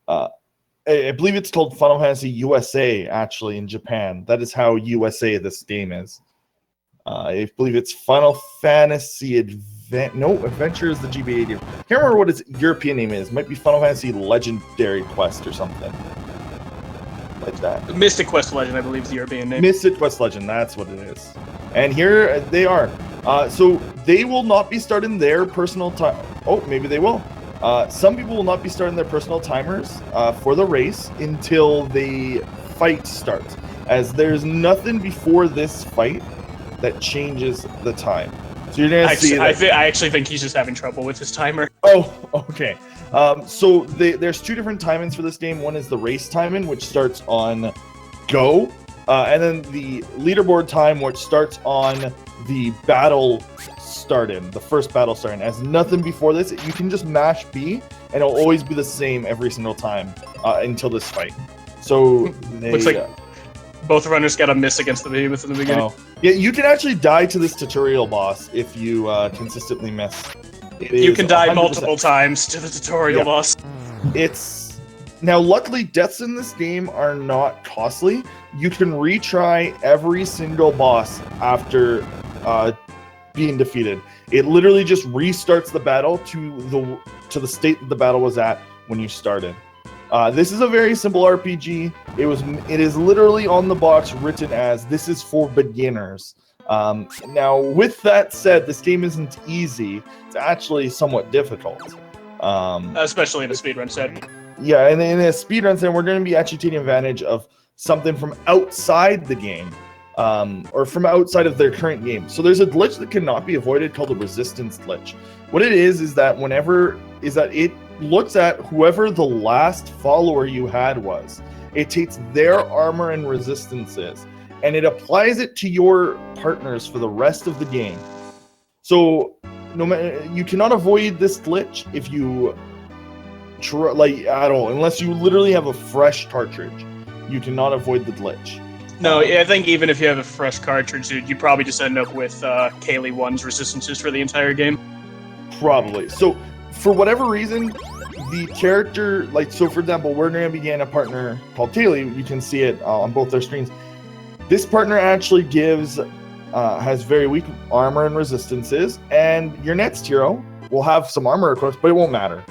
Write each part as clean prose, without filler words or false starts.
I believe it's called Final Fantasy USA, actually, in Japan. That is how USA this game is. I believe it's Final Fantasy Adventure is the GBA name. Can't remember what its European name is. It might be Final Fantasy Legendary Quest or something like that. Mystic Quest Legend, I believe, is the European name. Mystic Quest Legend, that's what it is. And here they are. So they will not be starting their personal time. Oh, maybe they will. Some people will not be starting their personal timers for the race until the fight starts, as there's nothing before this fight that changes the time. So you're gonna see that. I actually think he's just having trouble with his timer. Oh, okay. So there's two different timings for this game. One is the race timing, which starts on go, and then the leaderboard time, which starts on the battle starting, the first battle starting. As nothing before this, you can just mash B, and it'll always be the same every single time until this fight. So looks like both runners got a miss against the behemoth in the beginning. Oh. Yeah, you can actually die to this tutorial boss if you consistently miss. You can die 100%. Multiple times to the tutorial boss. It's now, luckily, deaths in this game are not costly. You can retry every single boss after being defeated. It literally just restarts the battle to the state that the battle was at when you started. This is a very simple RPG. It is literally on the box written as "This is for beginners." Now, with that said, this game isn't easy. It's actually somewhat difficult, especially in a speedrun setting. Yeah, and in a speedrun setting, we're going to be actually taking advantage of something from outside the game, or from outside of their current game. So there's a glitch that cannot be avoided called the resistance glitch. What it is that it looks at whoever the last follower you had was. It takes their armor and resistances, and it applies it to your partners for the rest of the game. So no matter, you cannot avoid this glitch if you at all, unless you literally have a fresh cartridge. You cannot avoid the glitch. No, I think even if you have a fresh cartridge, you probably just end up with Kaylee 1's resistances for the entire game. Probably. So, for whatever reason, the character, so for example, we're going to be getting a partner called Kaylee. You can see it on both their screens. This partner actually has very weak armor and resistances, and your next hero will have some armor, of course, but it won't matter.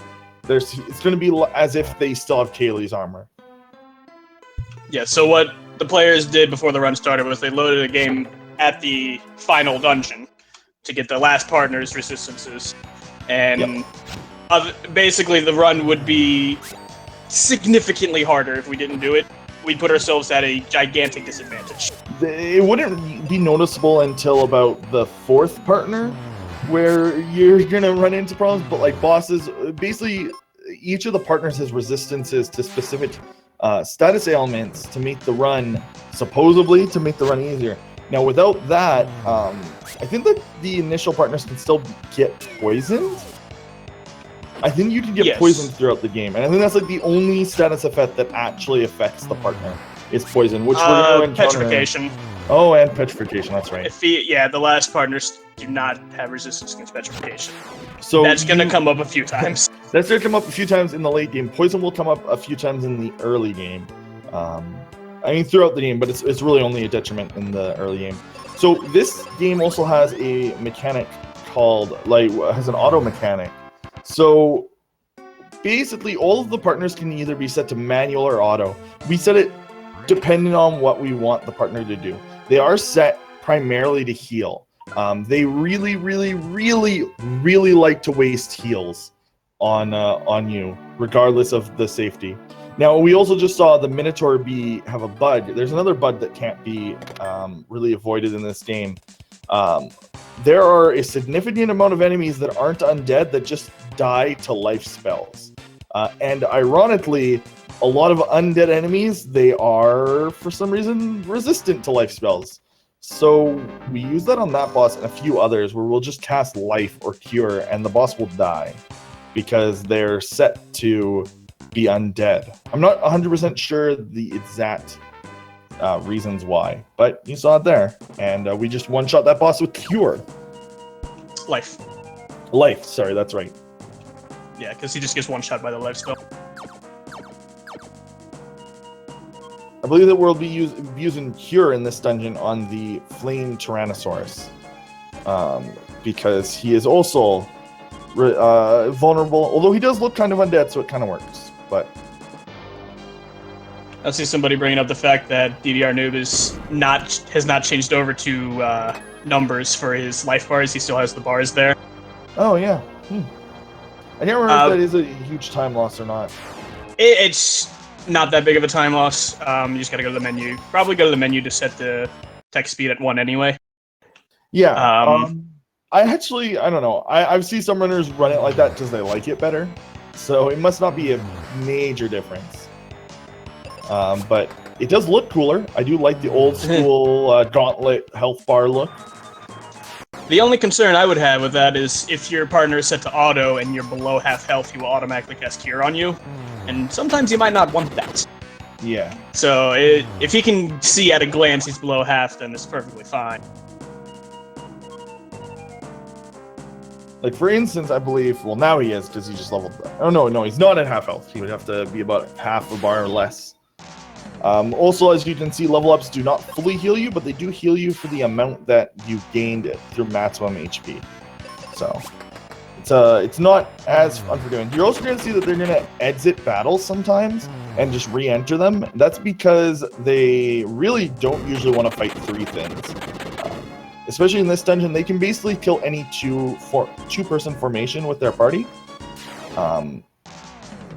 It's going to be as if they still have Kaylee's armor. Yeah, so what the players did before the run started was they loaded a game at the final dungeon to get the last partner's resistances. And basically the run would be significantly harder if we didn't do it. We put ourselves at a gigantic disadvantage. It wouldn't be noticeable until about the fourth partner, where you're going to run into problems. But bosses, basically each of the partners has resistances to specific status ailments to make the run, supposedly to make the run easier. Now without that, I think that the initial partners can still get poisoned. I think you can get poisoned throughout the game, and I think that's the only status effect that actually affects the partner is poison, which we're going to encounter. Petrification. Oh, and petrification, that's right. The last partners do not have resistance against petrification. So that's going to come up a few times. That's going to come up a few times in the late game. Poison will come up a few times in the early game. Throughout the game, but it's really only a detriment in the early game. So this game also has a mechanic called, has an auto mechanic. So basically all of the partners can either be set to manual or auto. We set it depending on what we want the partner to do. They are set primarily to heal. They really, really, really, really like to waste heals on you, regardless of the safety. Now, we also just saw the Meteor have a bug. There's another bug that can't be really avoided in this game. There are a significant amount of enemies that aren't undead that just die to life spells. And ironically, a lot of undead enemies, they are, for some reason, resistant to life spells. So we use that on that boss and a few others where we'll just cast life or cure and the boss will die because they're set to be undead. I'm not 100% sure the exact reasons why, but you saw it there. And we just one-shot that boss with cure. Life, sorry, that's right. Yeah, because he just gets one shot by the life spell. I believe that we'll be using Cure in this dungeon on the Flame Tyrannosaurus. Because he is also vulnerable, although he does look kind of undead, so it kind of works. But I see somebody bringing up the fact that DDRnoob has not changed over to numbers for his life bars. He still has the bars there. Oh yeah. I can't remember if that is a huge time loss or not. It's not that big of a time loss. You just gotta go to the menu. Probably go to the menu to set the text speed at 1 anyway. Yeah. I don't know. I've seen some runners run it like that because they like it better. So it must not be a major difference. But it does look cooler. I do like the old school gauntlet health bar look. The only concern I would have with that is if your partner is set to auto and you're below half health, he will automatically cast Cure on you. And sometimes you might not want that. Yeah. So if he can see at a glance he's below half, then it's perfectly fine. Like, for instance, I believe, well, now he is, because he just leveled up. Oh, no, he's not at half health. He would have to be about half a bar or less. Also, as you can see, level ups do not fully heal you, but they do heal you for the amount that you gained through maximum HP. So, it's not as unforgiving. You're also going to see that they're going to exit battles sometimes and just re-enter them. That's because they really don't usually want to fight 3 things. Especially in this dungeon, they can basically kill any two-person formation with their party.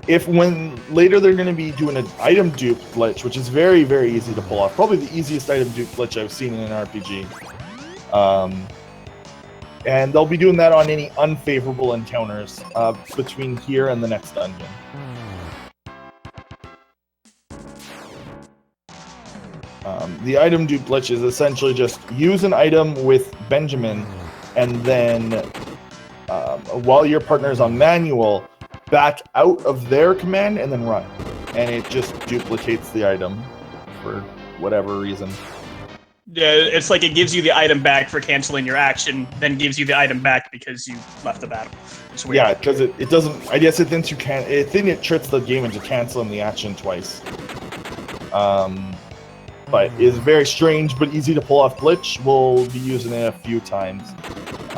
If when later they're going to be doing an item dupe glitch, which is very, very easy to pull off. Probably the easiest item dupe glitch I've seen in an RPG. And they'll be doing that on any unfavorable encounters between here and the next dungeon. The item dupe glitch is essentially just use an item with Benjamin, and then while your partner is on manual, back out of their command and then run. And it just duplicates the item for whatever reason. Yeah, it's like it gives you the item back for canceling your action, then gives you the item back because you left the battle. It's weird. Yeah, because it doesn't, I guess it thinks you can't, it tricks the game into canceling the action twice. But it's very strange but easy to pull off glitch. We'll be using it a few times.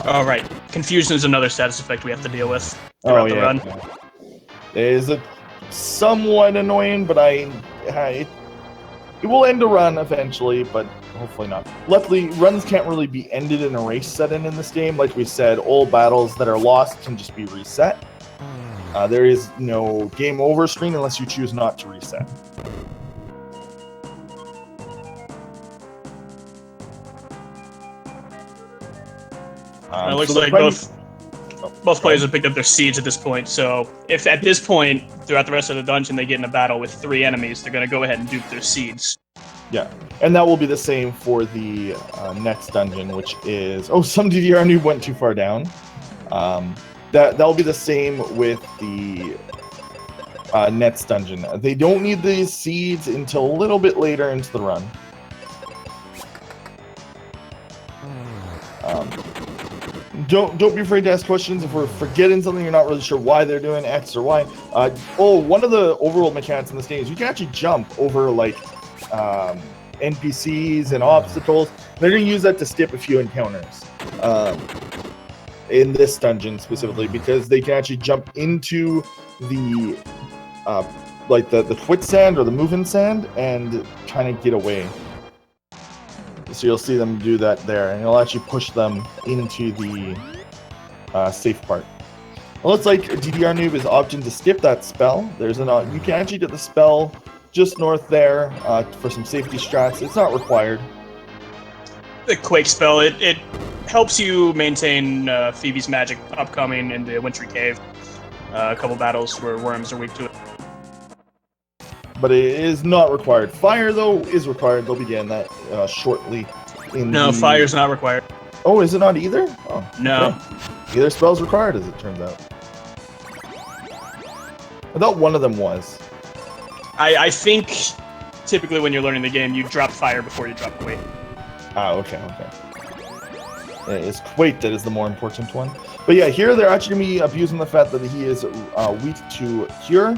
All right. Confusion is another status effect we have to deal with throughout the run. Yeah. It is somewhat annoying, but it will end a run eventually, but hopefully not. Luckily, runs can't really be ended in a race setting in this game. Like we said, all battles that are lost can just be reset. There is no game over screen unless you choose not to reset. It looks like both players have picked up their seeds at this point, so if at this point, throughout the rest of the dungeon, they get in a battle with 3 enemies, they're going to go ahead and dupe their seeds. Yeah, and that will be the same for the next dungeon, which is... Oh, someDDRnoob went too far down. That'll be the same with the next dungeon. They don't need these seeds until a little bit later into the run. Don't be afraid to ask questions if we're forgetting something, you're not really sure why they're doing X or Y. One of the overall mechanics in this game is you can actually jump over like NPCs and obstacles. They're going to use that to skip a few encounters in this dungeon specifically, because they can actually jump into the like the quicksand or the moving sand and kind of get away. So you'll see them do that there, and it'll actually push them into the safe part. It looks like DDRnoob is opting to skip that spell. You can actually get the spell just north there for some safety strats. It's not required. The Quake spell, it helps you maintain Phoebe's magic upcoming in the Wintry Cave. A couple battles where worms are weak to it. But it is not required. Fire, though, is required. They'll be getting that shortly. Fire's not required. Oh, is it not either? Oh, no. Okay. Either spell's required, as it turns out. I thought one of them was. I think typically when you're learning the game, you drop fire before you drop Quake. Ah, okay. It's Quake that is the more important one. But yeah, here they're actually going to be abusing the fact that he is weak to Cure.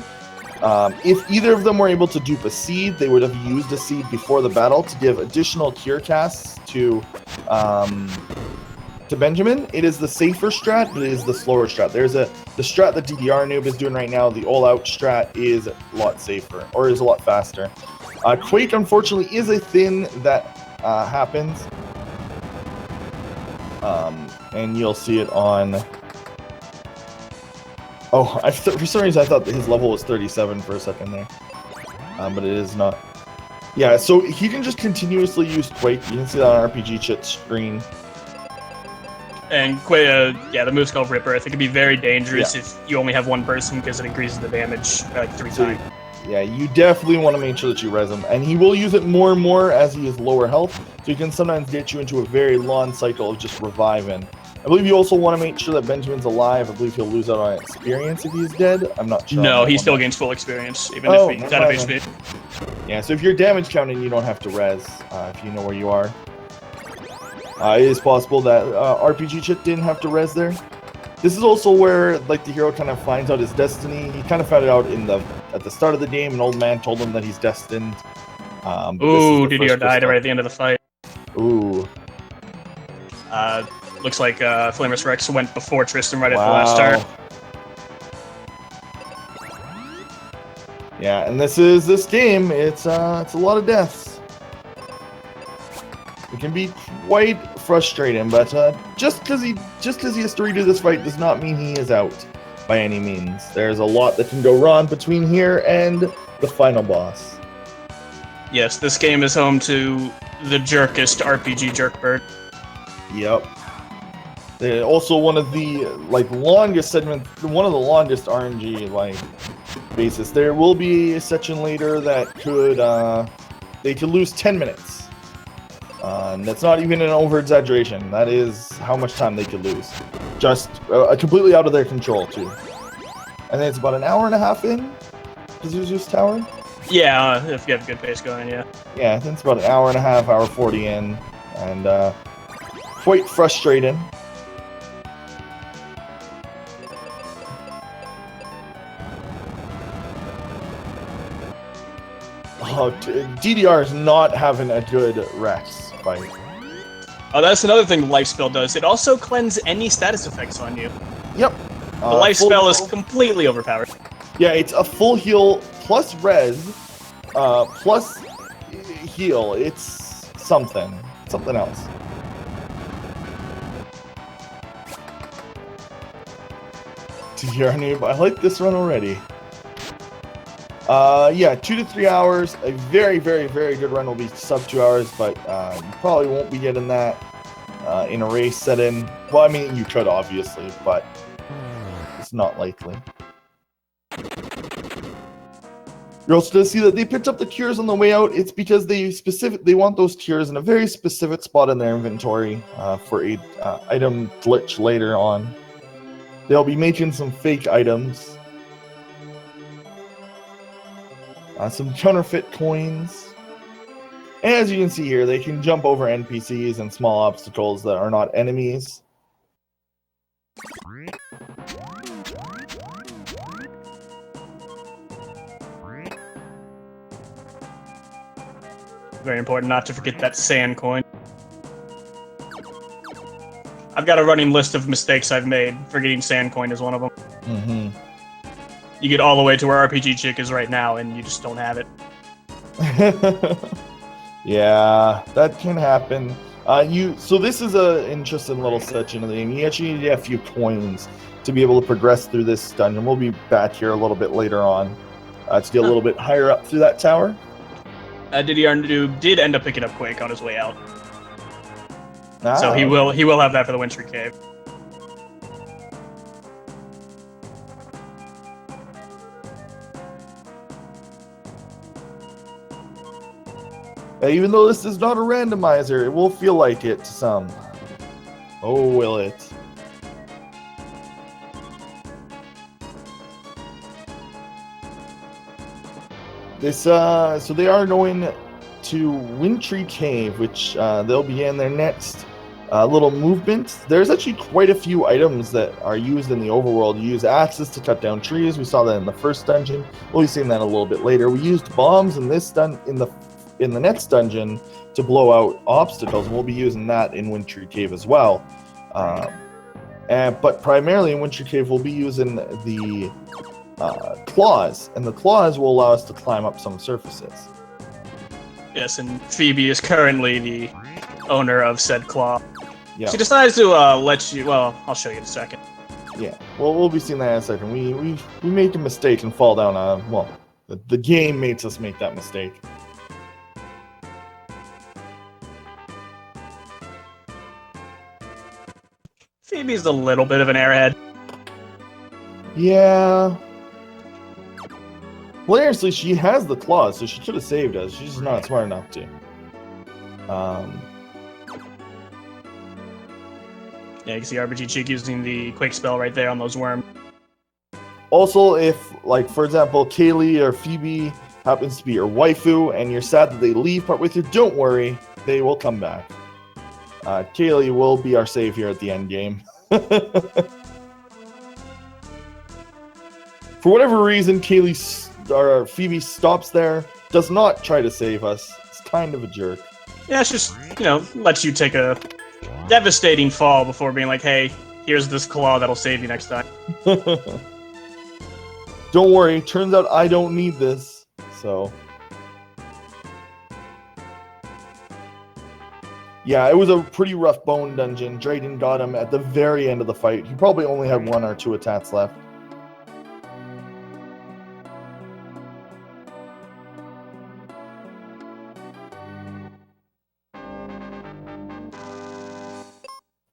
If either of them were able to dupe a seed, they would have used a seed before the battle to give additional cure casts to Benjamin. It is the safer strat, but it is the slower strat. There's the strat that TheRPGChick is doing right now. The all-out strat is a lot safer, or is a lot faster. Quake, unfortunately, is a thing that happens. And you'll see it on... Oh, for some reason I thought that his level was 37 for a second there. But it is not. Yeah, so he can just continuously use Quake. You can see that on RPGChick's screen. And the move's called Ripper. I think it'd be very dangerous if you only have one person because it increases the damage like 3 times. Yeah, you definitely want to make sure that you res him. And he will use it more and more as he is lower health. So he can sometimes get you into a very long cycle of just reviving. I believe you also want to make sure that Benjamin's alive. I believe he'll lose out on experience if he's dead. I'm not sure. No, he still gains full experience, even if he's out of HP. Yeah, so if you're damage counting, you don't have to res if you know where you are. It is possible that RPGChick didn't have to res there. This is also where like the hero kind of finds out his destiny. He kind of found it out at the start of the game. An old man told him that he's destined. Ooh, DDR died right at the end of the fight. Ooh. Looks like Flamer's Rex went before Tristan right at the last turn. Yeah, and this game. It's a lot of deaths. It can be quite frustrating, but just because he has to redo this fight does not mean he is out by any means. There's a lot that can go wrong between here and the final boss. Yes, this game is home to the jerkest RPG jerkbird. Yep. They're also one of the longest segments, one of the longest RNG bases. There will be a section later that they could lose 10 minutes. And that's not even an over-exaggeration. That is how much time they could lose. Just completely out of their control, too. And then it's about an hour and a half in Pazuzu's tower. Yeah, if you have a good pace going, yeah. Yeah, I think it's about an hour and a half, hour 40 in. And quite frustrating. Oh, DDR is not having a good Rex fight. Oh, that's another thing the life spell does. It also cleanses any status effects on you. Yep. The life spell is completely overpowered. Yeah, it's a full heal plus res plus heal. It's something else. TheRPGChick, I like this run already. Yeah, 2 to 3 hours. A very, very, very good run will be sub 2 hours, but you probably won't be getting that in a race setting. Well, I mean, you could obviously, but it's not likely. You're also going to see that they picked up the cures on the way out. It's because they want those cures in a very specific spot in their inventory for a item glitch later on. They'll be making some fake items. Some counterfeit coins. And as you can see here, they can jump over NPCs and small obstacles that are not enemies. Very important not to forget that sand coin. I've got a running list of mistakes I've made. Forgetting sand coin is one of them. Mm-hmm. You get all the way to where RPGChick is right now, and you just don't have it. Yeah, that can happen. So this is an interesting little section of the game. You actually need a few coins to be able to progress through this dungeon. We'll be back here a little bit later on to get a little bit higher up through that tower. TheRPGChick did end up picking up Quake on his way out. Ah. So he will have that for the Wintry Cave. Even though this is not a randomizer, it will feel like it to some. Oh, will it? So they are going to Wintry Cave, which they'll be in their next little movement. There's actually quite a few items that are used in the overworld. You use axes to cut down trees. We saw that in the first dungeon. We'll be seeing that a little bit later. We used bombs in the next dungeon to blow out obstacles, and we'll be using that in Wintry Cave as well. But primarily in Wintry Cave, we'll be using the claws, and the claws will allow us to climb up some surfaces. Yes, and Phoebe is currently the owner of said claw. Yeah. She decides to let you. Well, I'll show you in a second. Yeah. Well, we'll be seeing that in a second. We made a mistake and fall down. Well, the game makes us make that mistake. Phoebe's a little bit of an airhead. Yeah. Well, honestly, she has the claws, so she could have saved us. She's just not smart enough to. Yeah, you can see TheRPGChick using the quick spell right there on those worms. Also, if, like, for example, Kaylee or Phoebe happens to be your waifu, and you're sad that they leave part with you, don't worry, they will come back. Kaylee will be our savior at the end game. For whatever reason, Phoebe stops there, does not try to save us. It's kind of a jerk. Yeah, it's just, lets you take a devastating fall before being like, hey, here's this claw that'll save you next time. Don't worry, turns out I don't need this, so... Yeah, it was a pretty rough bone dungeon. Drayden got him at the very end of the fight. He probably only had 1 or 2 attacks left.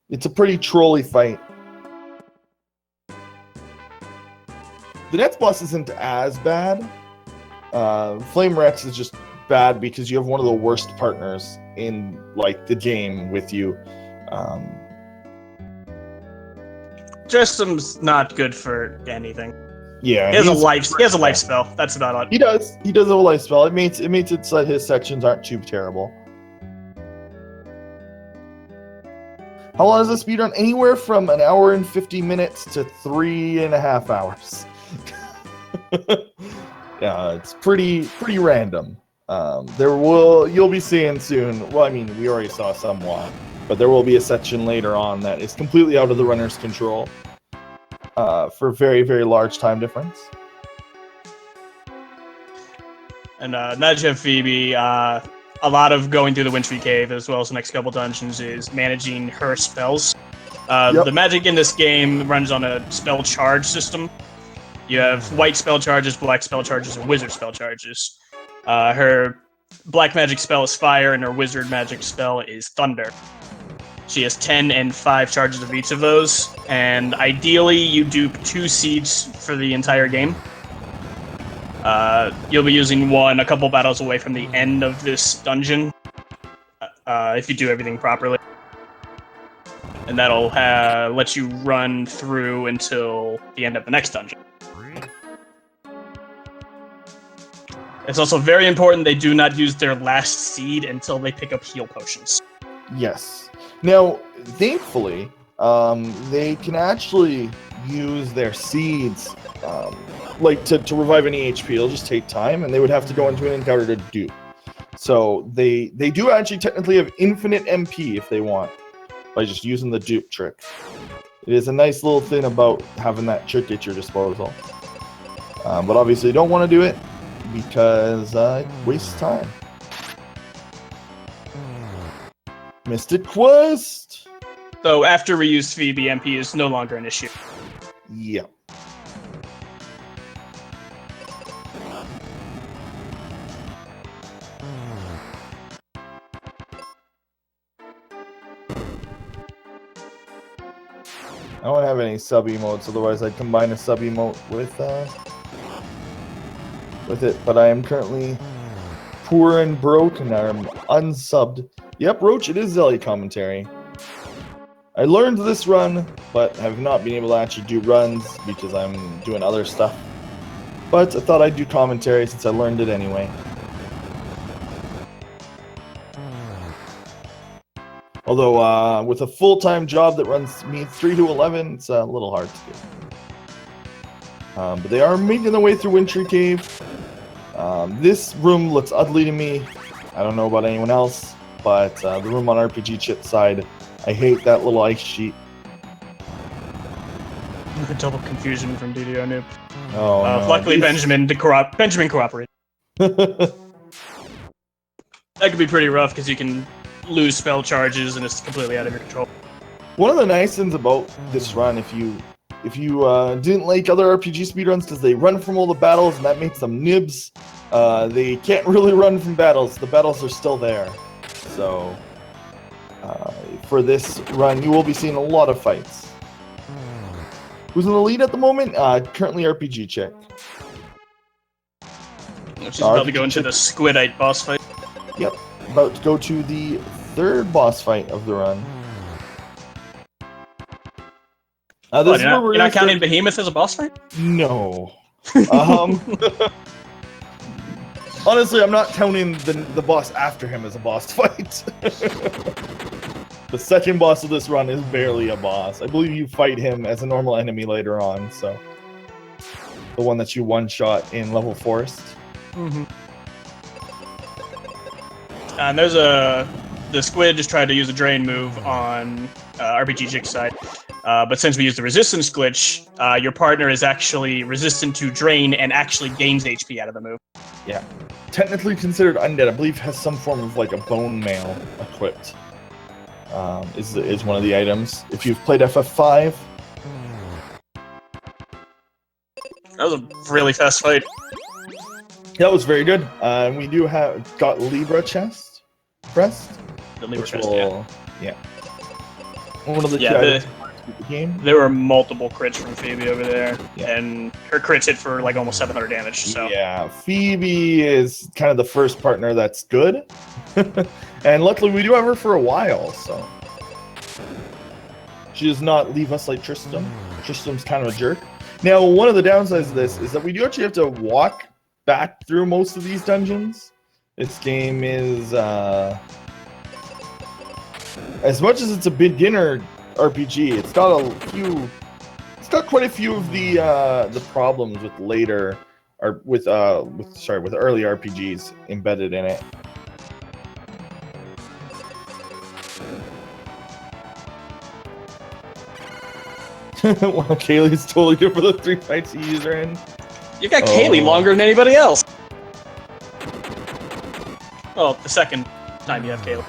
It's a pretty trolly fight. The next boss isn't as bad. Flame Rex is just bad because you have one of the worst partners in the game with you. Justin's not good for anything. Yeah, he has a life spell. That's about it. He does have a life spell. It makes it so that his sections aren't too terrible. How long is the speedrun? Anywhere from 1 hour and 50 minutes to 3.5 hours. Yeah, it's pretty random. You'll be seeing soon. Well, I mean, we already saw somewhat, but there will be a section later on that is completely out of the runner's control for very, very large time difference. And now that you have Phoebe, a lot of going through the Wintry Cave, as well as the next couple dungeons, is managing her spells. Yep. The magic in this game runs on a spell charge system. You have white spell charges, black spell charges, and wizard spell charges. Her black magic spell is fire, and her wizard magic spell is thunder. She has 10 and 5 charges of each of those, and ideally you dupe 2 seeds for the entire game. You'll be using one a couple battles away from the end of this dungeon, if you do everything properly. And that'll let you run through until the end of the next dungeon. It's also very important they do not use their last seed until they pick up heal potions. Yes. Now, thankfully, they can actually use their seeds to revive any HP. It'll just take time, and they would have to go into an encounter to dupe. So they do actually technically have infinite MP if they want, by just using the dupe trick. It is a nice little thing about having that trick at your disposal. But obviously you don't want to do it because it wastes time. Mystic Quest! So after we use Phoebe, MP is no longer an issue. Yeah. I don't have any sub emotes, otherwise I'd combine a sub emote with it, but I am currently poor and broke and I'm unsubbed. Yep, Roach, it is Zelly commentary. I learned this run, but have not been able to actually do runs because I'm doing other stuff. But I thought I'd do commentary since I learned it anyway. Although with a full-time job that runs me 3 to 11, it's a little hard to do. But they are making their way through Wintry Cave. This room looks ugly to me. I don't know about anyone else, but the room on RPGChick side, I hate that little ice sheet. Double confusion from DDRnoob. Oh, no. Luckily, Benjamin cooperated. That could be pretty rough because you can lose spell charges and it's completely out of your control. One of the nice things about this run, if you didn't like other RPG speedruns, because they run from all the battles and that makes them nibs, they can't really run from battles. The battles are still there. So for this run, you will be seeing a lot of fights. Who's in the lead at the moment? Currently RPGChick. She's about to go into the Squidite boss fight. Yep, about to go to the third boss fight of the run. You're not counting Behemoth as a boss fight? No. Honestly, I'm not counting the boss after him as a boss fight. The second boss of this run is barely a boss. I believe you fight him as a normal enemy later on, so... The one that you one-shot in level Forest. Mm-hmm. And there's the Squid just tried to use a drain move on RPGChick's side. But since we used the resistance glitch, your partner is actually resistant to drain and actually gains HP out of the move. Yeah. Technically considered undead. I believe has some form of like a bone mail equipped. Is one of the items. If you've played FF5. That was a really fast fight. That was very good. We do got Libra chest. Breast. The Libra chest, yeah. One of the the game. There were multiple crits from Phoebe over there, and her crits hit for like almost 700 damage. So yeah, Phoebe is kind of the first partner that's good, and luckily we do have her for a while, so she does not leave us like Tristram. Tristram's kind of a jerk. Now, one of the downsides of this is that we do actually have to walk back through most of these dungeons. This game is as much as it's a beginner RPG, it's got quite a few of the problems with later or with early RPGs embedded in it. Well, Kaylee's totally good for the 3 fights you use her in. You got Kaylee longer than anybody else. Well, the second time you have Kaylee.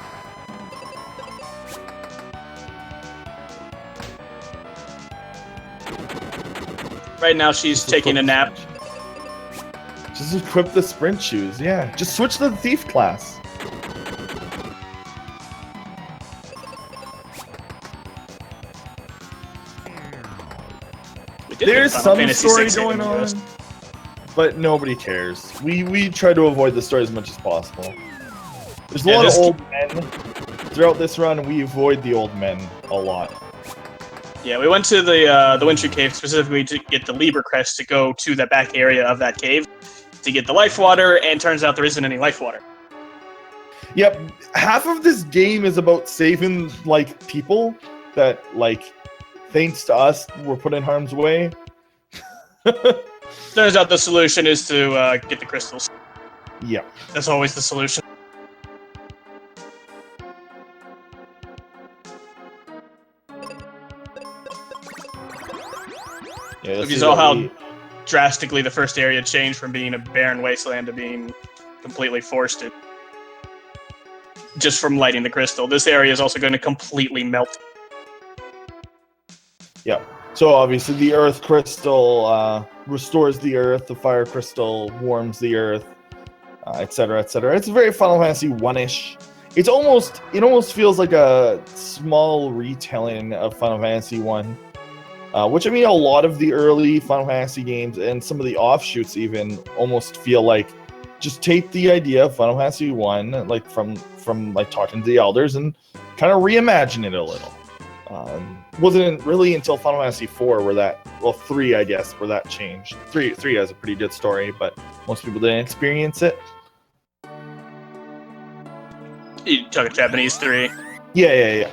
Right now she's taking a nap. Just equip the sprint shoes, yeah. Just switch to the thief class. There's some story going on, but nobody cares. We try to avoid the story as much as possible. There's a lot of old men throughout this run, and we avoid the old men a lot. Yeah, we went to the Wintry Cave specifically to get the Libra Crest to go to the back area of that cave to get the life water, and turns out there isn't any life water. Yep, half of this game is about saving like people that like, thanks to us, were put in harm's way. Turns out the solution is to get the crystals. Yeah, that's always the solution. Yeah, you saw how drastically the first area changed from being a barren wasteland to being completely forested. Just from lighting the crystal. This area is also going to completely melt. Yeah. So obviously the earth crystal restores the earth, the fire crystal warms the earth, etc., etc. It's very Final Fantasy 1-ish. It almost feels like a small retelling of Final Fantasy 1. Which, I mean, a lot of the early Final Fantasy games and some of the offshoots even almost feel like just take the idea of Final Fantasy 1, like from like talking to the elders, and kind of reimagine it a little. Wasn't really until Final Fantasy 4 where that, well, 3 I guess, where that changed. 3 has a pretty good story, but most people didn't experience it. You talking Japanese 3? Yeah.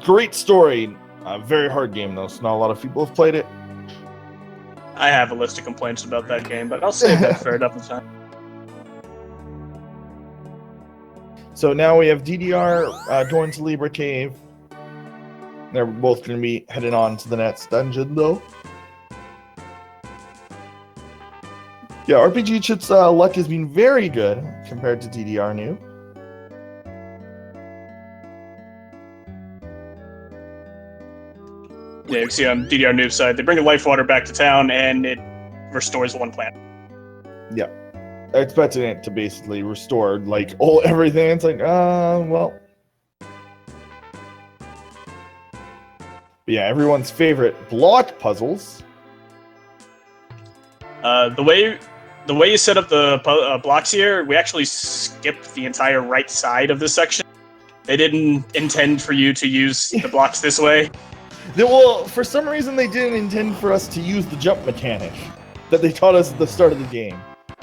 Great story. Very hard game though, so not a lot of people have played it. I have a list of complaints about that game, but I'll save that for another time. So now we have DDR going to Libra Cave. They're both going to be heading on to the next dungeon, though. Yeah, RPGChick's luck has been very good compared to TheRPGChick. Yeah, you can see on TheRPGChick's side, they bring the life water back to town, and it restores one plant. Yeah. I expected it to basically restore, like, everything. It's like, well. But yeah, everyone's favorite block puzzles. The way you set up the blocks here, we actually skipped the entire right side of this section. They didn't intend for you to use the blocks this way. Well, for some reason, they didn't intend for us to use the jump mechanic that they taught us at the start of the game.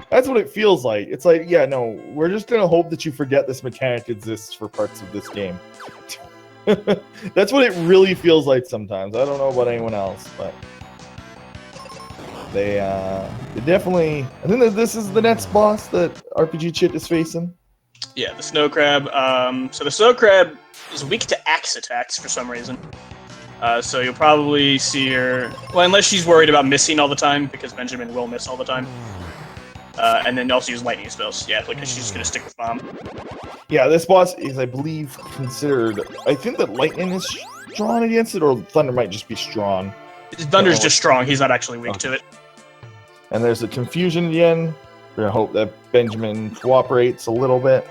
That's what it feels like. It's like, yeah, no, we're just going to hope that you forget this mechanic exists for parts of this game. That's what it really feels like sometimes. I don't know about anyone else, but they definitely... I think that this is the next boss that RPGChick is facing. Yeah, the snow crab. So the snow crab is weak to axe attacks for some reason. So you'll probably see her... Well, unless she's worried about missing all the time, because Benjamin will miss all the time. And then also use lightning spells. Yeah, because she's just going to stick with bomb. Yeah, this boss is, I believe, considered... I think that lightning is strong against it, or thunder might just be strong. Thunder's just strong. He's not actually weak to it. And there's a confusion again. We're going to hope that Benjamin cooperates a little bit.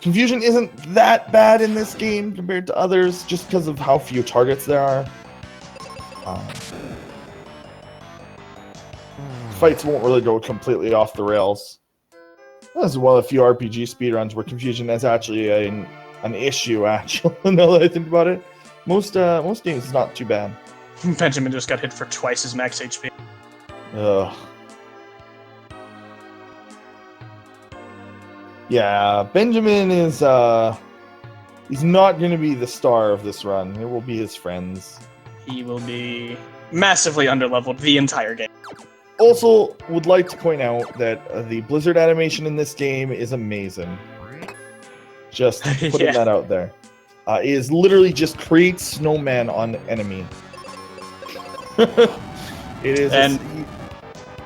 Confusion isn't that bad in this game compared to others, just because of how few targets there are. Fights won't really go completely off the rails. This is one of the few RPG speedruns where confusion is actually an issue, actually, now that I think about it. Most games is not too bad. Benjamin just got hit for twice his max HP. Ugh. Yeah, Benjamin is, he's not going to be the star of this run. It will be his friends. He will be massively underleveled the entire game. Also, would like to point out that the Blizzard animation in this game is amazing. Just putting that out there. It is literally just creates snowman on enemy. It is. And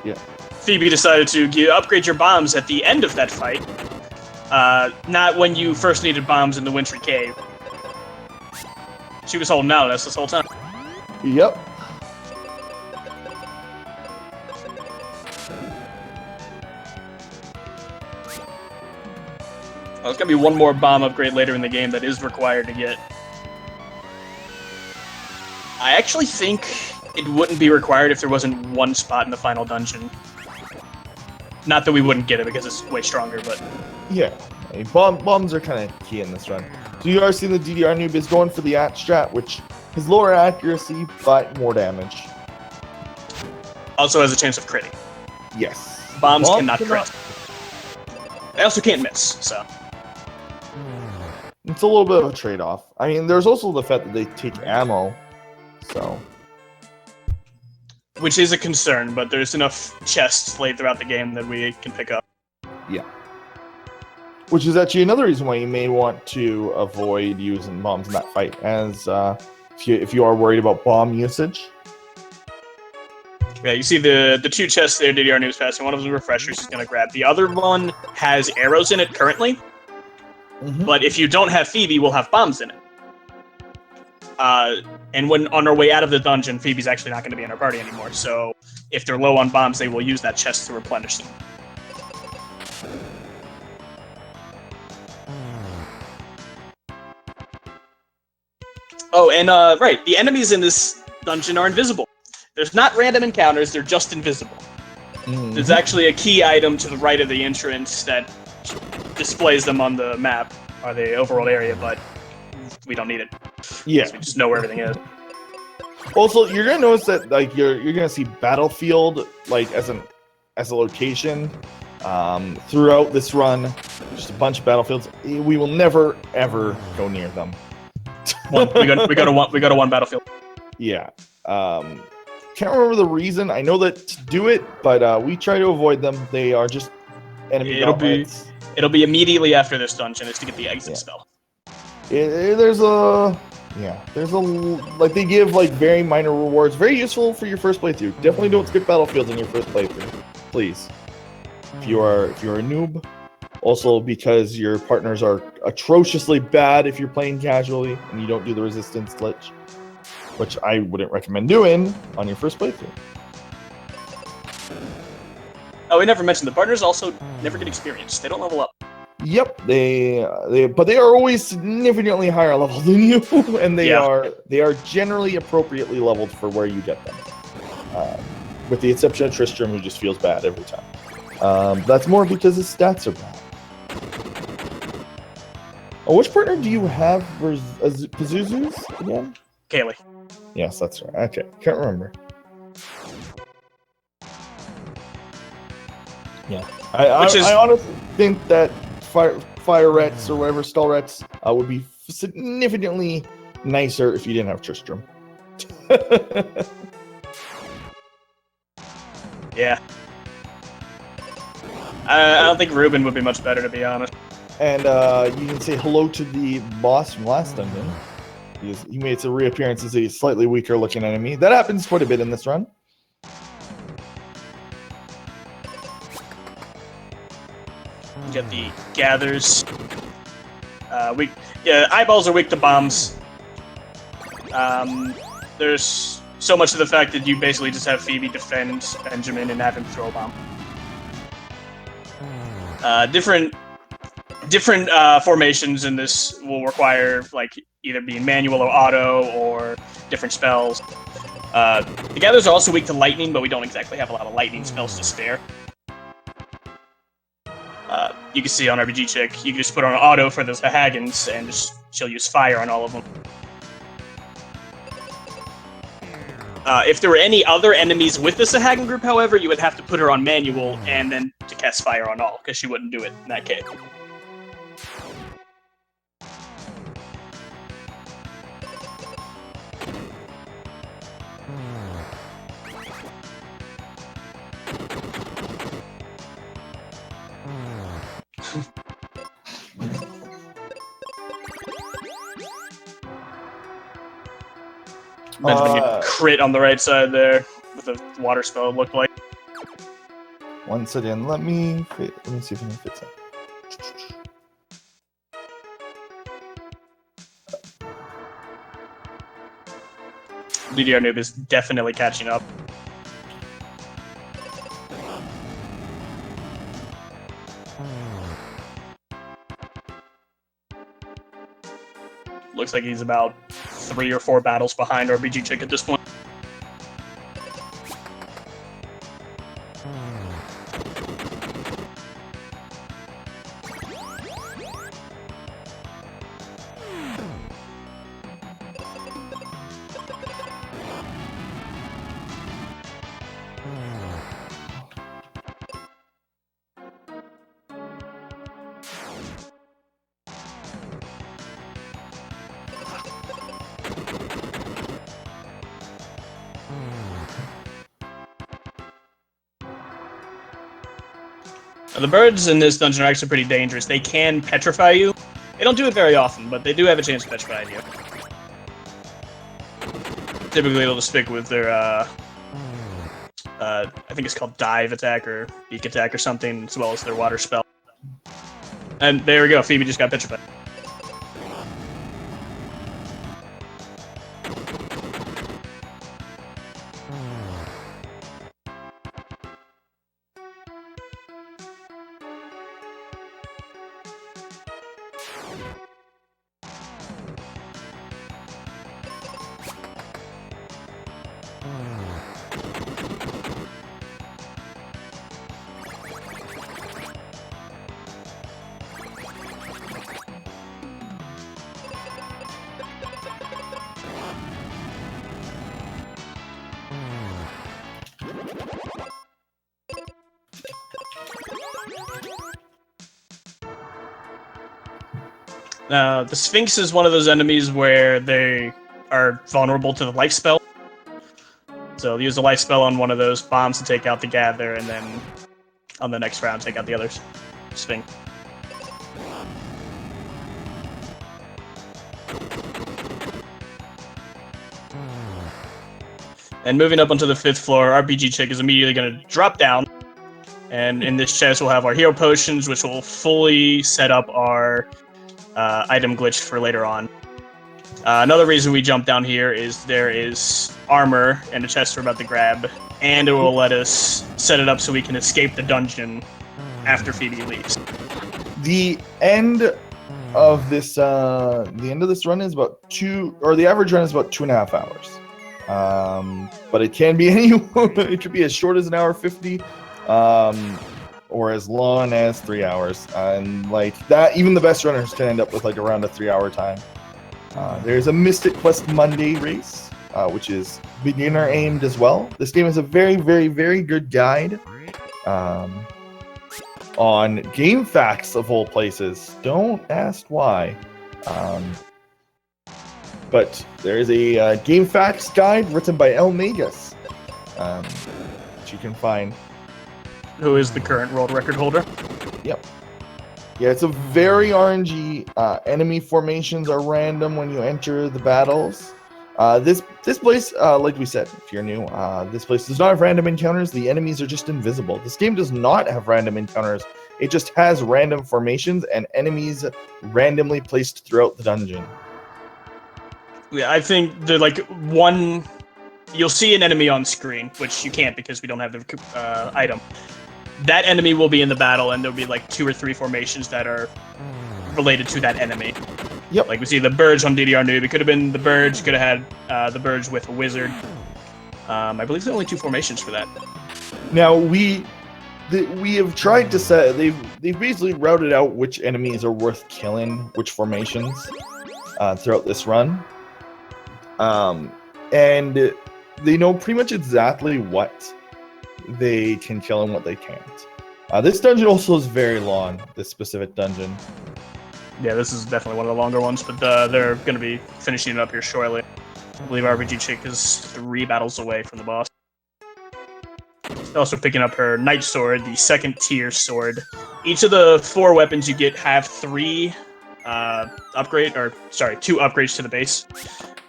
yeah. Phoebe decided to upgrade your bombs at the end of that fight. Not when you first needed bombs in the Wintry cave. She was holding out us this whole time. Yep. There's gonna be one more bomb upgrade later in the game that is required to get. I actually think it wouldn't be required if there wasn't one spot in the final dungeon. Not that we wouldn't get it because it's way stronger, but... Yeah, I mean, bombs are kind of key in this run. So you are seeing the DDRnoob is going for the at strat, which has lower accuracy, but more damage. Also has a chance of critting. Yes. Bombs cannot crit. They also can't miss, so... It's a little bit of a trade-off. I mean, there's also the fact that they take ammo, so... Which is a concern, but there's enough chests laid throughout the game that we can pick up. Yeah. Which is actually another reason why you may want to avoid using bombs in that fight, as if you are worried about bomb usage. Yeah, you see the two chests there DDRnoob's passing. One of them refreshers he's going to grab. The other one has arrows in it currently. Mm-hmm. But if you don't have Phoebe, we'll have bombs in it. And when on our way out of the dungeon, Phoebe's actually not going to be in our party anymore. So if they're low on bombs, they will use that chest to replenish them. Oh, and right, the enemies in this dungeon are invisible. There's not random encounters, they're just invisible. Mm-hmm. There's actually a key item to the right of the entrance that displays them on the map, or the overworld area, but we don't need it. Yeah. We just know where everything is. Also, you're gonna notice that like you're gonna see battlefield like as a location, throughout this run. Just a bunch of battlefields. We will never ever go near them. We go to one battlefield. Yeah. Can't remember the reason. I know that to do it, but we try to avoid them. They are just enemy gauntlets. It'll be immediately after this dungeon. It's to get the exit spell. There's like they give like very minor rewards, very useful for your first playthrough. Definitely don't skip battlefields in your first playthrough, please. If you're a noob, also because your partners are atrociously bad if you're playing casually and you don't do the resistance glitch, which I wouldn't recommend doing on your first playthrough. Oh, we never mentioned the partners also never get experience. They don't level up. Yep, but they are always significantly higher level than you, and they are generally appropriately leveled for where you get them. With the exception of Tristram, who just feels bad every time. That's more because his stats are bad. Oh, which partner do you have for Pazuzu's again? Kaylee. Yes, that's right. Okay, can't remember. Yeah, I honestly think that fire rets or whatever Stallrets would be significantly nicer if you didn't have Tristram. Yeah. I don't think Ruben would be much better, to be honest. And you can say hello to the boss from last dungeon. He made a reappearance as a slightly weaker looking enemy. That happens quite a bit in this run. You get the gathers. Eyeballs are weak to bombs. There's so much of the fact that you basically just have Phoebe defend Benjamin and have him throw a bomb. Different formations in this will require like either being manual or auto or different spells. The gathers are also weak to lightning, but we don't exactly have a lot of lightning spells to spare. You can see on TheRPGChick, you can just put on auto for the Hagans, and she'll use fire on all of them. If there were any other enemies with the Sahagan group, however, you would have to put her on manual and then to cast fire on all, because she wouldn't do it in that case. Benjamin crit on the right side there with a water spell, it looked like. Once again, let me see if I can fix it. TheRPGChick is definitely catching up. Looks like he's about 3 or 4 battles behind TheRPGChick at this point. The birds in this dungeon are actually pretty dangerous. They can petrify you. They don't do it very often, but they do have a chance of petrifying you. Typically, they'll just stick with their, I think it's called dive attack or beak attack or something, as well as their water spell. And there we go, Phoebe just got petrified. The Sphinx is one of those enemies where they are vulnerable to the life spell. So use a life spell on one of those bombs to take out the Gather, and then on the next round take out the other Sphinx. And moving up onto the 5th floor, RPGChick is immediately going to drop down. And in this chest, we'll have our hero potions, which will fully set up our item glitch for later on. Another reason we jump down here is there is armor and a chest we're about to grab, and it will let us set it up so we can escape the dungeon after Phoebe leaves. The end of this run is about the average run is about 2.5 hours. But it can be it could be as short as an hour 50. Or as long as 3 hours, and like that, even the best runners can end up with like around a 3-hour time. There's a Mystic Quest Monday race, which is beginner aimed as well. This game is a very, very, very good guide on game facts of all places. Don't ask why, but there is a game facts guide written by El Magus, which you can find. Who is the current world record holder? Yep. Yeah, it's a very RNG. Enemy formations are random when you enter the battles. This place, like we said, if you're new, this place does not have random encounters. The enemies are just invisible. This game does not have random encounters. It just has random formations and enemies randomly placed throughout the dungeon. Yeah, I think you'll see an enemy on screen, which you can't because we don't have the item. That enemy will be in the battle, and there'll be like 2 or 3 formations that are related to that enemy. Yep. Like we see the Burge on DDRnoob. It could have been the Burge. Could have had the Burge with a wizard. I believe there are only 2 formations for that. Now we have tried to set. They've basically routed out which enemies are worth killing, which formations, throughout this run. And they know pretty much exactly what they can kill and what they can't. This dungeon also is very long, this specific dungeon. Yeah, this is definitely one of the longer ones, but they're going to be finishing it up here shortly. I believe RPGChick is 3 battles away from the boss. Also picking up her Knight Sword, the 2nd tier sword. Each of the 4 weapons you get have 2 upgrades to the base.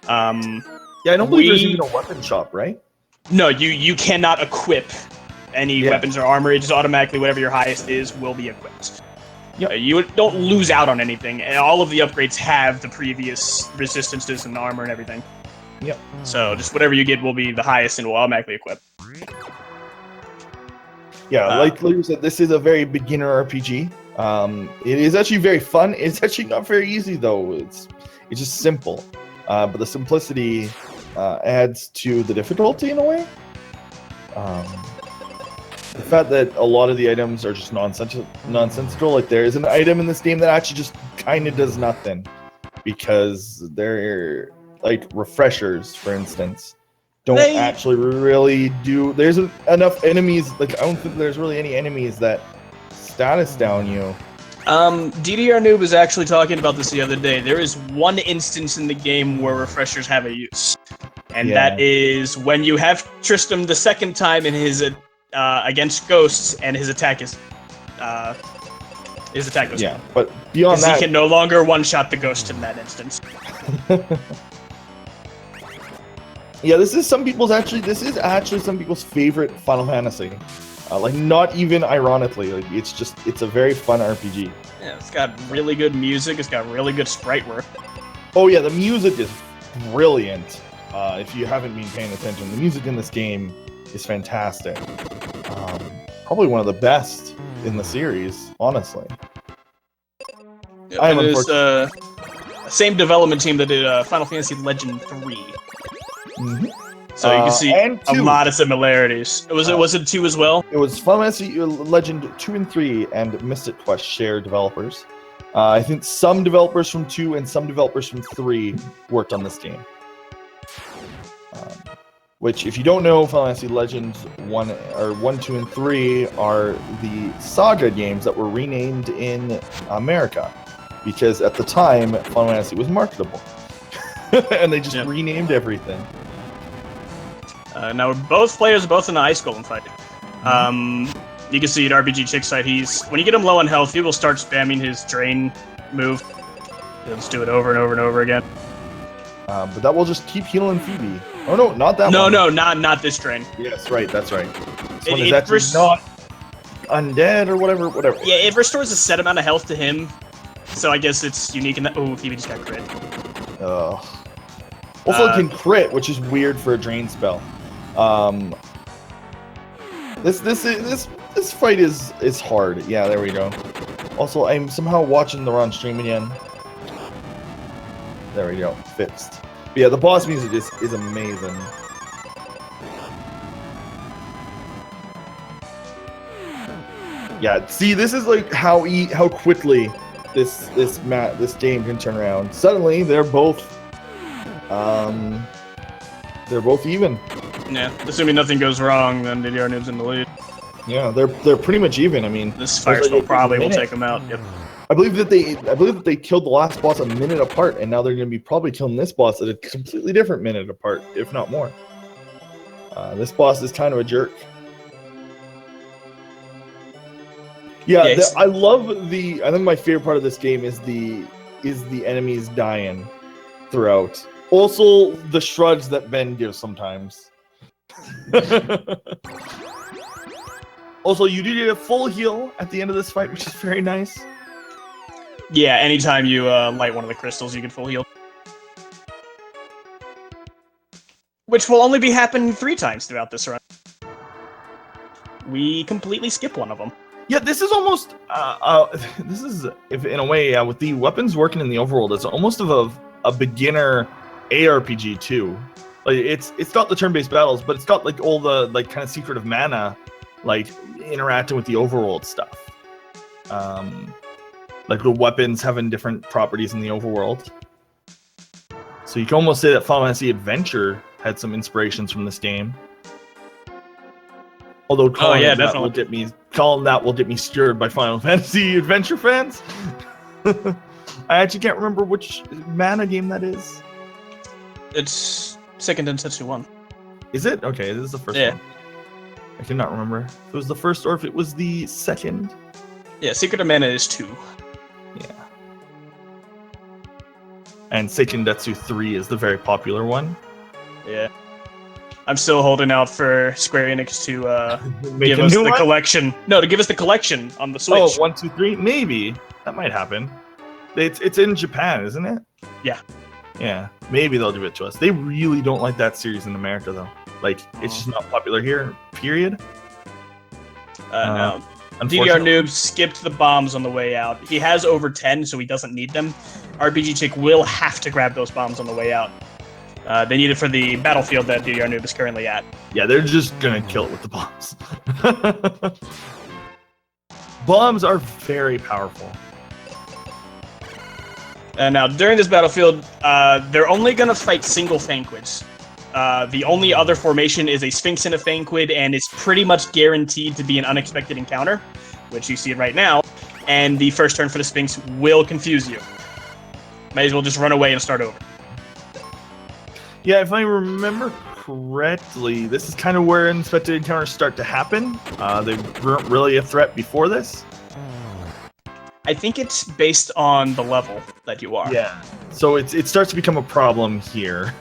Yeah, I don't believe there's even a weapon shop, right? No, you cannot equip any weapons or armor. It just automatically, whatever your highest is, will be equipped. Yep. You don't lose out on anything. All of the upgrades have the previous resistances and armor and everything. Yep. So just whatever you get will be the highest and will automatically equip. Yeah, like you said, this is a very beginner RPG. It is actually very fun. It's actually not very easy though. It's just simple. But the simplicity adds to the difficulty in a way. The fact that a lot of the items are just nonsensical. Like there is an item in this game that actually just kind of does nothing because they're like refreshers, for instance, don't actually really do. There isn't enough enemies. Like I don't think there's really any enemies that status down you. DDRnoob was actually talking about this the other day. There is one instance in the game where refreshers have a use, and that is when you have Tristram the 2nd time in his against ghosts, and his attack goes down. But beyond that, he can no longer one-shot the ghost in that instance. Yeah, this is some people's actually some people's favorite Final Fantasy. Like not even ironically, like it's a very fun RPG. Yeah, it's got really good music. It's got really good sprite work. Oh yeah, the music is brilliant. If you haven't been paying attention, the music in this game is fantastic. Probably one of the best in the series, honestly. Yeah, it is the same development team that did Final Fantasy Legend 3. Mm-hmm. So you can see a lot of similarities. Was it 2 as well? It was Final Fantasy Legend 2 and 3 and Mystic Quest shared developers. I think some developers from 2 and some developers from 3 worked on this game. Which, if you don't know, Final Fantasy Legends 1, 2, and 3 are the Saga games that were renamed in America. because at the time, Final Fantasy was marketable. And they just renamed everything. Now, both players are both in the ice golem fight. You can see at RPGChick side, when you get him low on health, he will start spamming his drain move. He'll just do it over and over and over again. But that will just keep healing Phoebe. Oh no, not that one. No, not this drain. Yes, right, that's right. This one is actually not undead or whatever. Yeah, it restores a set amount of health to him. So I guess it's unique in that. Oh, Phoebe just got crit. Also, it can crit, which is weird for a drain spell. This fight is hard. Yeah, there we go. Also, I'm somehow watching the wrong stream again. There we go, fixed. But yeah, the boss music is amazing. Yeah, see, this is like how quickly this game can turn around. Suddenly, they're both even. Yeah, assuming nothing goes wrong, then TheRPGChick's in the lead. Yeah, they're pretty much even. I mean, this fire spell probably will take them out. Yep. I believe that they killed the last boss a minute apart, and now they're going to be probably killing this boss at a completely different minute apart, if not more. This boss is kind of a jerk. Yeah, I love the. I think my favorite part of this game is the enemies dying throughout. Also, the shrugs that Ben gives sometimes. Also, you do get a full heal at the end of this fight, which is very nice. Yeah, anytime you light one of the crystals, you get full heal. Which will only be happening 3 times throughout this run. We completely skip one of them. Yeah, this is almost this is, if in a way, with the weapons working in the overworld, it's almost of a beginner ARPG too. Like it's got the turn-based battles, but it's got like all the like kind of secret of mana, like interacting with the overworld stuff. Like the weapons having different properties in the overworld. So you can almost say that Final Fantasy Adventure had some inspirations from this game. Although calling that will get me stirred by Final Fantasy Adventure fans. I actually can't remember which mana game that is. It's Second Densetsu 1. Is it? Okay, this is the first one. I cannot remember if it was the first or if it was the second. Yeah, Secret of Mana is 2. Yeah. And Seiken Detsu 3 is the very popular one. Yeah. I'm still holding out for Square Enix to give us the collection. No, to give us the collection on the Switch. Oh, 1, 2, 3? Maybe. That might happen. It's in Japan, isn't it? Yeah. Yeah. Maybe they'll give it to us. They really don't like that series in America, though. Like, it's just not popular here, period. No. TheRPGChick skipped the bombs on the way out. He has over 10, so he doesn't need them. RPGChick will have to grab those bombs on the way out. They need it for the battlefield that TheRPGChick is currently at. Yeah, they're just gonna kill it with the bombs. Bombs are very powerful. Now, during this battlefield, they're only gonna fight single Fanquids. The only other formation is a Sphinx and a Fanquid, and it's pretty much guaranteed to be an unexpected encounter, which you see right now, and the first turn for the Sphinx will confuse you. May as well just run away and start over. Yeah, if I remember correctly, this is kind of where unexpected encounters start to happen. They weren't really a threat before this. I think it's based on the level that you are. Yeah, so it starts to become a problem here.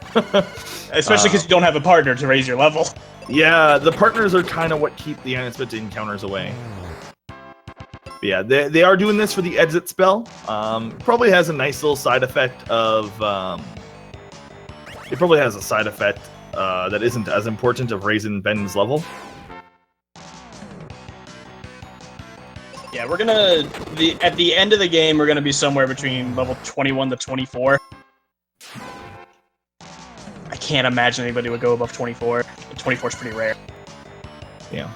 Especially because you don't have a partner to raise your level. Yeah, the partners are kind of what keep the unexpected encounters away. But yeah, they are doing this for the exit spell. Probably has a nice little side effect of... it probably has a side effect that isn't as important of raising Ben's level. Yeah, we're gonna... At the end of the game, we're gonna be somewhere between level 21 to 24. I can't imagine anybody would go above 24. 24 is pretty rare. Yeah.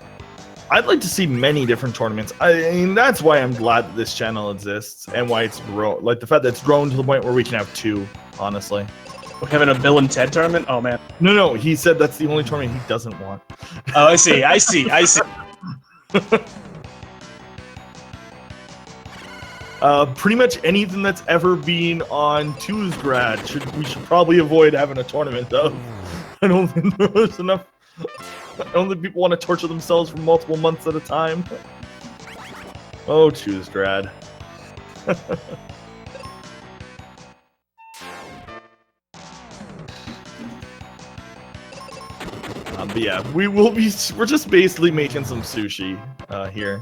I'd like to see many different tournaments. I mean, that's why I'm glad that this channel exists, and why it's grown. Like, the fact that it's grown to the point where we can have 2, honestly. We're having a Bill and Ted tournament? Oh, man. No, he said that's the only tournament he doesn't want. Oh, I see. Pretty much anything that's ever been on 2's grad we should probably avoid having a tournament of. I don't think there's enough. I don't think people want to torture themselves for multiple months at a time. Oh, 2's grad. But yeah, we're just basically making some sushi here.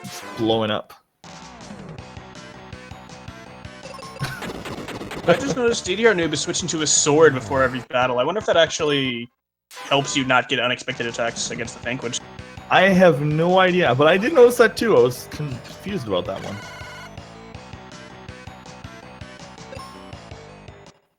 Just blowing up. I just noticed DDRnoob is switching to a sword before every battle. I wonder if that actually helps you not get unexpected attacks against the Vanquished. I have no idea, but I did notice that too. I was confused about that one.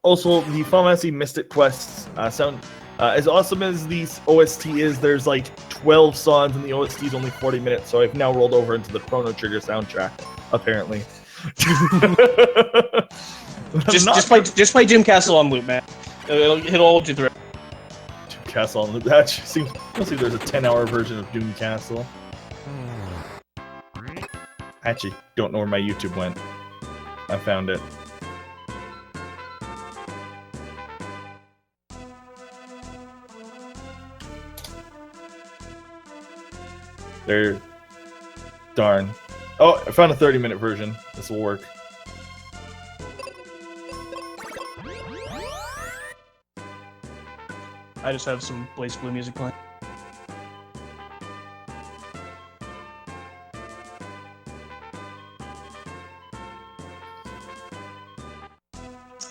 Also, the Final Fantasy Mystic Quests sound as awesome as these OST is. There's like 12 songs, and the OST is only 40 minutes. So I've now rolled over into the Chrono Trigger soundtrack, apparently. just play Doom Castle on loop, man. It'll hold you through. Doom Castle on loop. That seems. Let's see if there's a 10-hour version of Doom Castle. I actually don't know where my YouTube went. I found it. There. Darn. Oh, I found a 30-minute version. This will work. I just have some Blaze Blue music playing.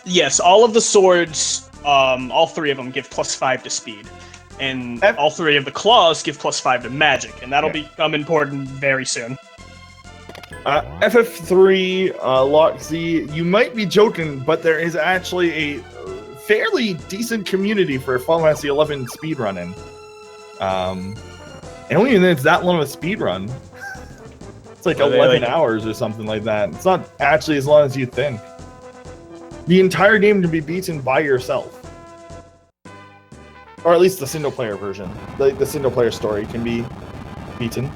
Yes, all of the swords, all 3 of them give +5 to speed. And all 3 of the claws give +5 to magic, and that'll become important very soon. FF3, Lock Z, you might be joking, but there is actually a fairly decent community for Final Fantasy 11 speedrunning. I don't even think it's that long of a speedrun. It's like 11 hours or something like that. It's not actually as long as you think. The entire game can be beaten by yourself. Or at least the single-player version. The single-player story can be beaten.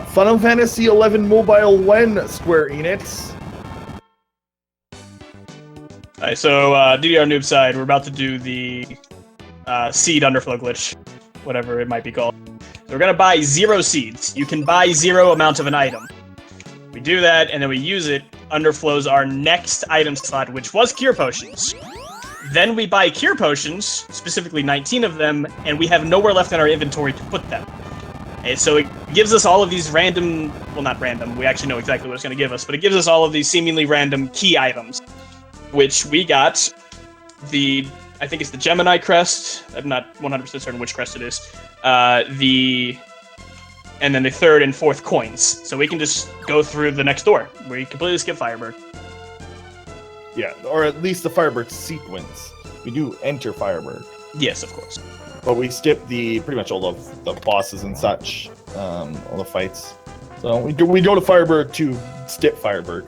Final Fantasy XI Mobile when, Square Enix? Alright, so DDRnoob side, we're about to do the seed underflow glitch, whatever it might be called. So we're gonna buy 0 seeds. You can buy 0 amount of an item. We do that, and then we use it. Underflows our next item slot, which was Cure Potions. Then we buy Cure Potions, specifically 19 of them, and we have nowhere left in our inventory to put them. And so it gives us all of these random, well, not random, we actually know exactly what it's going to give us, but it gives us all of these seemingly random key items, which we got I think it's the Gemini crest. I'm not 100% certain which crest it is. And then the 3rd and 4th coins. So we can just go through the next door. We completely skip Firebird. Yeah, or at least the Firebird sequence. We do enter Firebird. Yes, of course. But we skip pretty much all of the bosses and such, all the fights. So we go to Firebird to skip Firebird.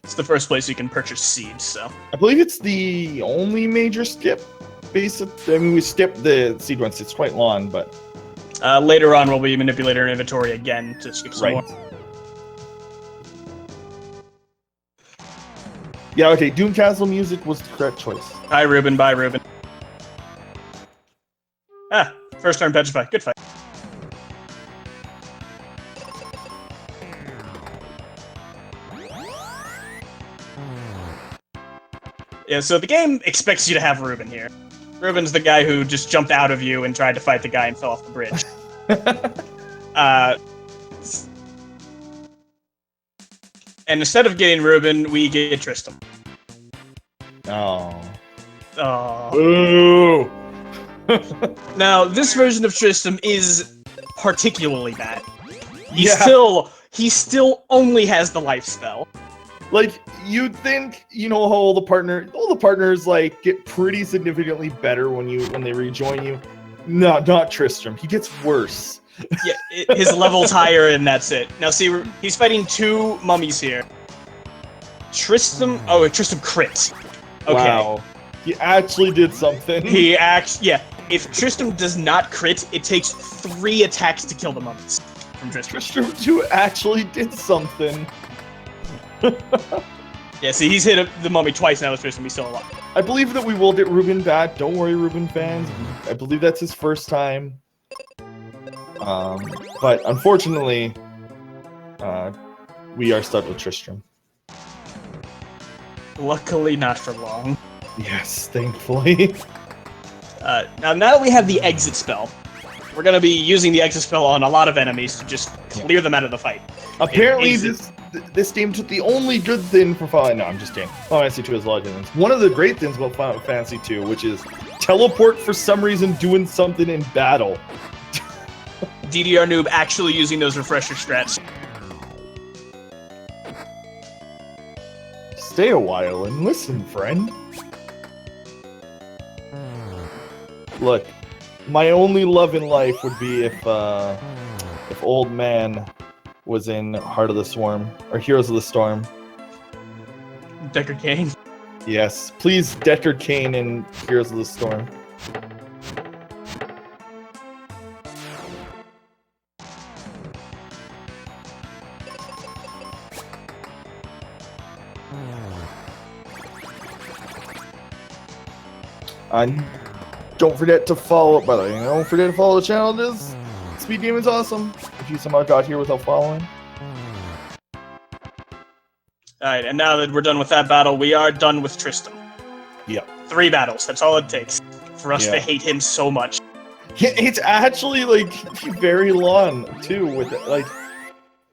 It's the first place you can purchase seeds, so. I believe it's the only major skip. Basically, I mean, we skip the seed once. It's quite long, but later on we'll be manipulating our inventory again to skip some more. Yeah, okay, Doom Castle music was the correct choice. Hi, Ruben. Bye, Ruben. Ah, first turn Petrify. Good fight. Yeah, so the game expects you to have Ruben here. Ruben's the guy who just jumped out of you and tried to fight the guy and fell off the bridge. And instead of getting Ruben, we get Tristram. Oh. Oh. Ooh. Now, this version of Tristram is particularly bad. He still only has the life spell. Like, you'd think, you know, how all the partners like get pretty significantly better when they rejoin you. No, not Tristram. He gets worse. Yeah, his level's higher, and that's it. Now, see, he's fighting 2 mummies here. Tristram crit. Okay. Wow. He actually did something. Yeah. If Tristram does not crit, it takes 3 attacks to kill the mummies. from Tristram. Tristram 2 actually did something. Yeah, see, he's hit the mummy twice now with Tristram. He's still alive. I believe that we will get Ruben back. Don't worry, Ruben fans. I believe that's his first time. But unfortunately, we are stuck with Tristram. Luckily, not for long. Yes, thankfully. Now that we have the exit spell, we're going to be using the exit spell on a lot of enemies to just clear them out of the fight. Apparently, this game took the only good thing for Final. No, I'm just kidding. Final Fantasy 2 has a lot of good things. One of the great things about Final Fantasy 2, which is teleport for some reason doing something in battle. DDRnoob actually using those refresher strats. Stay a while and listen, friend. Look, my only love in life would be if Old Man was in Heart of the Swarm, or Heroes of the Storm. Decker Kane. Yes, please Decker Kane in Heroes of the Storm. And don't forget to follow, by the way, don't forget to follow the channel. This Speed Game is awesome. If you somehow got here without following. Alright, and now that we're done with that battle, we are done with Tristram. Yep. 3 battles, that's all it takes for us Yeah. to hate him so much. It's actually, like, very long, too, with it. Like,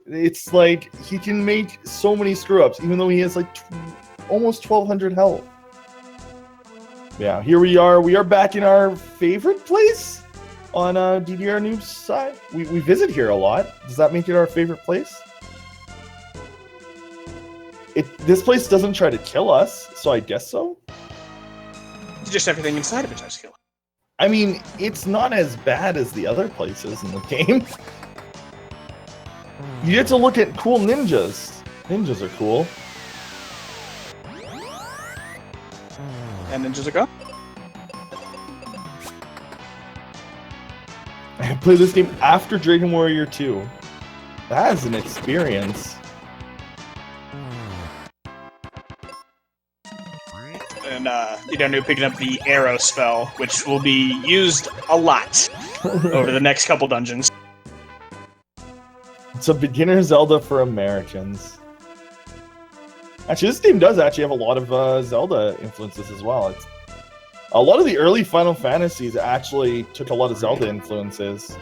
it's like, he can make so many screw-ups, even though he has, like, almost 1,200 health. Yeah, here we are. We are back in our favorite place on DDRnoob's side. We visit here a lot. Does that make it our favorite place? This place doesn't try to kill us, so I guess so. Just everything inside of it tries to kill him. I mean, it's not as bad as the other places in the game. You get to look at cool ninjas. Ninjas are cool. And ninjas are gone. I played this game after Dragon Warrior 2. That is an experience. And DDRnoob picking up the arrow spell, which will be used a lot over the next couple dungeons. It's a beginner Zelda for Americans. Actually, this game does actually have a lot of Zelda influences as well. A lot of the early Final Fantasies actually took a lot of Zelda influences.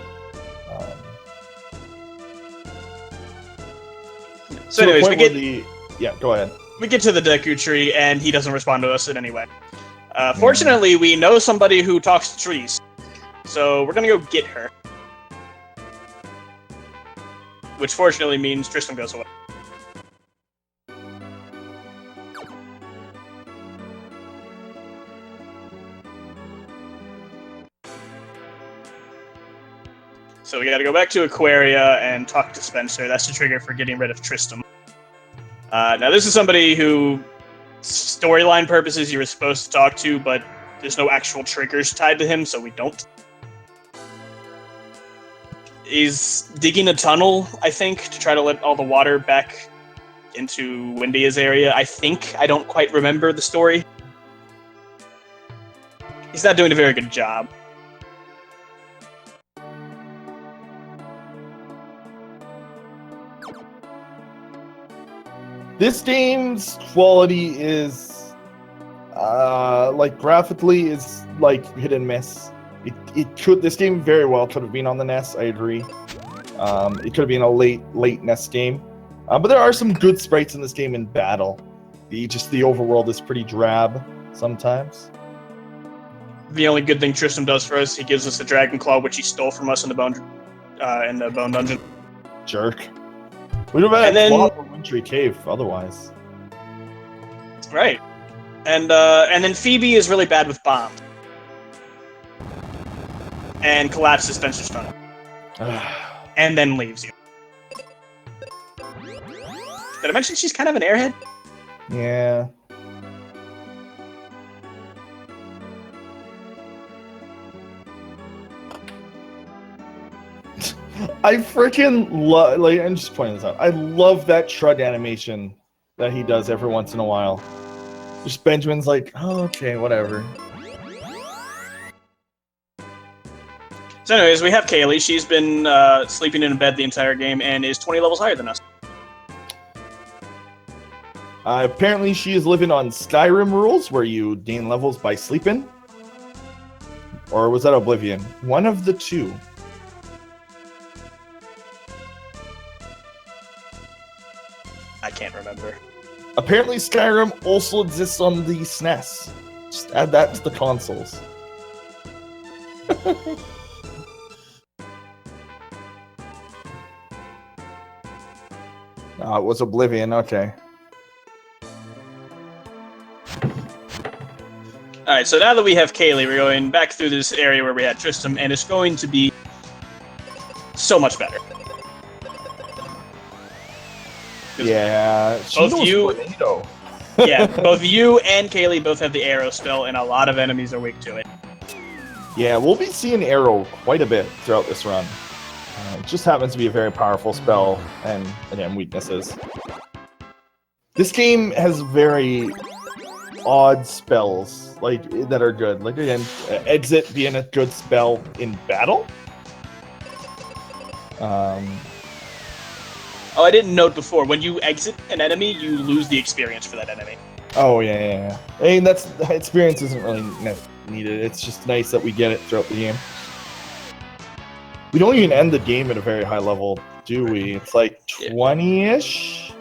So anyways, yeah, go ahead. We get to the Deku tree, and he doesn't respond to us in any way. Fortunately, we know somebody who talks to trees, so we're gonna go get her. Which fortunately means Tristram goes away. So we gotta go back to Aquaria and talk to Spencer. That's the trigger for getting rid of Tristram. Now this is somebody who, storyline purposes, you were supposed to talk to, but there's no actual triggers tied to him, so we don't. He's digging a tunnel, I think, to try to let all the water back into Windia's area. I think. I don't quite remember the story. He's not doing a very good job. This game's quality is, like, graphically is, like, hit and miss. This game very well could have been on the NES, I agree. It could have been a late NES game. But there are some good sprites in this game in battle. The overworld is pretty drab sometimes. The only good thing Tristram does for us, he gives us the Dragon Claw, which he stole from us in the Bone Dungeon. Jerk. We'd have had a claw from Wintry Cave otherwise. Right. And then Phoebe is really bad with bombs. And collapses Spencer's tunnel. And then leaves you. Did I mention she's kind of an airhead? Yeah. I freaking love, like, I'm just pointing this out. I love that shrug animation that he does every once in a while. Just Benjamin's like, oh, okay, whatever. So anyways, we have Kaylee. She's been sleeping in bed the entire game and is 20 levels higher than us. Apparently she is living on Skyrim rules, where you gain levels by sleeping. Or was that Oblivion? One of the two. I can't remember. Apparently Skyrim also exists on the SNES. Just add that to the consoles. It was Oblivion, okay. Alright, so now that we have Kaylee, we're going back through this area where we had Tristram, and it's going to be so much better. Yeah, both you, yeah, both you and Kaylee both have the arrow spell, and a lot of enemies are weak to it. Yeah, we'll be seeing arrow quite a bit throughout this run. It just happens to be a very powerful spell, and again, weaknesses. This game has very odd spells, like, that are good. Like, again, exit being a good spell in battle. Oh, I didn't note before, when you exit an enemy, you lose the experience for that enemy. Oh, yeah. I mean, that experience isn't really needed. It's just nice that we get it throughout the game. We don't even end the game at a very high level, do we? It's like 20-ish?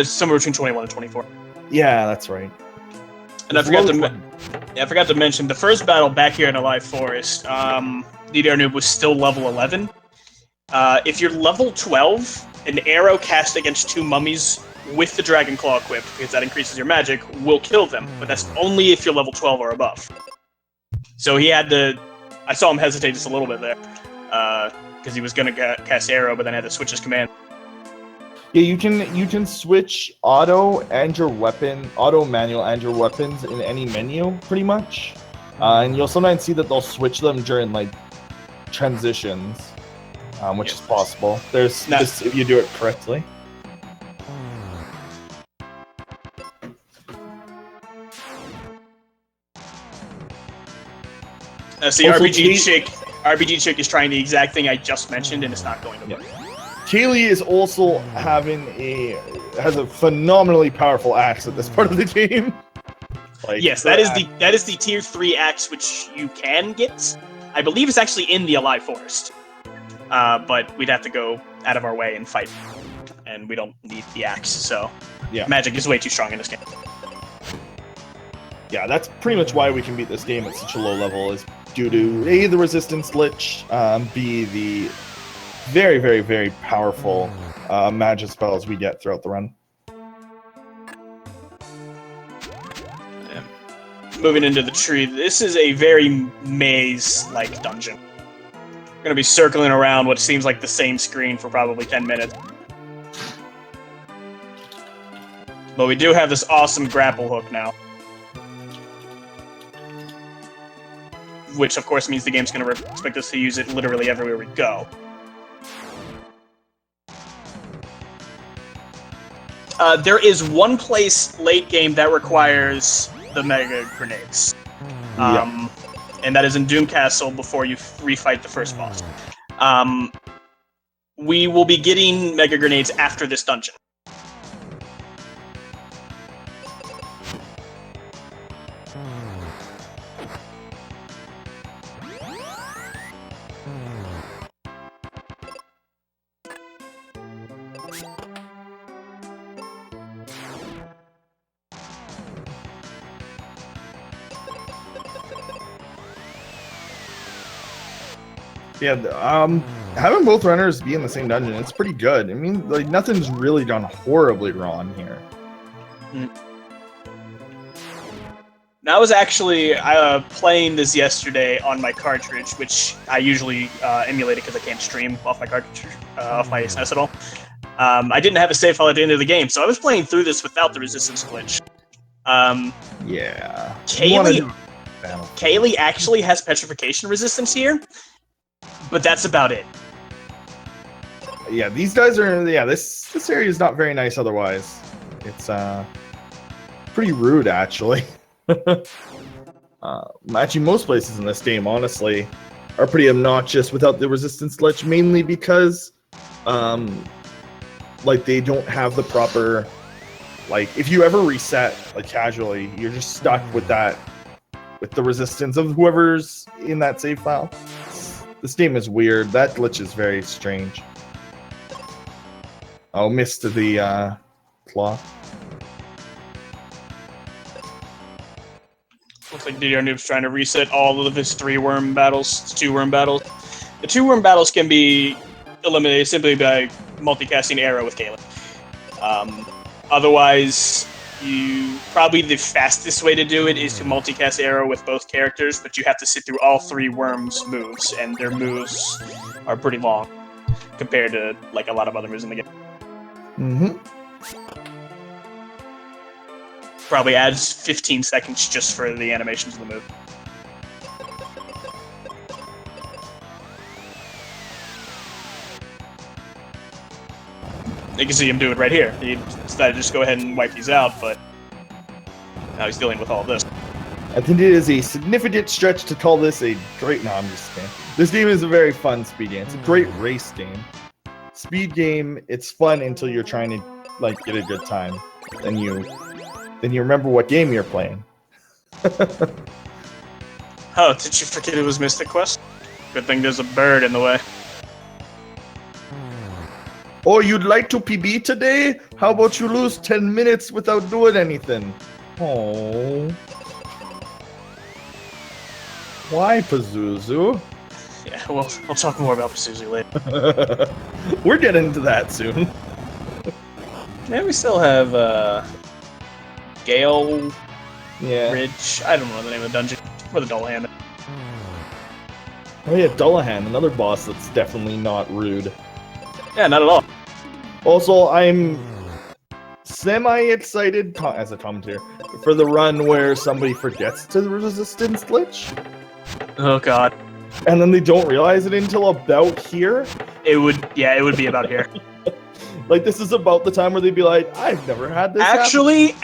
Somewhere between 21 and 24. Yeah, that's right. And I forgot to mention, the first battle back here in Alive Forest, TheRPGChick was still level 11. If you're level 12, an arrow cast against two mummies with the Dragon Claw equipped, because that increases your magic, will kill them. But that's only if you're level 12 or above. So he had to... I saw him hesitate just a little bit there, because he was going to cast arrow, but then had to switch his command. Yeah, you can switch auto manual and your weapons in any menu, pretty much. And you'll sometimes see that they'll switch them during, like, transitions, which is possible. There's this if you do it correctly. See, RPGChick is trying the exact thing I just mentioned, and it's not going to work. Kaylee is also has a phenomenally powerful axe at this part of the game. Like, yes, that is the tier 3 axe which you can get. I believe it's actually in the Alive Forest. But we'd have to go out of our way and fight. And we don't need the axe, so magic is way too strong in this game. Yeah, that's pretty much why we can beat this game at such a low level, is due to A, the resistance lich, B, the very, very, very powerful magic spells we get throughout the run. Yeah. Moving into the tree, this is a very maze-like dungeon. We're going to be circling around what seems like the same screen for probably 10 minutes. But we do have this awesome grapple hook now. Which, of course, means the game's going to expect us to use it literally everywhere we go. There is one place late game that requires the mega grenades. And that is in Doom Castle before you refight the first boss. We will be getting mega grenades after this dungeon. Yeah, having both runners be in the same dungeon, it's pretty good. I mean, like, nothing's really gone horribly wrong here. Now, I was actually playing this yesterday on my cartridge, which I usually emulate it because I can't stream off my cartridge, off my SNES at all. I didn't have a save file at the end of the game, so I was playing through this without the resistance glitch. Yeah. Kaylee actually has petrification resistance here, but that's about it. Yeah, these guys are. Yeah, this area is not very nice. Otherwise, it's pretty rude actually. Actually, most places in this game, honestly, are pretty obnoxious without the resistance glitch. Mainly because, like they don't have the proper. Like, if you ever reset like casually, you're just stuck with that, with the resistance of whoever's in that save file. This game is weird. That glitch is very strange. Oh, missed the claw. Looks like DDRnoob's trying to reset all of his 3 worm battles, 2 worm battles. The 2 worm battles can be eliminated simply by multicasting arrow with Caleb. Otherwise, probably the fastest way to do it is to multicast arrow with both characters, but you have to sit through all 3 worms' moves, and their moves are pretty long compared to like a lot of other moves in the game. Mm-hmm. Probably adds 15 seconds just for the animations of the move. You can see him do it right here. He decided to just go ahead and wipe these out, but now he's dealing with all of this. I think it is a significant stretch to call this a great... No, I'm just kidding. This game is a very fun speed game. It's a great race game. Speed game, it's fun until you're trying to like get a good time. Then you remember what game you're playing. Oh, did you forget it was Mystic Quest? Good thing there's a bird in the way. Oh, you'd like to PB today? How about you lose 10 minutes without doing anything? Oh. Why, Pazuzu? Yeah, well, we'll talk more about Pazuzu later. We're getting into that soon. Yeah, we still have, Gale Ridge. I don't know the name of the dungeon. Or the Dullahan. Oh yeah, Dullahan, another boss that's definitely not rude. Yeah, not at all. Also, I'm semi-excited, as a commentator, for the run where somebody forgets to the resistance glitch. Oh god. And then they don't realize it until about here. It would be about here. Like, this is about the time where they'd be like, I've never had this Actually,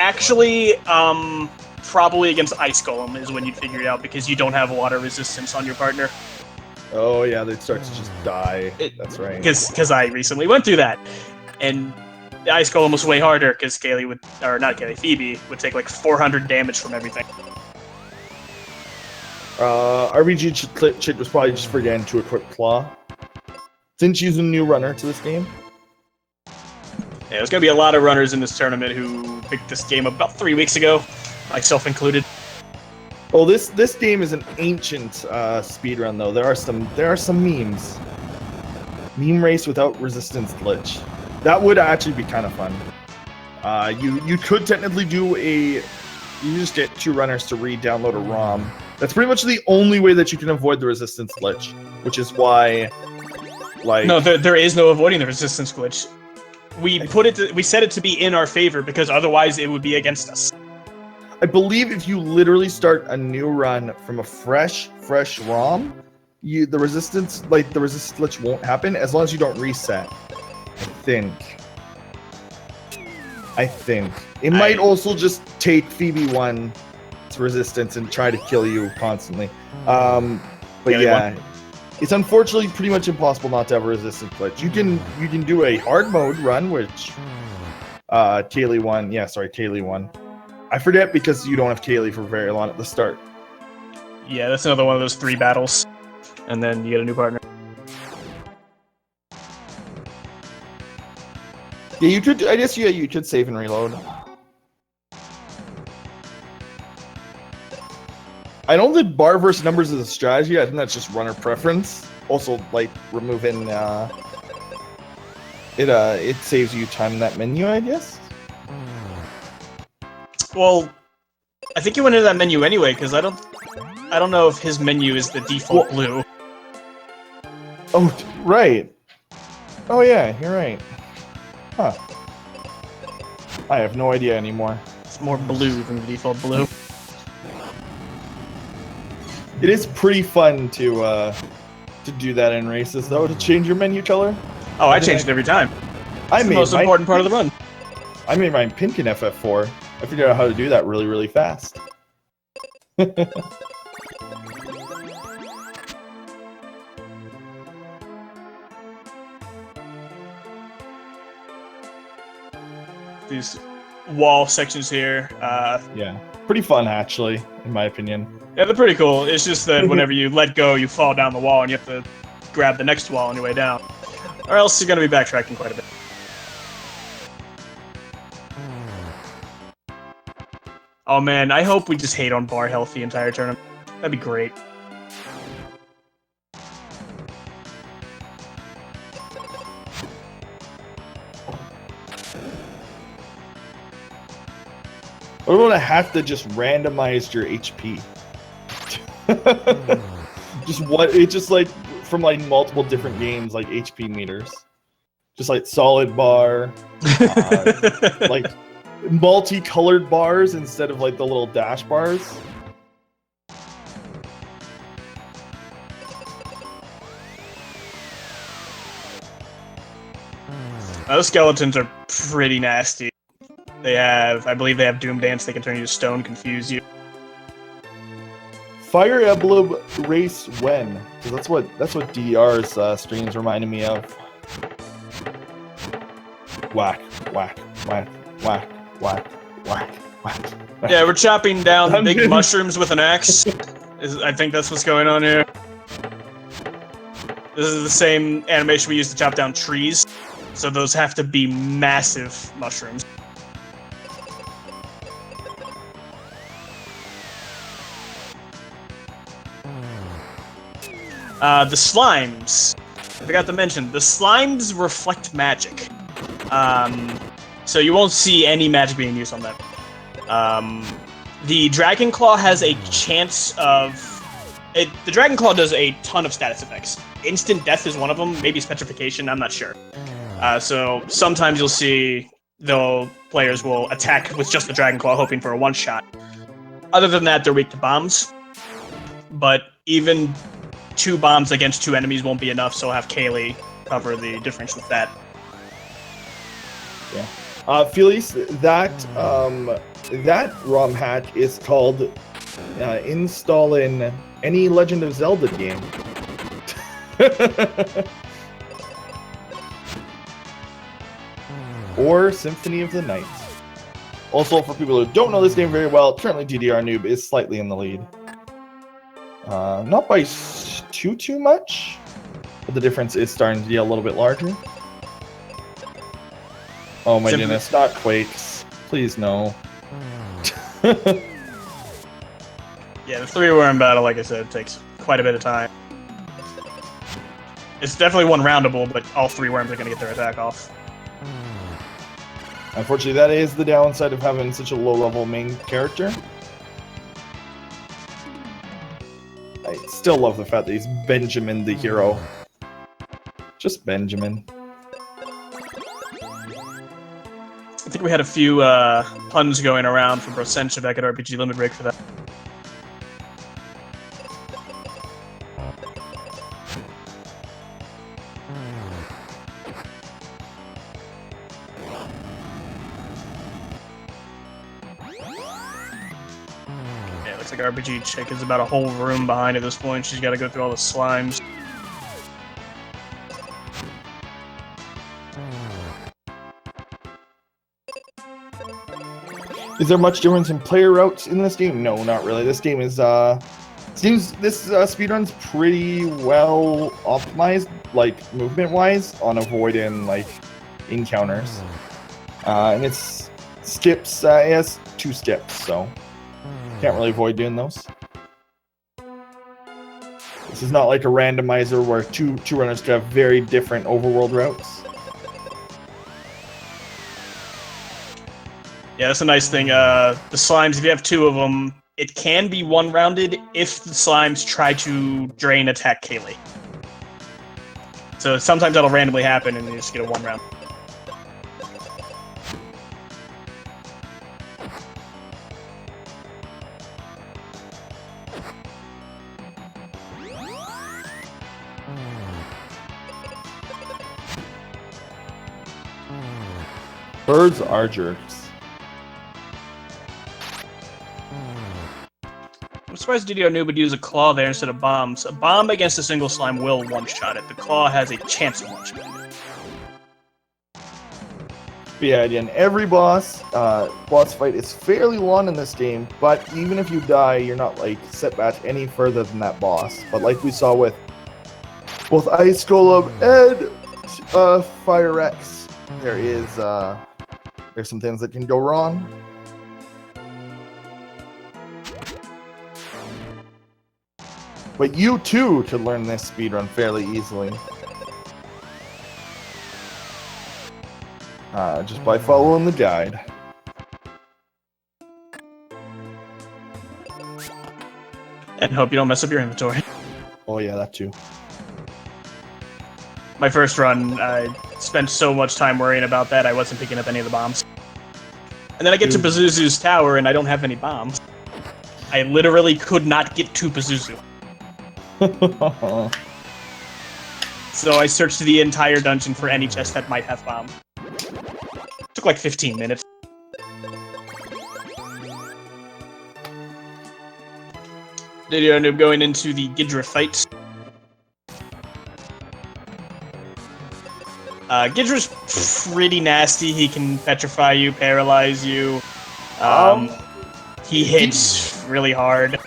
probably against Ice Golem is when you'd figure it out, because you don't have water resistance on your partner. Oh yeah, they'd start to just die. That's right. Because I recently went through that. And the Ice Golem was way harder, because Phoebe would take like 400 damage from everything. TheRPGChick was probably just forgetting to equip Claw. Since she's a new runner to this game. Yeah, there's going to be a lot of runners in this tournament who picked this game about 3 weeks ago, myself included. Oh, this game is an ancient speedrun though. There are some memes. Meme race without resistance glitch. That would actually be kind of fun. You could technically do you just get 2 runners to re-download a ROM. That's pretty much the only way that you can avoid the resistance glitch, which is why, like... No, there is no avoiding the resistance glitch. We set it to be in our favor, because otherwise it would be against us. I believe if you literally start a new run from a fresh ROM, the resistance glitch won't happen as long as you don't reset. I think. It might also just take Phoebe 1's resistance and try to kill you constantly. But yeah, it's unfortunately pretty much impossible not to have a resistance glitch. You can do a hard mode run, which Kaylee won. I forget because you don't have Kaylee for very long at the start. Yeah, that's another one of those 3 battles, and then you get a new partner. Yeah, you could. I guess you could save and reload. I know that bar versus numbers is a strategy. I think that's just runner preference. Also, like removing it saves you time in that menu, I guess. Well, I think you went into that menu anyway, because I don't know if his menu is the default blue. Oh, right. Oh yeah, you're right. Huh. I have no idea anymore. It's more blue than the default blue. It is pretty fun to do that in races, though, to change your menu color. Oh, I changed it every time. I It's the made most important part of the run. I made mine pink in FF4. I figured out how to do that really, really fast. These wall sections here. Yeah, pretty fun actually, in my opinion. Yeah, they're pretty cool. It's just that whenever you let go, you fall down the wall, and you have to grab the next wall on your way down, or else you're gonna be backtracking quite a bit. Oh man, I hope we just hate on bar health the entire tournament. That'd be great. What about a hack that just randomized your HP? Just like from like multiple different games, like HP meters, just like solid bar, like multicolored bars instead of like the little dash bars. Those skeletons are pretty nasty. I believe they have Doom Dance. They can turn you to stone, confuse you. Fire Emblem Race when? Because that's what DDR's streams reminded me of. Whack, whack, whack, whack, whack, whack, whack. Yeah, we're chopping down big mushrooms with an axe. I think that's what's going on here. This is the same animation we use to chop down trees, so those have to be massive mushrooms. The slimes. I forgot to mention, the slimes reflect magic. So you won't see any magic being used on them. The Dragon Claw has a chance of... the Dragon Claw does a ton of status effects. Instant death is one of them, maybe it's Petrification, I'm not sure. So sometimes you'll see the players will attack with just the Dragon Claw hoping for a one-shot. Other than that, they're weak to bombs. But even 2 bombs against 2 enemies won't be enough, so I'll have Kaylee cover the difference with that. Yeah. Felix, that ROM hack is called install in any Legend of Zelda game. Or Symphony of the Night. Also, for people who don't know this game very well, currently TheRPGChick is slightly in the lead. Not by too much, but the difference is starting to be a little bit larger. Oh my goodness, not Quakes. Please no. Yeah, the 3-worm battle, like I said, takes quite a bit of time. It's definitely one roundable, but all 3 worms are going to get their attack off. Unfortunately, that is the downside of having such a low-level main character. I still love the fact that he's Benjamin the hero. Just Benjamin. I think we had a few puns going around from Brosensha back at RPG Limit Break for that. Yeah, it looks like RPGChick is about a whole room behind at this point. She's got to go through all the slimes. Is there much difference in player routes in this game? No, not really. This game is this speedrun's pretty well optimized, like movement-wise, on avoiding like encounters. And it's skips. It has 2 skips, so can't really avoid doing those. This is not like a randomizer where two runners could have very different overworld routes. Yeah, that's a nice thing. The slimes, if you have 2 of them, it can be 1-rounded if the slimes try to drain attack Kaylee. So sometimes that'll randomly happen and you just get a 1-round. Birds are jerks. I'm surprised TheRPGChick would use a claw there instead of bombs. A bomb against a single slime will one-shot it. The claw has a chance of one-shotting it. But yeah, again, every boss fight is fairly long in this game, but even if you die, you're not like set back any further than that boss. But like we saw with both Ice Golem and Fire Rex, there's some things that can go wrong. But you too could learn this speedrun fairly easily. Just by following the guide. And hope you don't mess up your inventory. Oh yeah, that too. My first run, I spent so much time worrying about that, I wasn't picking up any of the bombs. And then I get to Pazuzu's tower, and I don't have any bombs. I literally could not get to Pazuzu. So I searched the entire dungeon for any chest that might have bombs. Took like 15 minutes. TheRPGChick going into the Ghidra fight. Ghidra's pretty nasty. He can petrify you, paralyze you. He hits really hard.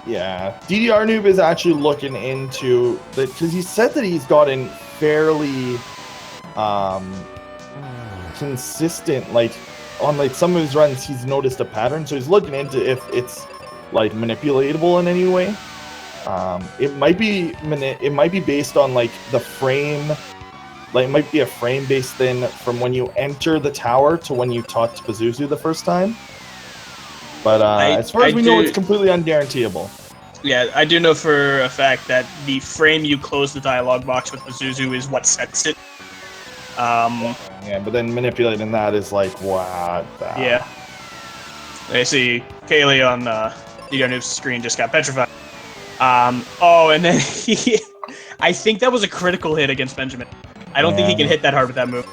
Yeah, TheRPGChick is actually looking into that because he said that he's gotten fairly consistent, like on like some of his runs he's noticed a pattern, so he's looking into if it's like manipulatable in any way. It might be based on like the frame, like it might be a frame based thing from when you enter the tower to when you talk to Pazuzu the first time. But as far as we know, it's completely unguaranteeable. Yeah, I do know for a fact that the frame you close the dialogue box with Pazuzu is what sets it. Yeah, but then manipulating that is like, what the... Yeah. I see Kaylee on TheRPGChick's screen just got petrified. Oh, and then he... I think that was a critical hit against Benjamin. I don't think he can hit that hard with that move.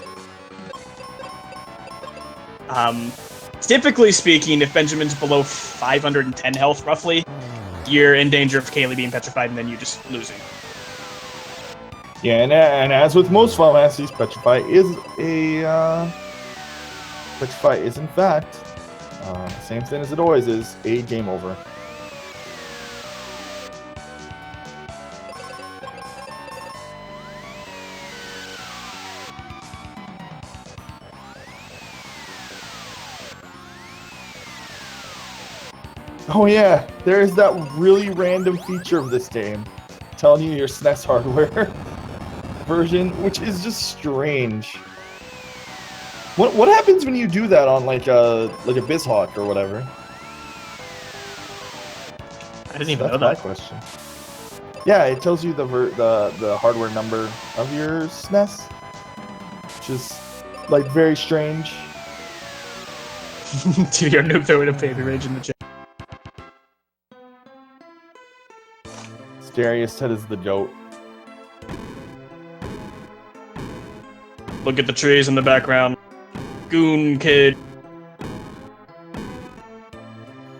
Typically speaking, if Benjamin's below 510 health, roughly, you're in danger of Kaylee being petrified and then you just losing. Yeah, and as with most Final Fantasies, Petrify is in fact, same thing as it always is, a game over. Oh yeah, there is that really random feature of this game, telling you your SNES hardware version, which is just strange. What happens when you do that on like a BizHawk or whatever? I didn't even know that. That's my question. Yeah, it tells you the hardware number of your SNES, which is like very strange. TheRPGChick throwing a baby rage in the chat. Scariest head is the goat. Look at the trees in the background. Goon kid.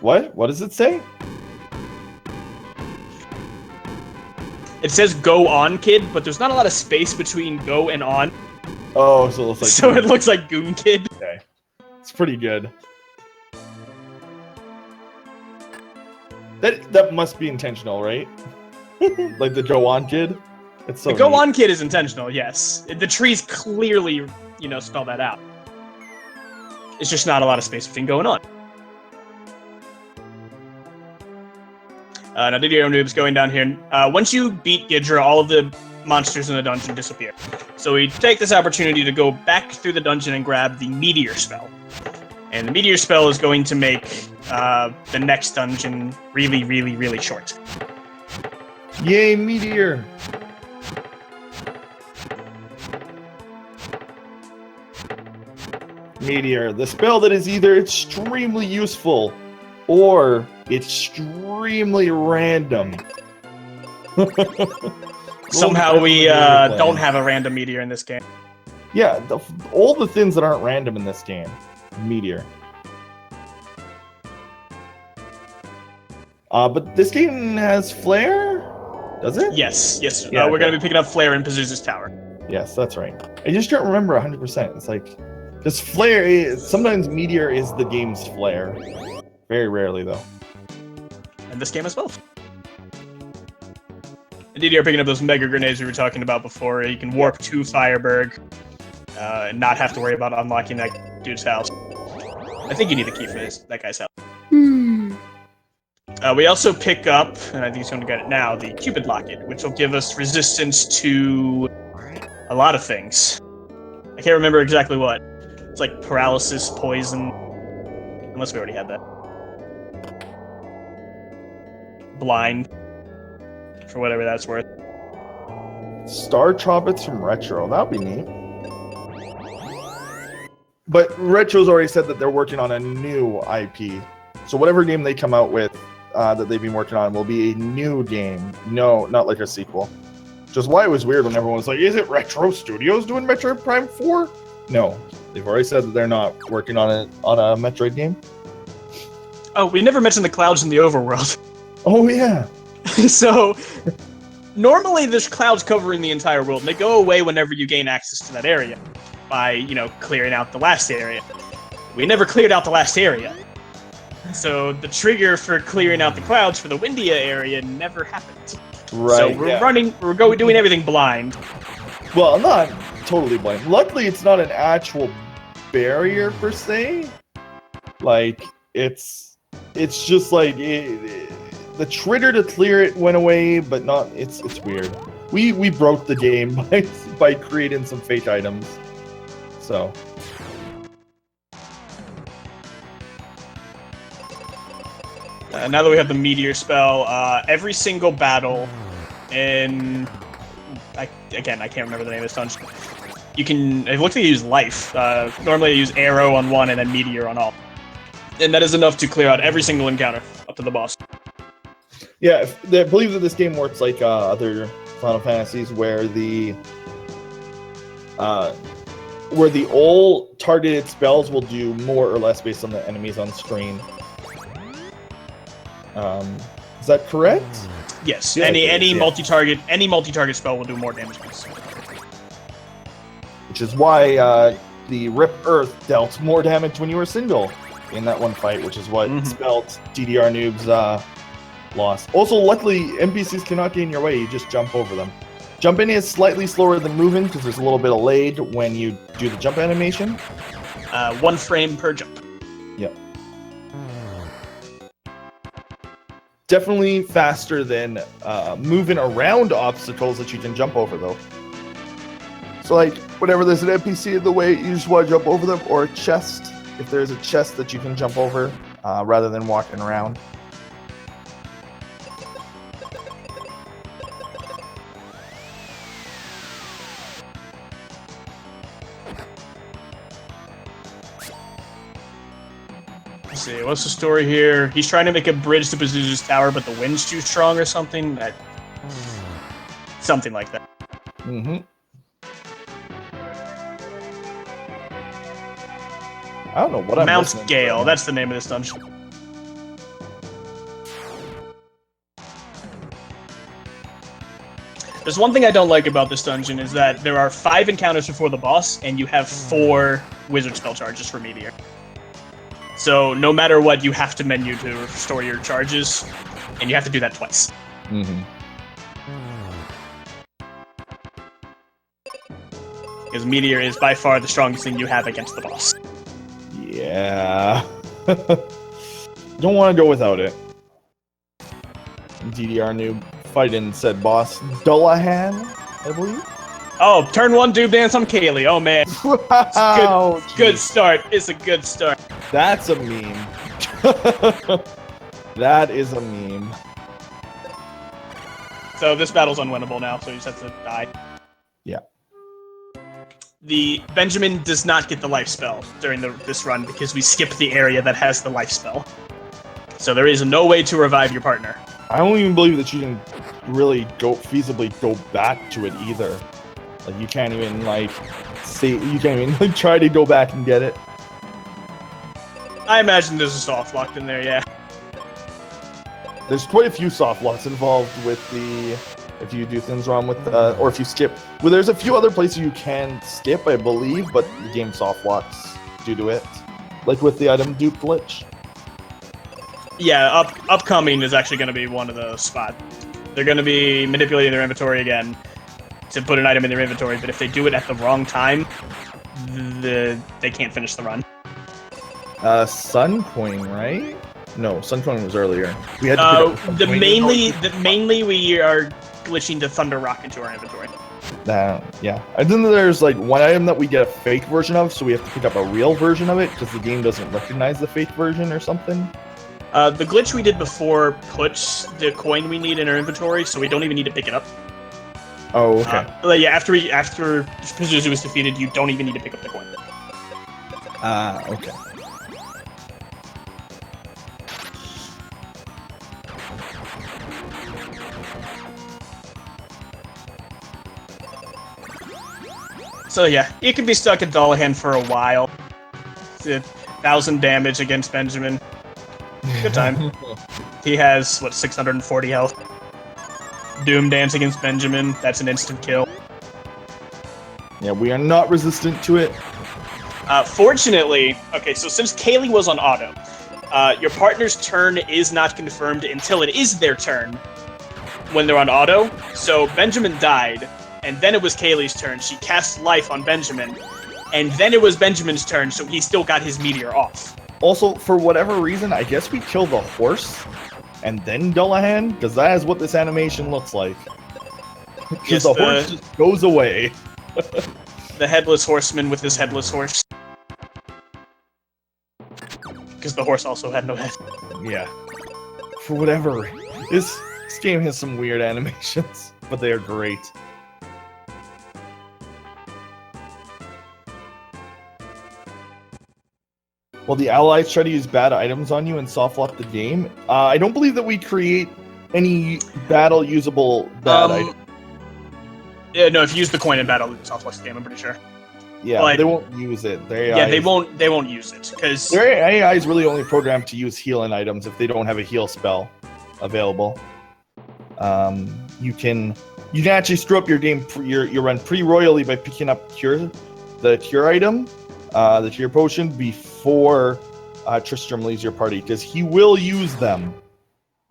What? What does it say? It says go on kid, but there's not a lot of space between go and on. Oh, so it looks like... So it looks like Goon Kid. Okay. It's pretty good. That must be intentional, right? Like the Go On Kid? It's so the Go neat. On Kid is intentional, yes. The trees clearly, spell that out. It's just not a lot of space between going on. Now TheRPGChick's going down here. Once you beat Ghidra, all of the monsters in the dungeon disappear. So we take this opportunity to go back through the dungeon and grab the Meteor spell. And the Meteor spell is going to make the next dungeon really, really, really short. Yay, Meteor! Meteor, the spell that is either extremely useful or extremely random. Somehow we don't have a random meteor in this game. Yeah, all the things that aren't random in this game. Meteor. But this game has flare? Does it? Yes. Yeah, we're okay. going to be picking up flare in Pazuzu's tower. Yes, that's right. I just don't remember 100%. It's like, because flare, sometimes Meteor is the game's flare. Very rarely, though. And this game has both. Indeed, you're picking up those mega grenades we were talking about before. You can warp to Fireberg and not have to worry about unlocking that dude's house. I think you need a key for that guy's house. We also pick up, and I think he's going to get it now, the Cupid Locket, which will give us resistance to a lot of things. I can't remember exactly what. It's like paralysis, poison, unless we already had that. Blind, for whatever that's worth. Star Tropics from Retro. That would be neat. But Retro's already said that they're working on a new IP. So whatever game they come out with that they've been working on will be a new game. No, not like a sequel. Which is why it was weird when everyone was like, is it Retro Studios doing Metroid Prime 4? No. They've already said that they're not working on a Metroid game. Oh, we never mentioned the clouds in the overworld. Oh, yeah. So, normally there's clouds covering the entire world, and they go away whenever you gain access to that area by, clearing out the last area. We never cleared out the last area. So the trigger for clearing out the clouds for the Windia area never happened. Right. So we're doing everything blind. Well, not totally blind. Luckily, it's not an actual barrier per se. Like, it's just like the trigger to clear it went away, but not. It's weird. We broke the game by creating some fake items. So. Now that we have the Meteor spell, every single battle in... I can't remember the name of this dungeon. It looks like you use life. Normally I use arrow on one and then Meteor on all. And that is enough to clear out every single encounter up to the boss. Yeah, I believe that this game works like other Final Fantasies where the all targeted spells will do more or less based on the enemies on screen. Is that correct? Yes. Yeah, any multi-target spell will do more damage. Which is why the Rip Earth dealt more damage when you were single in that one fight, which is what spelled DDRnoob's loss. Also, luckily, NPCs cannot get in your way. You just jump over them. Jumping is slightly slower than moving because there's a little bit of lag when you do the jump animation. 1 frame per jump. Yep. Definitely faster than moving around obstacles that you can jump over, though. So, like, whenever there's an NPC in the way, you just want to jump over them, or a chest, if there's a chest that you can jump over, rather than walking around. Let's see, what's the story here? He's trying to make a bridge to Pazuzu's tower, but the wind's too strong or something? Something like that. I don't know what I'm Mount Gale, that's the name of this dungeon. There's one thing I don't like about this dungeon is that there are 5 encounters before the boss, and you have 4 wizard spell charges for Meteor. So no matter what, you have to menu to restore your charges, and you have to do that twice. Because Meteor is by far the strongest thing you have against the boss. Yeah. Don't want to go without it. DDRnoob fighting said boss Dullahan, I believe. Oh, turn 1 Doob Dance on Kaylee. Oh man. Wow, good start. It's a good start. That's a meme. That is a meme. So this battle's unwinnable now, so you just have to die. Yeah. The Benjamin does not get the life spell during this run because we skipped the area that has the life spell. So there is no way to revive your partner. I don't even believe that you can really feasibly go back to it either. Like you can't even like you can't even like try to go back and get it. I imagine there's a soft lock in there, yeah. There's quite a few soft locks involved with the if you do things wrong with or if you skip. Well, there's a few other places you can skip, I believe, but the game soft locks due to it, like with the item dupe glitch. Yeah, upcoming is actually going to be one of those spots. They're going to be manipulating their inventory again to put an item in their inventory, but if they do it at the wrong time, they can't finish the run. Sun Coin, right? No, Sun Coin was earlier. We had to mainly we are glitching the Thunder Rock into our inventory. Yeah. I think there's like one item that we get a fake version of, so we have to pick up a real version of it because the game doesn't recognize the fake version or something. The glitch we did before puts the coin we need in our inventory, so we don't even need to pick it up. Oh, okay. Yeah, after Pazuzu is defeated, you don't even need to pick up the coin. Okay. So yeah, you can be stuck at Dullahan for a while. It's 1,000 damage against Benjamin. Good time. He has, 640 health. Doom Dance against Benjamin, that's an instant kill. Yeah, we are not resistant to it. Fortunately, okay, so since Kaylee was on auto, your partner's turn is not confirmed until it is their turn when they're on auto. So Benjamin died, and then it was Kaylee's turn. She cast life on Benjamin, and then it was Benjamin's turn, so he still got his meteor off. Also, for whatever reason, I guess we kill the horse and then Dullahan, because that is what this animation looks like. Because Yes, the horse just goes away. The headless horseman with his headless horse. Because the horse also had no head. Yeah. For whatever. This game has some weird animations, but they are great. While the allies try to use bad items on you and soft lock the game, I don't believe that we create any battle usable bad items. Yeah, no, if you use the coin in battle, it's soft lock the game, I'm pretty sure. Yeah, but they won't use it. They won't use it, because their AI is really only programmed to use healing items if they don't have a heal spell available. You can actually screw up your game, your run pretty royally by picking up the cure item, the cure potion before Tristram leaves your party, because he will use them,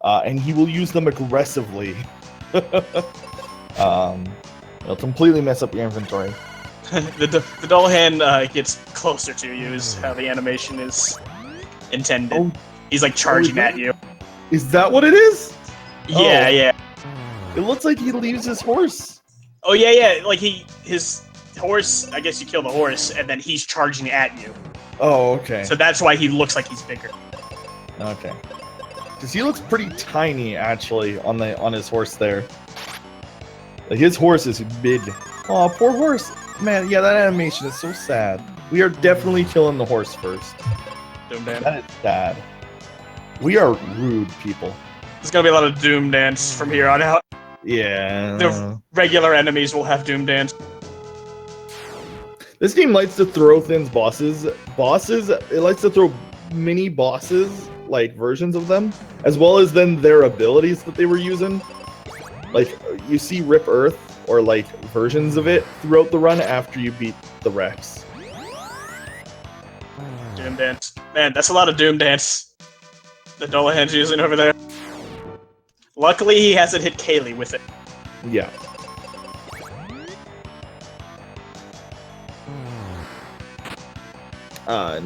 and he will use them aggressively. It'll completely mess up your inventory. the Dullahan gets closer to you is how the animation is intended. Oh. He's like charging at you. Is that what it is? Yeah, yeah. It looks like he leaves his horse. Oh yeah. Like his horse. I guess you kill the horse, and then he's charging at you. Oh, okay. So that's why he looks like he's bigger. Okay. Because he looks pretty tiny actually on his horse there. Like his horse is big. Oh, poor horse. Man, yeah, that animation is so sad. We are definitely killing the horse first. Doom Dance. That is sad. We are rude people. There's gonna be a lot of Doom Dance from here on out. Yeah. The regular enemies will have Doom Dance. This game likes to throw things bosses. It likes to throw mini bosses, like versions of them, as well as then their abilities that they were using. Like, you see Rip Earth, or like versions of it throughout the run after you beat the Rex. Doom Dance. Man, that's a lot of Doom Dance that Dullahan's using over there. Luckily, he hasn't hit Kaylee with it. Yeah. Alright,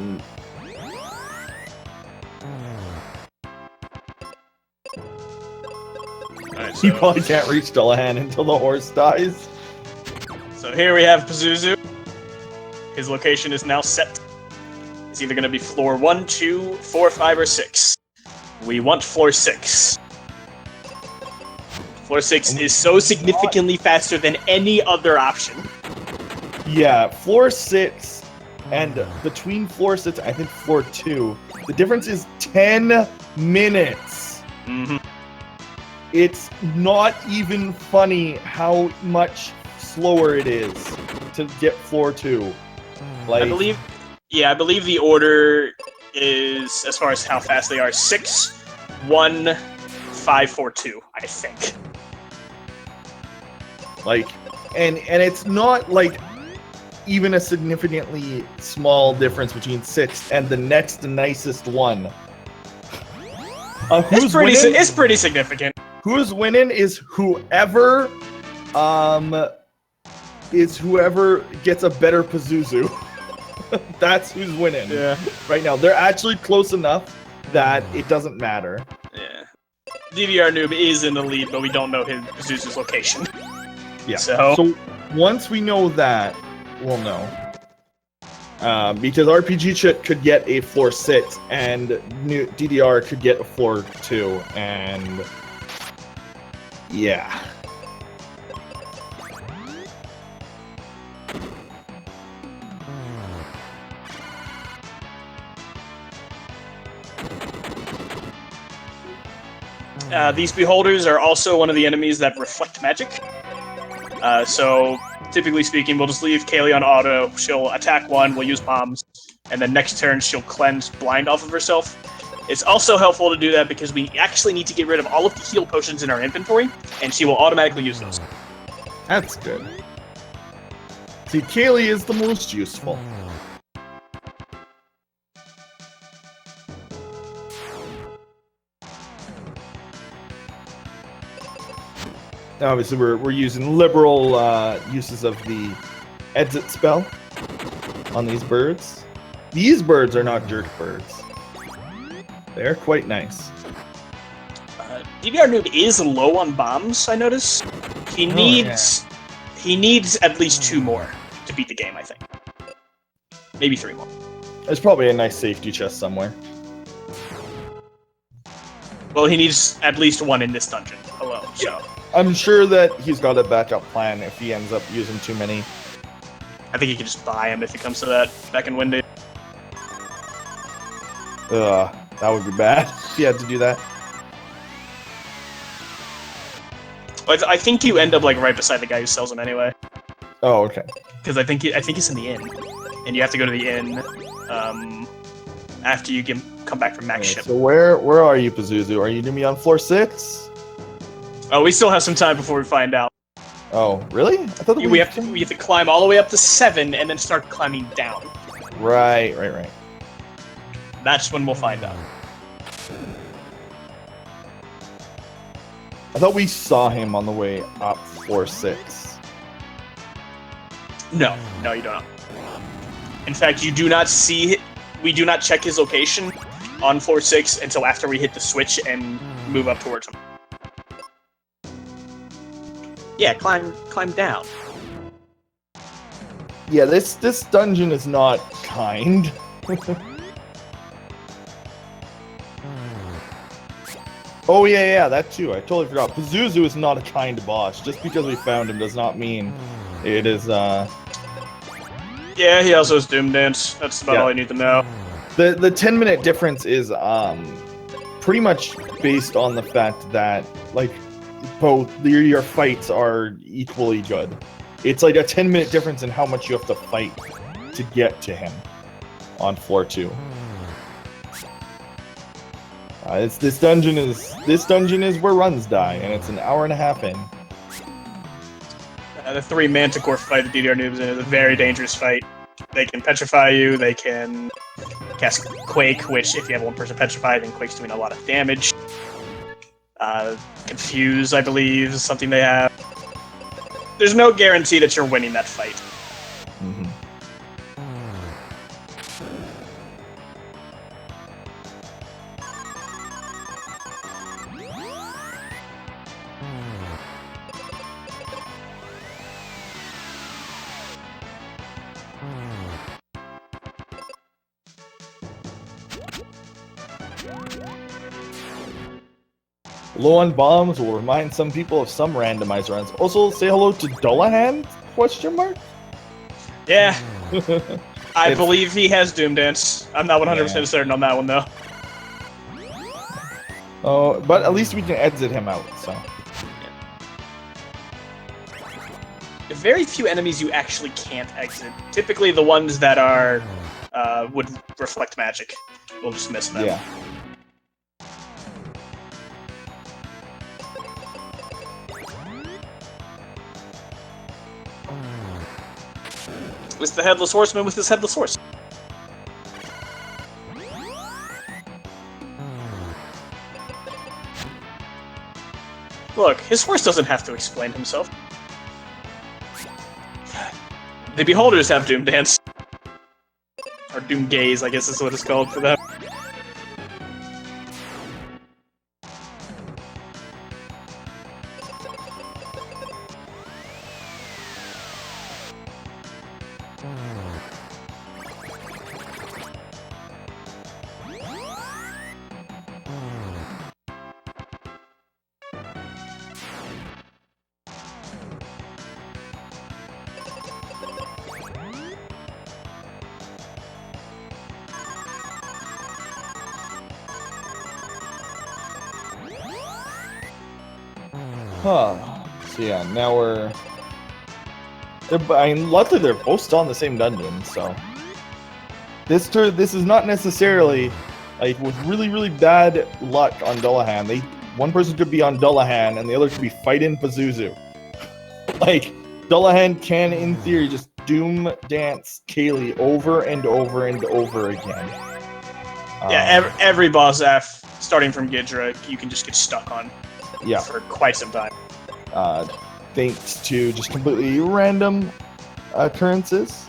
You probably can't reach Dullahan until the horse dies. So here we have Pazuzu. His location is now set. It's either going to be floor 1, 2, 4, 5, or 6. We want floor 6. Floor 6 is so significantly faster than any other option. Yeah, floor 6 and between floor 6, I think floor 2, the difference is 10 minutes. Mm-hmm. It's not even funny how much slower it is to get floor 2. Like, I believe the order is, as far as how fast they are, 6, 1, 5, 4, 2, I think. Like, and it's not like even a significantly small difference between 6 and the next nicest one. It's pretty significant. Who's winning is whoever gets a better Pazuzu. That's who's winning. Yeah. Right now. They're actually close enough that it doesn't matter. Yeah. TheRPGChick is in the lead, but we don't know his Pazuzu's location. Yeah. So once we know that, we'll know. Because RPGChick could get a floor 6, and DDR could get a floor 2, and yeah. These beholders are also one of the enemies that reflect magic. So, typically speaking, we'll just leave Kaylee on auto. She'll attack 1, we'll use bombs, and then next turn she'll cleanse blind off of herself. It's also helpful to do that because we actually need to get rid of all of the heal potions in our inventory, and she will automatically use those. That's good. See, Kaylee is the most useful. Obviously, we're using liberal uses of the exit spell on these birds. These birds are not jerk birds. They're quite nice. TheRPGChick is low on bombs, I notice. He needs at least 2 more to beat the game, I think. Maybe 3 more. There's probably a nice safety chest somewhere. Well, he needs at least 1 in this dungeon alone, so... I'm sure that he's got a backup plan if he ends up using too many. I think you can just buy him if it comes to that back in Windy. That would be bad if you had to do that. Well, I think you end up like right beside the guy who sells them anyway. Oh, okay. Because I think it's in the inn, and you have to go to the inn after you come back from max ship. So where are you, Pazuzu? Are you gonna be on floor 6? Oh, we still have some time before we find out. Oh, really? I thought we have to climb all the way up to 7 and then start climbing down. Right. That's when we'll find out. I thought we saw him on the way up floor 6. No, you don't. In fact, we do not check his location on floor 6 until after we hit the switch and move up towards him. Yeah, climb down. Yeah, this dungeon is not kind. Oh yeah, that too. I totally forgot. Pazuzu is not a kind boss. Just because we found him does not mean it is. Yeah, he also has Doom Dance. That's about all I need to know. The 10-minute difference is pretty much based on the fact that like both your fights are equally good. It's like a 10-minute difference in how much you have to fight to get to him on floor 2. This dungeon is where runs die, and it's an hour and a half in. The 3 Manticore fight the TheRPGChick in is a very dangerous fight. They can petrify you, they can cast Quake, which if you have 1 person petrified, then Quake's doing a lot of damage. Confuse, I believe, is something they have. There's no guarantee that you're winning that fight. Mm-hmm. Low on bombs will remind some people of some randomized runs. Also, say hello to Dullahan? Question mark? Yeah. I believe he has Doom Dance. I'm not 100% certain on that one, though. Oh, but at least we can exit him out, so. very few enemies you actually can't exit. Typically, the ones that are would reflect magic, we'll just miss them. Yeah. It's the Headless Horseman with his Headless Horse. Look, his horse doesn't have to explain himself. The Beholders have Doom Dance. Or Doom Gaze, I guess is what it's called for them. Huh. So yeah, now we're... I mean, luckily they're both still in the same dungeon, so... This is not necessarily, like, with really, really bad luck on Dullahan. One person could be on Dullahan, and the other could be fighting Pazuzu. Like, Dullahan can, in theory, just Doom Dance Kaylee over and over and over again. Yeah, every boss F, starting from Gidra, you can just get stuck on. Yeah. For quite some time. Thanks to just completely random occurrences.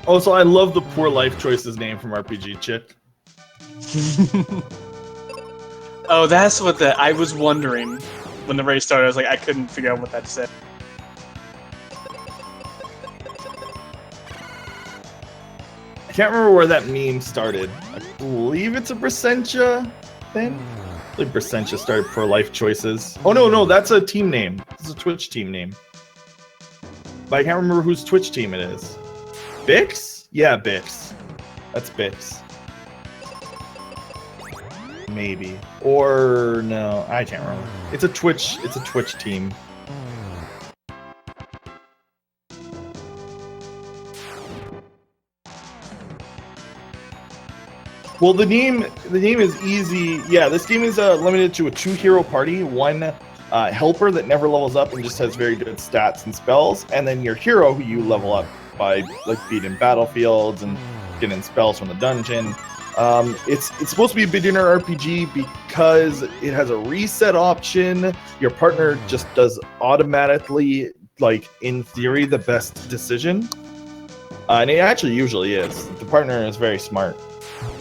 Also, I love the poor life choices name from TheRPGChick. Oh, that's what I was wondering when the race started. I was like, I couldn't figure out what that said. I can't remember where that meme started. I believe it's a Braccentia thing? I believe Braccentia started poor life choices. Oh, no, that's a team name. It's a Twitch team name. But I can't remember whose Twitch team it is. Bix? Yeah, Bix. That's Bix. Maybe. Or no, I can't remember. It's a Twitch team. Well, the name is easy. Yeah, this game is limited to a 2-hero party, one helper that never levels up and just has very good stats and spells, and then your hero who you level up by like beating battlefields and getting spells from the dungeon. It's supposed to be a beginner RPG because it has a reset option. Your partner just does automatically, like in theory, the best decision, and it actually usually is. The partner is very smart.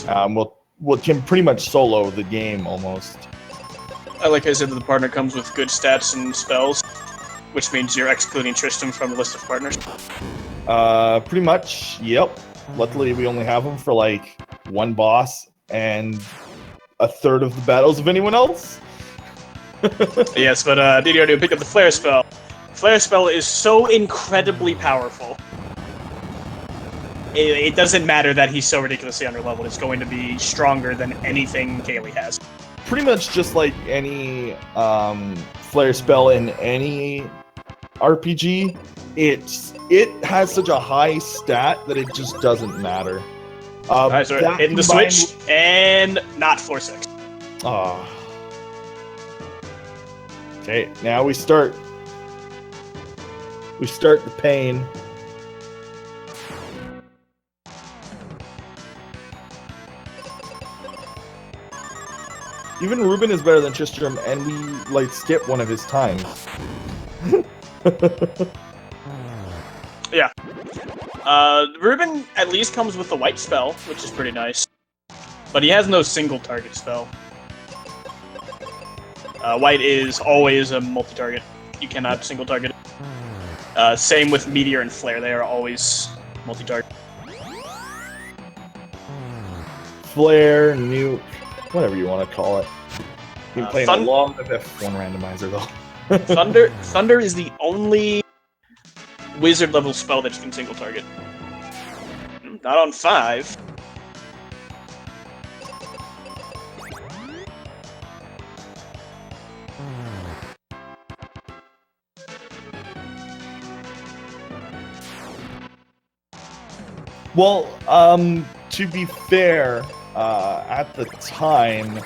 Can pretty much solo the game almost. Like I said, the partner comes with good stats and spells, which means you're excluding Tristan from the list of partners. Pretty much, yep. Luckily, we only have them for like one boss and a third of the battles of anyone else. Yes, but DDRnoob, pick up the Flare spell. Flare spell is so incredibly powerful. It doesn't matter that he's so ridiculously underleveled. It's going to be stronger than anything Kaylee has. Pretty much just like any flare spell in any RPG, it has such a high stat that it just doesn't matter. Alright, so hitting the switch and not floor 6. Oh. Okay, now we start. We start the pain. Even Ruben is better than Tristram, and we like skip one of his times. Yeah. Ruben at least comes with the white spell, which is pretty nice. But he has no single target spell. White is always a multi-target. You cannot single target it. Same with Meteor and Flare. They are always multi-target. Flare, nuke, whatever you want to call it. Been playing a lot of F1 randomizer though. Thunder is the only wizard level spell that you can single target. Not on 5. Well, to be fair, at the time,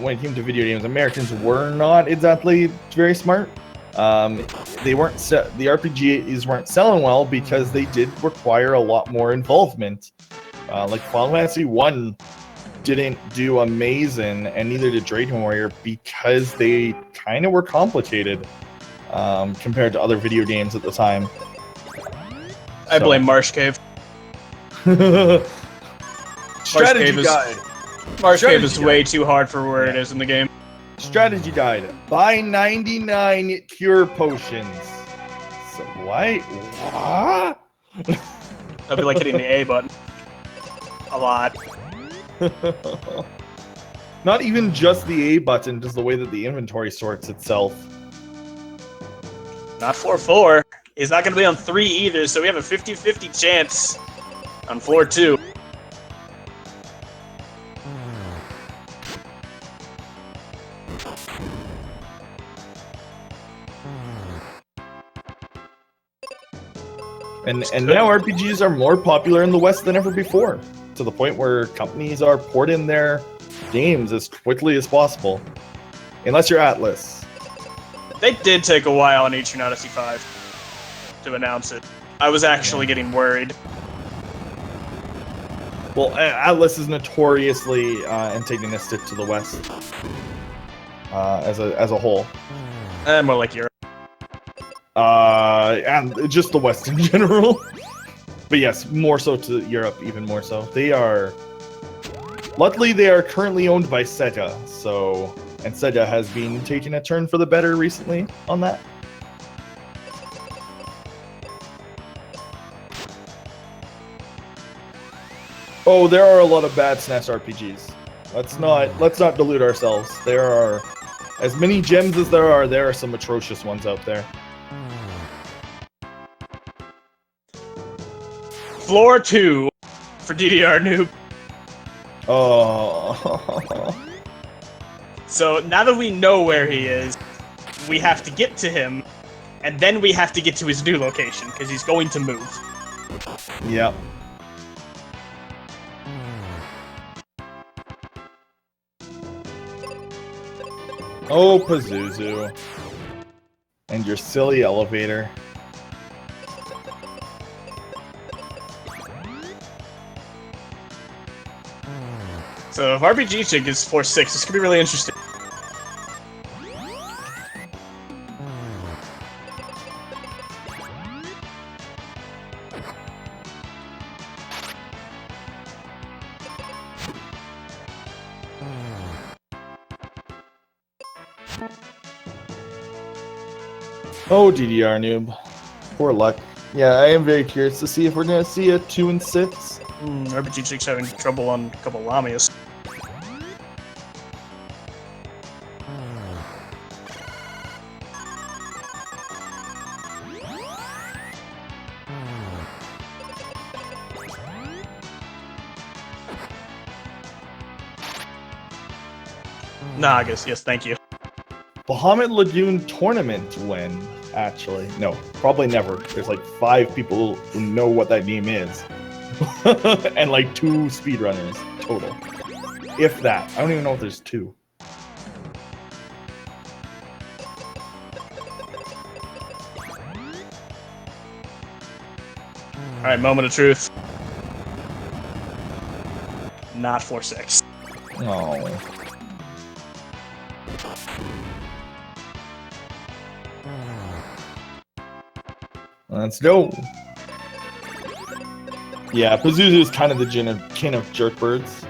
when it came to video games, Americans were not exactly very smart. They weren't the RPGs weren't selling well because they did require a lot more involvement. Like Final Fantasy 1 didn't do amazing, and neither did Dragon Warrior because they kind of were complicated compared to other video games at the time. I blame Marsh Cave. Strategy guide. Marsh Cave is way too hard for where it is in the game. Strategy guide. Buy 99 cure potions. So, what? That'd be like hitting the A button. A lot. Not even just the A button, just the way that the inventory sorts itself. Not floor 4. He's not going to be on 3 either, so we have a 50-50 chance on floor 2. And now RPGs are more popular in the West than ever before, to the point where companies are porting their games as quickly as possible. Unless you're Atlas. They did take a while on Eastern Odyssey 5 to announce it. I was actually getting worried. Well, Atlas is notoriously antagonistic to the West as a whole. More like Europe. And just the West in general. But yes, more so to Europe, even more so. Luckily, they are currently owned by Sega, and Sega has been taking a turn for the better recently on that. Oh, there are a lot of bad SNES RPGs. Let's not delude ourselves. There are as many gems as there are some atrocious ones out there. Floor 2 for DDRnoob. Oh. So now that we know where he is, we have to get to him, and then we have to get to his new location, because he's going to move. Yep. Oh, Pazuzu. And your silly elevator. So if RPGChick is 4-6, this could be really interesting. Oh, DDRnoob. Poor luck. Yeah, I am very curious to see if we're going to see a 2 and 6. RPGChick's having trouble on a couple Lamias. Nagas, yes, thank you. Bahamut Lagoon tournament when, actually. No, probably never. There's like 5 people who know what that game is. And like 2 speedrunners total. If that. I don't even know if there's 2. Alright, moment of truth. Not 4-6. Oh. Let's go. Yeah, Pazuzu is kind of the kin of jerkbirds.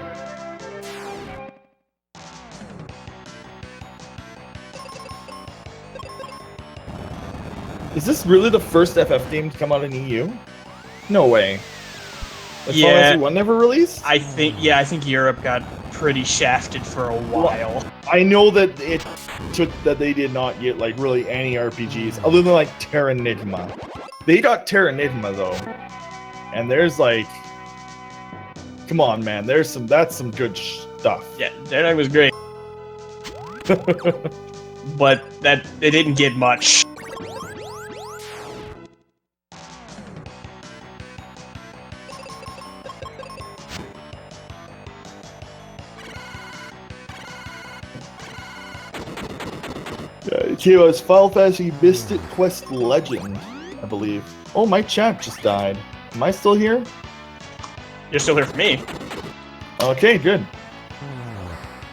Is this really the first FF game to come out in EU? No way. Like, Yeah. Final Fantasy 1 never released? I think Europe got pretty shafted for a while. Well, I know that they did not get like really any RPGs other than like Terranigma. They got Terranigma though, and there's like, come on, man, that's some good stuff. Yeah, Terranigma was great, but they didn't get much. Okay, well, it's Final Fantasy Mystic Quest Legend, I believe. Oh, my chat just died. Am I still here? You're still here for me. Okay, good.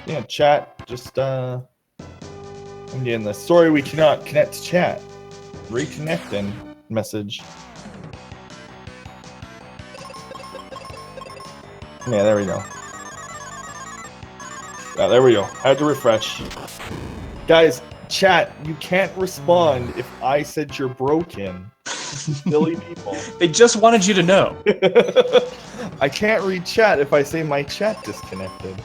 Yeah, chat, just, I'm getting the sorry we cannot connect to chat. Reconnecting message. Yeah, there we go. Yeah, there we go. Had to refresh. Guys, chat, you can't respond if I said you're broken. Silly people. They just wanted you to know. I can't read chat if I say my chat disconnected.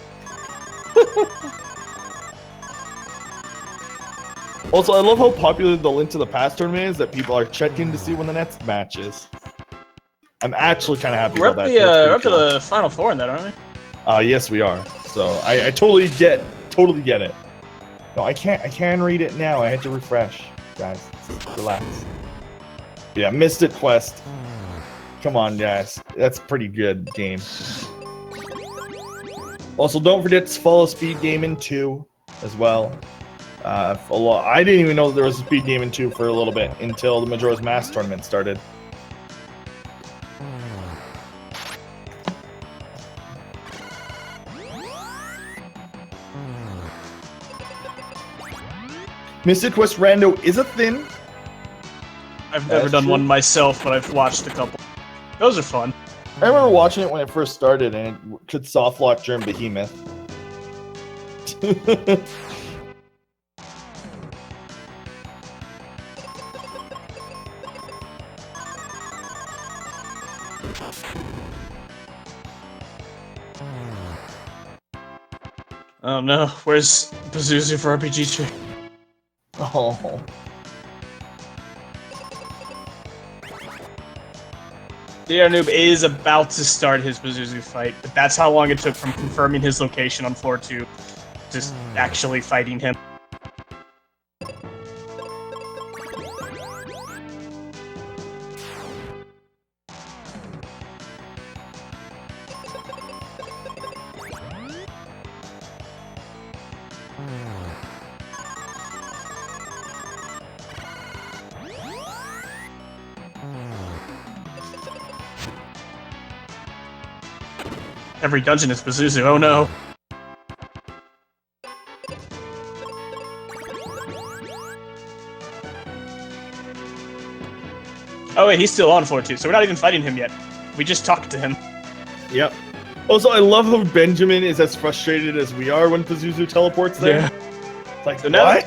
Also, I love how popular the Link to the Past tournament is, that people are checking to see when the next match is. I'm actually kind of happy about that. We're up to the Final Four in that, aren't we? Yes, we are. So I totally get it. No, I can read it now. I had to refresh, guys. Relax. Yeah, Mystic Quest. Come on, guys. That's a pretty good game. Also, don't forget to follow Speed Gaming 2 as well. I didn't even know that there was a Speed Gaming 2 for a little bit until the Majora's Mask tournament started. Mystic Quest Rando is a thing. I've never done one myself, but I've watched a couple. Those are fun. I remember watching it when it first started, and it could softlock during Behemoth. Oh no, where's Pazuzu for TheRPGChick? Oh. TheRPGChick is about to start his Pazuzu fight, but that's how long it took from confirming his location on floor 2 to actually fighting him. Every dungeon is Pazuzu, oh no. Oh wait, he's still on floor 2, so we're not even fighting him yet. We just talked to him. Yep. Also, I love how Benjamin is as frustrated as we are when Pazuzu teleports there. Yeah. It's like, so now what?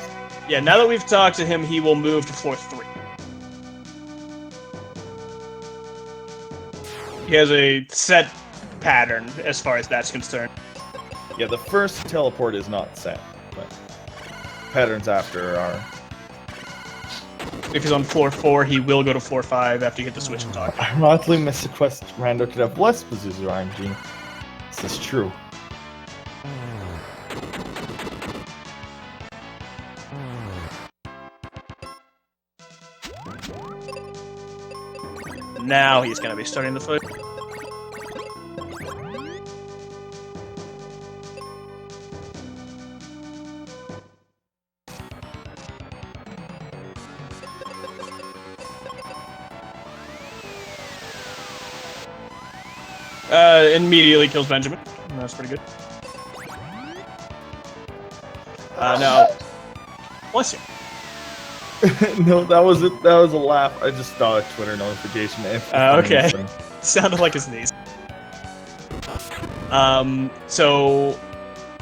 Now that we've talked to him, he will move to floor 3. He has a set pattern as far as that's concerned. Yeah, the first teleport is not set, but patterns after are. If he's on floor 4, he will go to floor 5 after you hit the switch and talk. Ironically, Mystic Quest Rando could have less Pazuzu RNG. This is true. Now he's going to be starting the fight. Immediately kills Benjamin. That's pretty good. No. Bless you. No, that was it. That was a laugh. I just saw a Twitter notification. Okay. Sounded like his knees. So,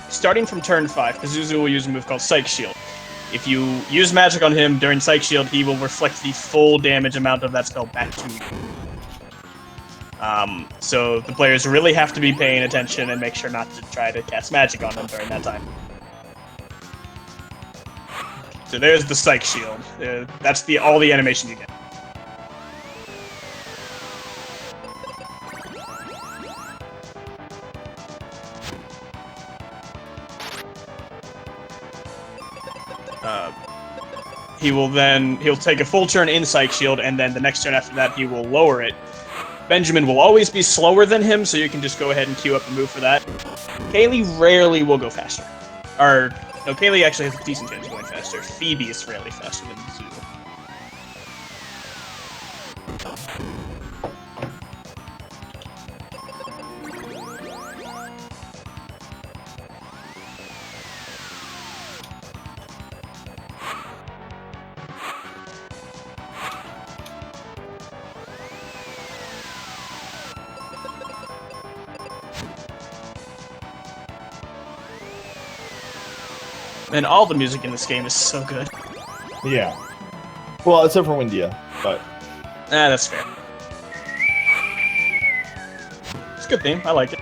starting from turn 5, Pazuzu will use a move called Psych Shield. If you use magic on him during Psych Shield, he will reflect the full damage amount of that spell back to you. So the players really have to be paying attention and make sure not to try to cast magic on them during that time. So there's the Psych Shield. That's all the animation you get. He'll take a full turn in Psych Shield, and then the next turn after that he will lower it. Benjamin will always be slower than him, so you can just go ahead and queue up a move for that. Kaylee rarely will go faster. No, Kaylee actually has a decent chance of going faster. Phoebe is rarely faster than Pazuzu. And all the music in this game is so good. Yeah. Well, except for Windia, but... That's fair. It's a good theme. I like it.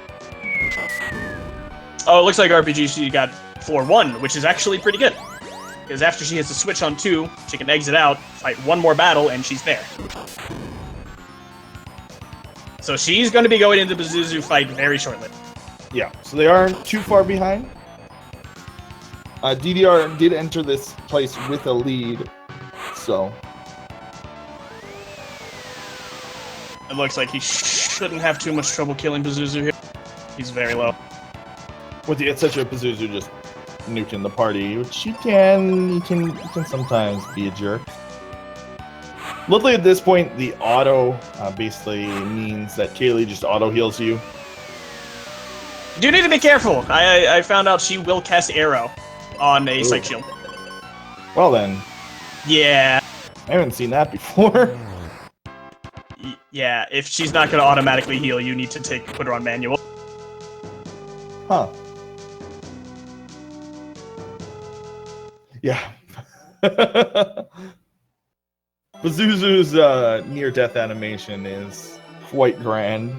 Oh, it looks like RPGChick got floor 1, which is actually pretty good. Because after she hits a switch on 2, she can exit out, fight one more battle, and she's there. So she's going to be going into the Pazuzu fight very shortly. Yeah, so they aren't too far behind. DDR did enter this place with a lead, so... It looks like he shouldn't have too much trouble killing Pazuzu here. He's very low. With the such a Pazuzu just nuking the party, which you can sometimes be a jerk. Luckily at this point, the auto basically means that Kaylee just auto heals you. You do need to be careful. I found out she will cast Arrow on a Psych Shield. Well then. Yeah. I haven't seen that before. Yeah, if she's not going to automatically heal, you need to put her on manual. Huh. Yeah. Pazuzu's near-death animation is quite grand.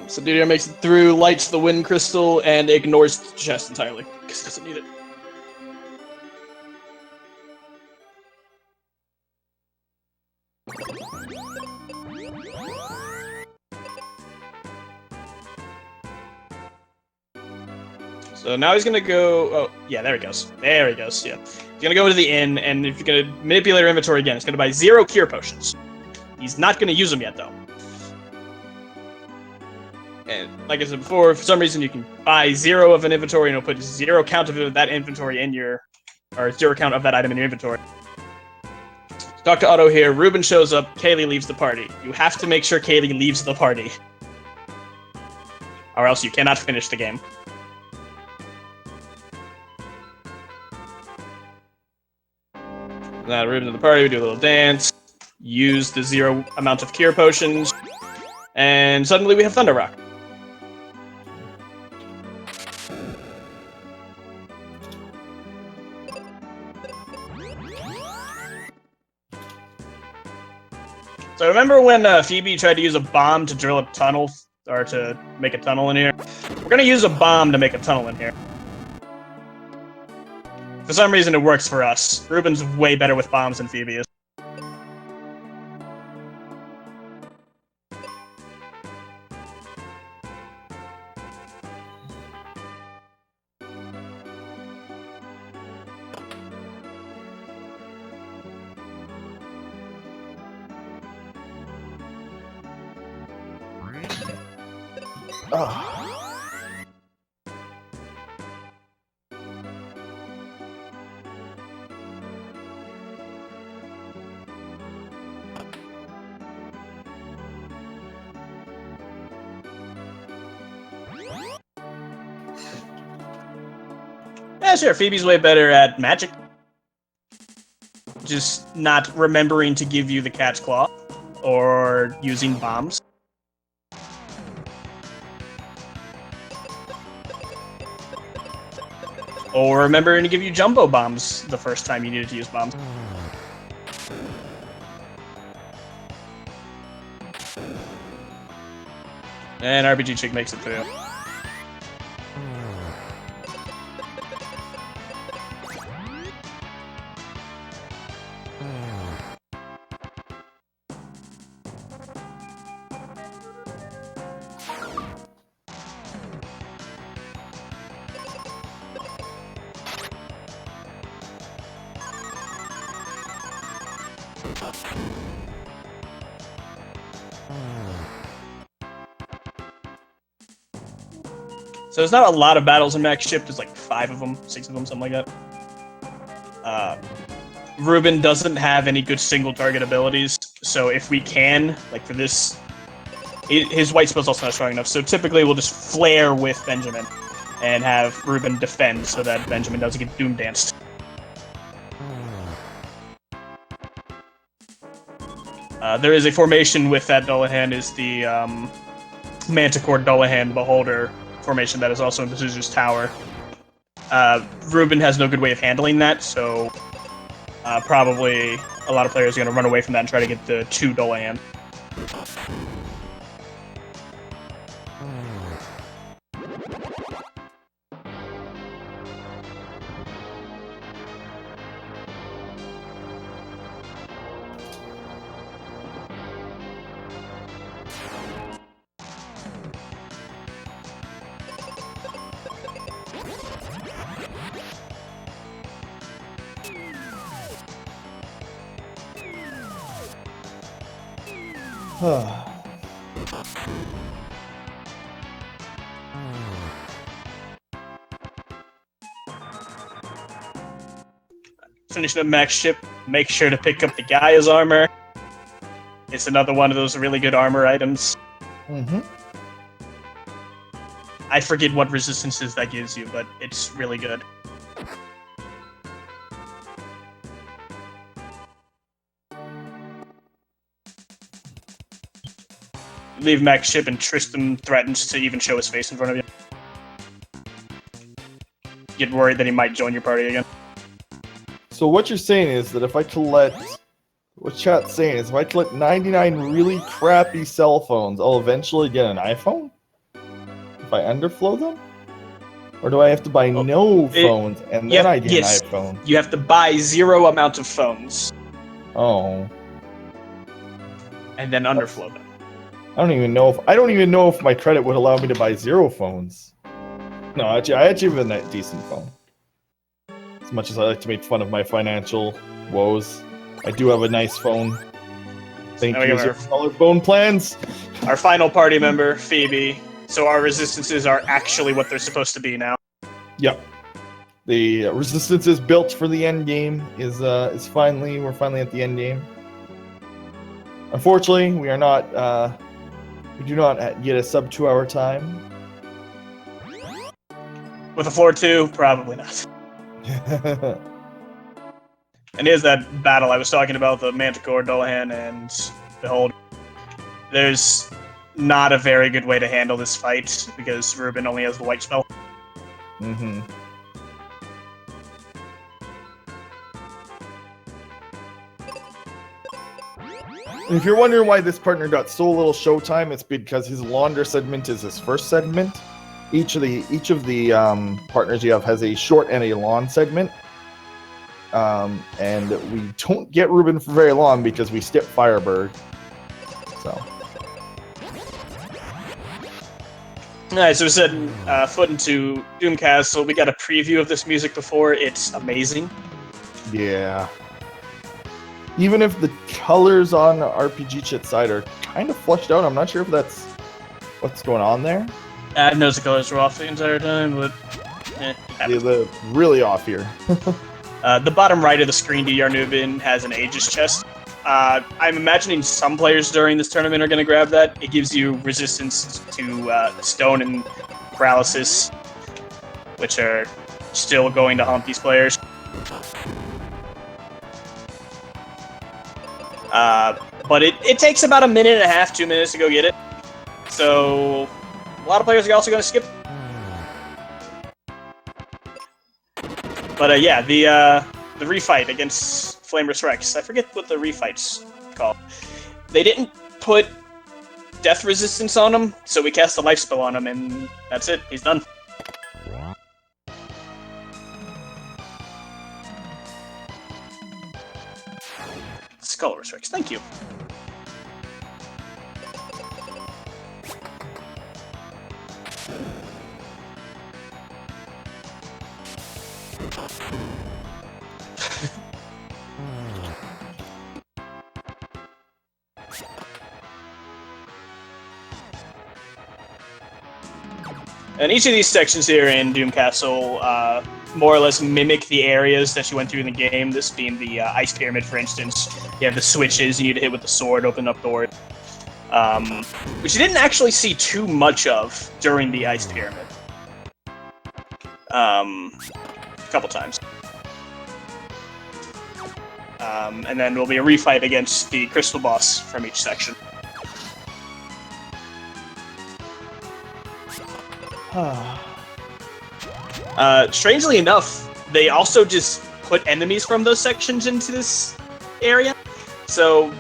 So DDR makes it through, lights the wind crystal, and ignores the chest entirely, because he doesn't need it. So now he's gonna go... Oh, yeah, there he goes. There he goes, yeah. He's gonna go to the inn, and if you're gonna manipulate your inventory again, it's gonna buy 0 cure potions. He's not gonna use them yet, though. And like I said before, for some reason you can buy 0 of an inventory and it'll put 0 count of that inventory in your... Or 0 count of that item in your inventory. Talk to Otto here. Ruben shows up, Kaylee leaves the party. You have to make sure Kaylee leaves the party. Or else you cannot finish the game. Now, Ruben to the party, we do a little dance, use the 0 amount of cure potions, and suddenly we have Thunder Rock. So remember when Phoebe tried to use a bomb to drill a tunnel, or to make a tunnel in here? We're gonna use a bomb to make a tunnel in here. For some reason, it works for us. Ruben's way better with bombs than Phoebe is. Oh. Yeah, sure, Phoebe's way better at magic. Just not remembering to give you the cat's claw, or using bombs. Or remembering to give you jumbo bombs the first time you needed to use bombs. And RPGChick makes it through. So there's not a lot of battles in Max Ship. There's like 5 of them, 6 of them, something like that. Ruben doesn't have any good single target abilities, so if we can, like for this, his white spell's also not strong enough. So typically we'll just flare with Benjamin and have Ruben defend so that Benjamin doesn't get doom danced. There is a formation with that Dullahan, is the Manticore Dullahan Beholder formation that is also in Pazuzu's tower. Ruben has no good way of handling that, so probably a lot of players are going to run away from that and try to get the 2 Dullahan. Finishing up Max Ship, make sure to pick up the Gaia's armor. It's another one of those really good armor items. I forget what resistances that gives you, but it's really good. Leave Max Ship and Tristan threatens to even show his face in front of you. Get worried that he might join your party again. So what you're saying is that if I collect... What chat's saying is if I collect 99 really crappy cell phones, I'll eventually get an iPhone? If I underflow them? Or do I have to buy phones and then I get an iPhone? You have to buy 0 amount of phones. Oh. And then underflow them. I don't even know if my credit would allow me to buy 0 phones. No, actually, I actually have a decent phone. As much as I like to make fun of my financial woes, I do have a nice phone. Thank you for all our phone plans. Our final party member, Phoebe. So our resistances are actually what they're supposed to be now. Yep. The resistances built for the end game we're finally at the end game. Unfortunately, we do not get a sub 2 hour time. With a floor 2, probably not. And here's that battle I was talking about, the Manticore, Dullahan, and Behold. There's not a very good way to handle this fight, because Ruben only has the white spell. If you're wondering why this partner got so little showtime, it's because his launder segment is his first segment. Each of the partners you have has a short and a long segment. And we don't get Ruben for very long because we skip Firebird. So. Alright, so we said foot into Doomcast, so we got a preview of this music before. It's amazing. Yeah. Even if the colors on the RPGChick side are kind of flushed out, I'm not sure if that's what's going on there. I've noticed the colors were off the entire time, but they're really off here. The bottom right of the screen TheRPGChick has an Aegis chest. I'm imagining some players during this tournament are going to grab that. It gives you resistance to stone and paralysis, which are still going to haunt these players. But it takes about 1.5 minutes, 2 minutes to go get it. So a lot of players are also going to skip. But yeah, the refight against Flameless Rex. I forget what the refight's called. They didn't put death resistance on him, so we cast a life spell on him, and that's it. He's done. Skull Restricts, thank you. And each of these sections here in Doom Castle more or less mimic the areas that you went through in the game. This being the Ice Pyramid, for instance. You have the switches you need to hit with the sword, open up doors. Which you didn't actually see too much of during the Ice Pyramid. A couple times. And then there'll be a refight against the Crystal Boss from each section. Strangely enough, they also just put enemies from those sections into this area. So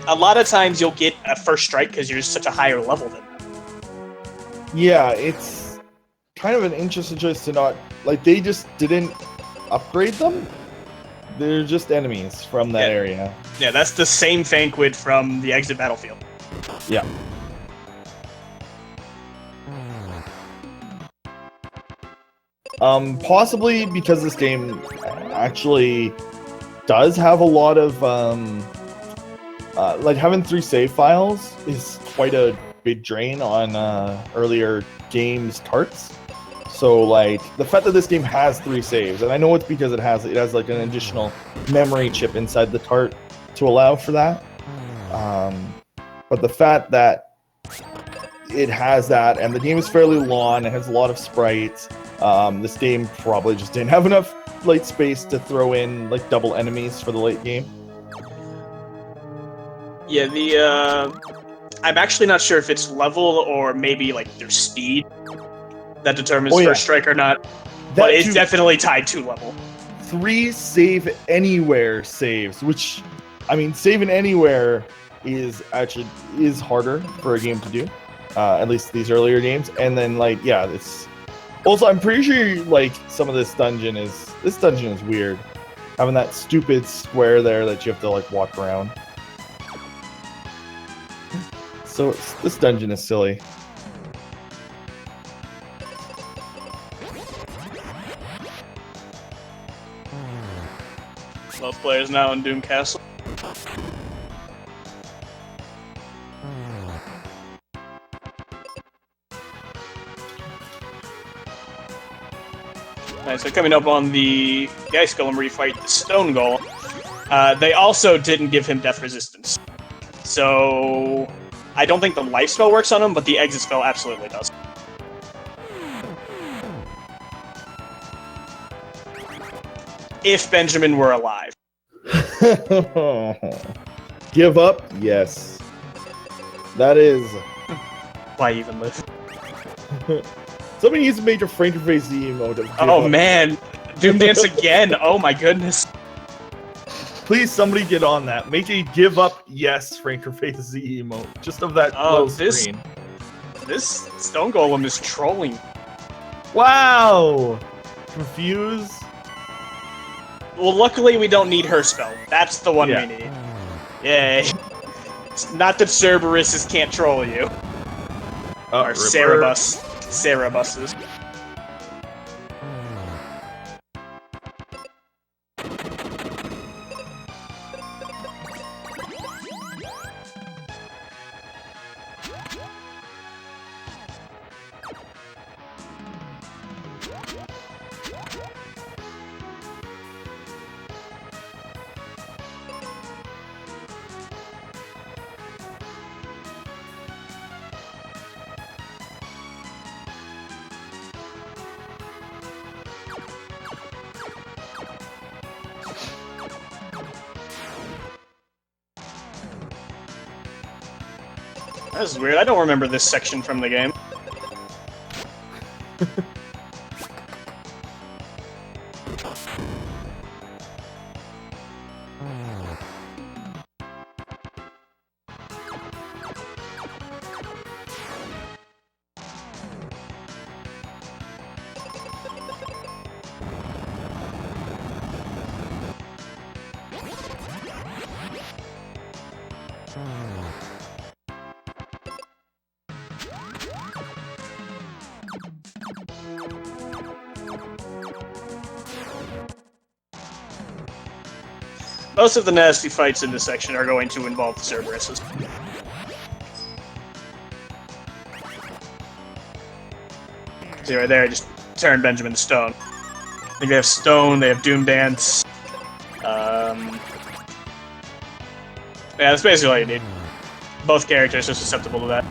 a lot of times you'll get a first strike because you're such a higher level than them. Yeah, it's kind of an interesting choice to not, like, they just didn't upgrade them. They're just enemies from that area. Yeah, that's the same Vanquid from the Exit Battlefield. Yeah. Possibly because this game actually does have a lot of, like, having 3 save files is quite a big drain on earlier games' tarts. So, like, the fact that this game has 3 saves, and I know it's because it has like an additional memory chip inside the tart to allow for that. But the fact that it has that, and the game is fairly long, it has a lot of sprites. This game probably just didn't have enough light space to throw in like double enemies for the late game. Yeah, I'm actually not sure if it's level or maybe like their speed that determines first strike or not. But it's definitely tied to level. 3 save anywhere saves, which, I mean, saving anywhere is harder for a game to do. At least these earlier games. And then, like, yeah, it's also, I'm pretty sure like some of this dungeon is weird, having that stupid square there that you have to like walk around. So this dungeon is silly. Both players now in Doom Castle. Alright, so coming up on the Ice Golem refight, the Stone Golem, they also didn't give him death resistance. So I don't think the life spell works on him, but the exit spell absolutely does. If Benjamin were alive. Give up? Yes. That is... Why even live? Somebody needs to make a Frankenface emote. Oh man! Doom Dance again! Oh my goodness. Please, somebody get on that. Make a give up yes Frankenface emote. Just of that screen. This Stone Golem is trolling. Wow! Confused? Well, luckily we don't need her spell. That's the one we need. Yay. It's not that Cerberus can't troll you. Or Cerebuses. This is weird. I don't remember this section from the game. Most of the nasty fights in this section are going to involve the Cerberuses. See right there, I just turned Benjamin to stone. I think they have stone, they have Doom Dance. Yeah, that's basically all you need. Both characters are susceptible to that.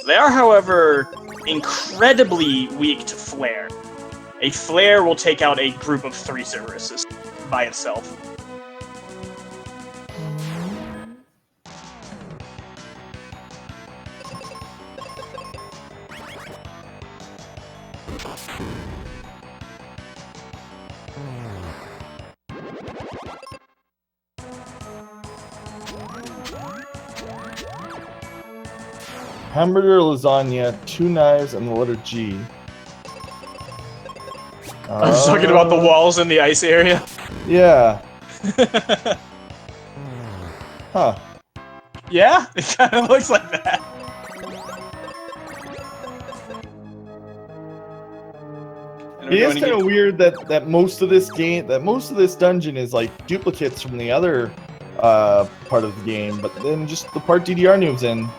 They are, however, incredibly weak to flare. A flare will take out a group of 3 Cerberuses by itself. Hamburger, lasagna, 2 knives, and the letter G. I was talking about the walls in the ice area. Yeah. Huh. Yeah? It kind of looks like that. It is kind of weird that most of this dungeon is like duplicates from the other part of the game, but then just the part DDRnoob's in.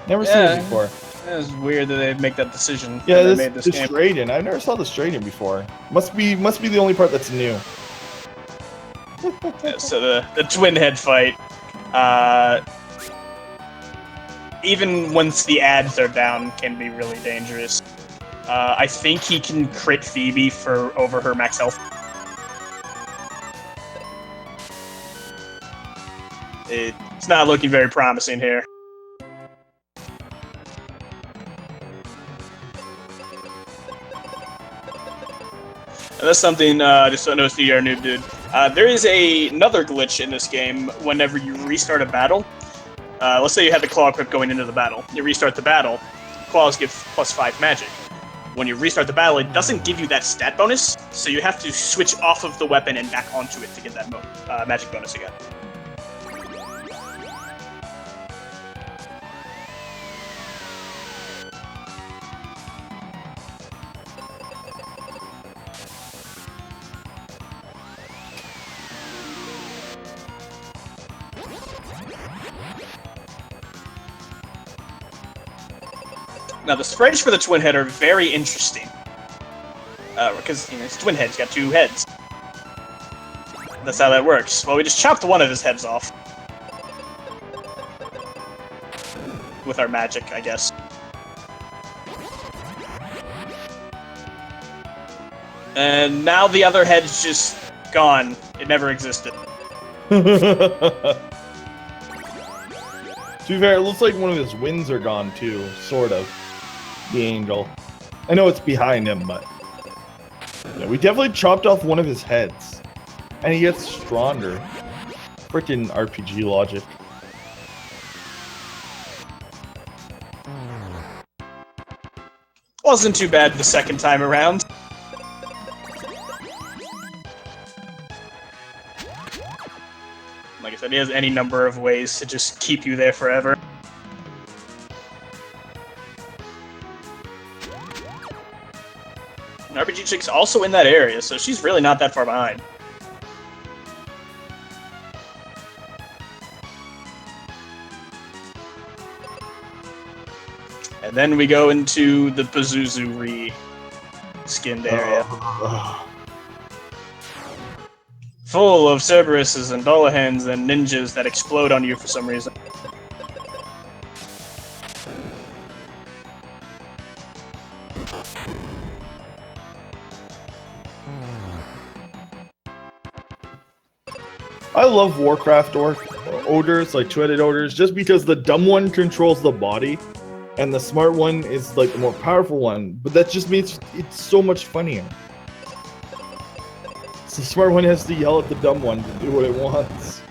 Never seen it before. It was weird that they make that decision. Yeah, when they made this game. straight-in. I never saw the straight-in before. Must be the only part that's new. Yeah, so the twin head fight, even once the ads are down, can be really dangerous. I think he can crit Phoebe over her max health. It's not looking very promising here. And that's something just so I know TheRPGChick did. There is another glitch in this game whenever you restart a battle. Let's say you had the claw equipped going into the battle. You restart the battle, claws give +5 magic. When you restart the battle, it doesn't give you that stat bonus, so you have to switch off of the weapon and back onto it to get that magic bonus again. Now, the sprites for the twin head are very interesting. Because, it's twin heads, got 2 heads. That's how that works. Well, we just chopped one of his heads off. With our magic, I guess. And now the other head's just gone. It never existed. To be fair, it looks like one of his wings are gone too, sort of. The angel. I know it's behind him, but yeah, we definitely chopped off one of his heads. And he gets stronger. Freaking RPG logic. Wasn't too bad the second time around. Like I said, he has any number of ways to just keep you there forever. And TheRPGChick's also in that area, so she's really not that far behind. And then we go into the Pazuzu re-skinned area. Full of Cerberuses and Dullahans and ninjas that explode on you for some reason. I love Warcraft odors, like two-headed odors, just because the dumb one controls the body, and the smart one is like the more powerful one, but that just makes it so much funnier. So the smart one has to yell at the dumb one to do what it wants.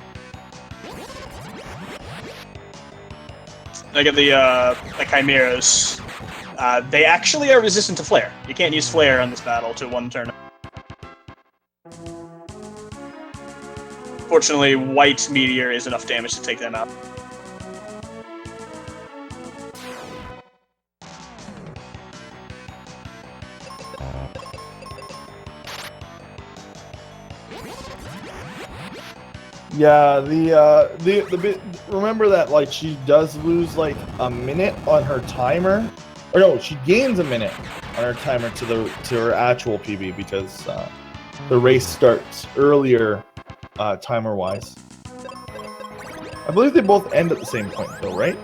Like at the chimeras, they actually are resistant to flare. You can't use flare on this battle to one turn. Fortunately, white meteor is enough damage to take them out. Yeah, the bit. Remember that like she does lose like a minute on her timer, or no, she gains a minute on her timer to her actual PB because the race starts earlier timer wise. I believe they both end at the same point though, right?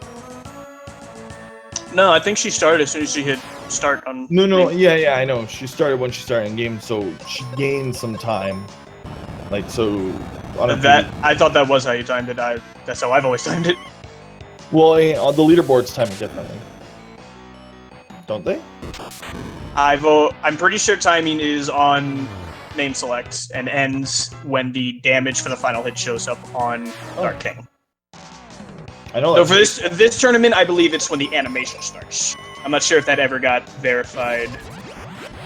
No, I think she started as soon as she hit start on. No, yeah, I know. She started when she started in game, so she gained some time. Like so. I thought that was how you timed it. That's how I've always timed it. Well, the leaderboards time it differently, don't they? I'm pretty sure timing is on name select and ends when the damage for the final hit shows up on Dark King. I know. So for this tournament, I believe it's when the animation starts. I'm not sure if that ever got verified.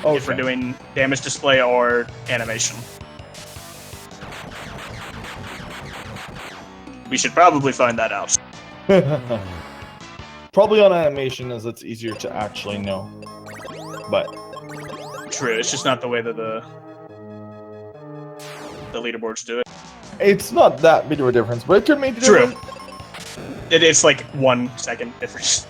Okay. If we're doing damage display or animation. We should probably find that out. Probably on animation, as it's easier to actually know. But true, it's just not the way that the leaderboards do it. It's not that big of a difference, but it could make a difference. True. It's like 1 second difference.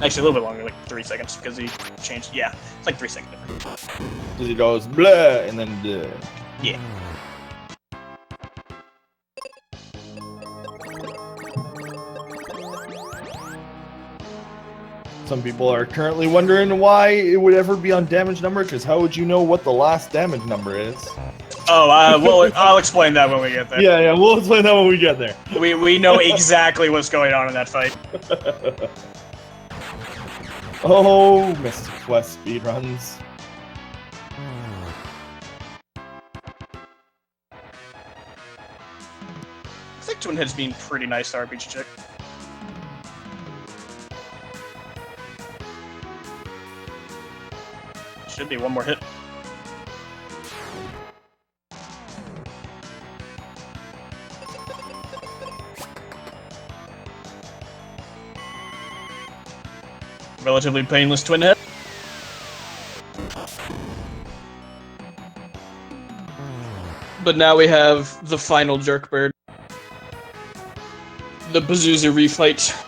Actually, a little bit longer, like 3 seconds, because he changed. Yeah, it's like 3 second difference. Because he goes blah and then bleh. Yeah. Some people are currently wondering why it would ever be on damage number, because how would you know what the last damage number is? Oh, well, I'll explain that when we get there. Yeah, we'll explain that when we get there. We know exactly what's going on in that fight. Oh, Mystic Quest speedruns. I think Twin Head's been pretty nice to TheRPGChick. Should be one more hit. Relatively painless Twin Head. But now we have the final Jerkbird. The Pazuzu refight.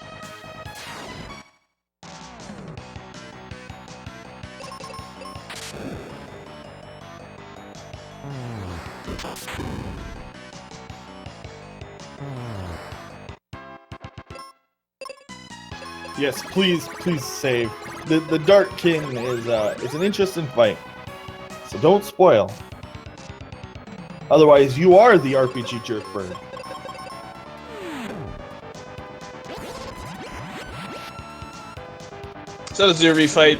Yes, please save. The Dark King is an interesting fight, so don't spoil. Otherwise, you are the RPG Jerkbird. So the refight.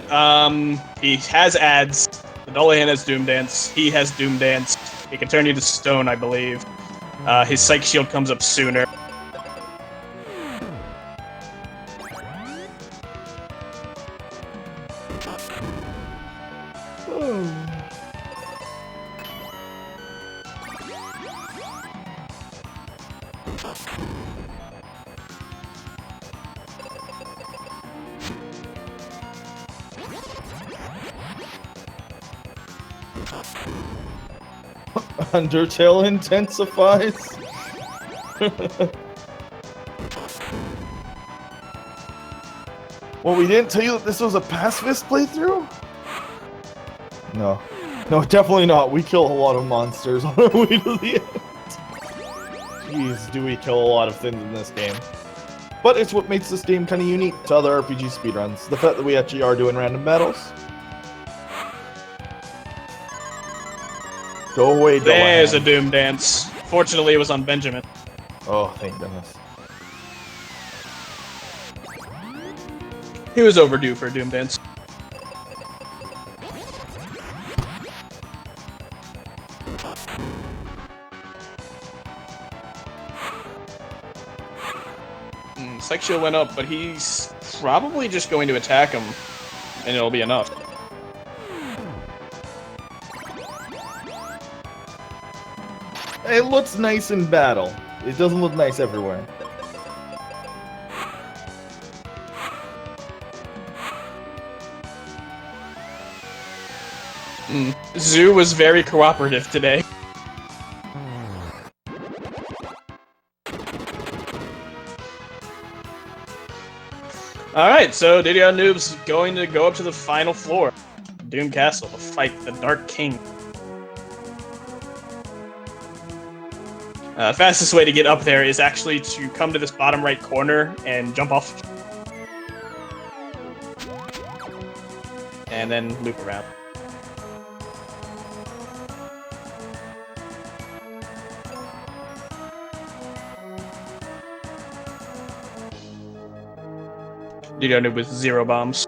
He has ads. The Dullahan has Doom Dance. He has Doom Dance. He can turn you to stone, I believe. His Psych shield comes up sooner. Undertale intensifies. Well, we didn't tell you that this was a pacifist playthrough? No, definitely not. We kill a lot of monsters on our way to the end. Jeez, do we kill a lot of things in this game. But it's what makes this game kind of unique to other RPG speedruns. The fact that we actually are doing random battles. Go away, Dullahan. There's a Doom Dance. Fortunately, it was on Benjamin. Oh, thank goodness. He was overdue for a Doom dance. Psych shield went up, but he's probably just going to attack him, and it'll be enough. It looks nice in battle. It doesn't look nice everywhere. Zoo was very cooperative today. Alright, so TheRPGChick's going to go up to the final floor. Doom Castle to fight the Dark King. Fastest way to get up there is actually to come to this bottom right corner and jump off. And then loop around. TheRPGChick with 0 bombs.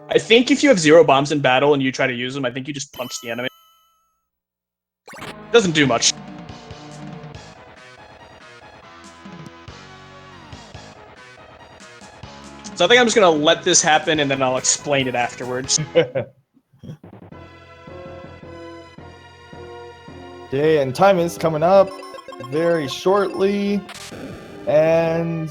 I think if you have 0 bombs in battle and you try to use them, I think you just punch the enemy. Doesn't do much. So I think I'm just gonna let this happen and then I'll explain it afterwards. Okay, and time is coming up very shortly. And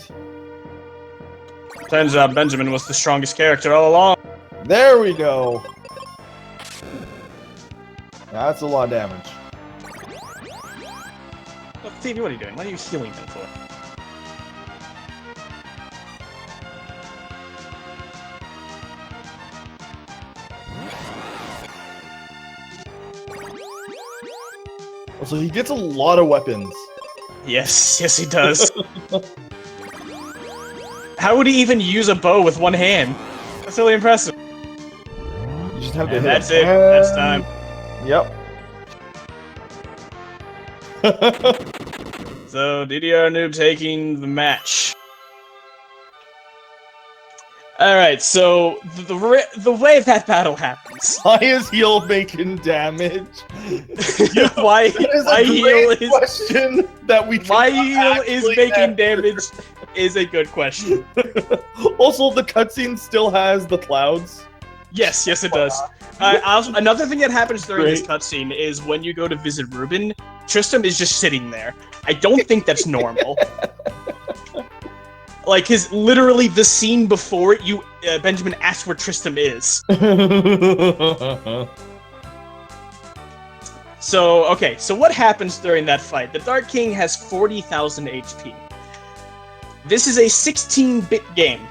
turns out Benjamin was the strongest character all along. There we go. That's a lot of damage. Oh, Phoebe, what are you doing? What are you healing him for? So he gets a lot of weapons. Yes, yes he does. How would he even use a bow with one hand? That's really impressive. You just have to hit that's him. it. That's time. Yep. So, TheRPGChick taking the match. Alright, so the way that battle happens. Why is heal making damage? why heal is question that we why heal is making answer. damage is a good question. Also, the cutscene still has the clouds. Yes, yes it does. Another thing that happens during this Great. cutscene is when you go to visit Ruben, Tristram is just sitting there. I don't think that's normal. Like, literally the scene before it, Benjamin asks where Tristram is. So, okay, so what happens during that fight? The Dark King has 40,000 HP. This is a 16-bit game.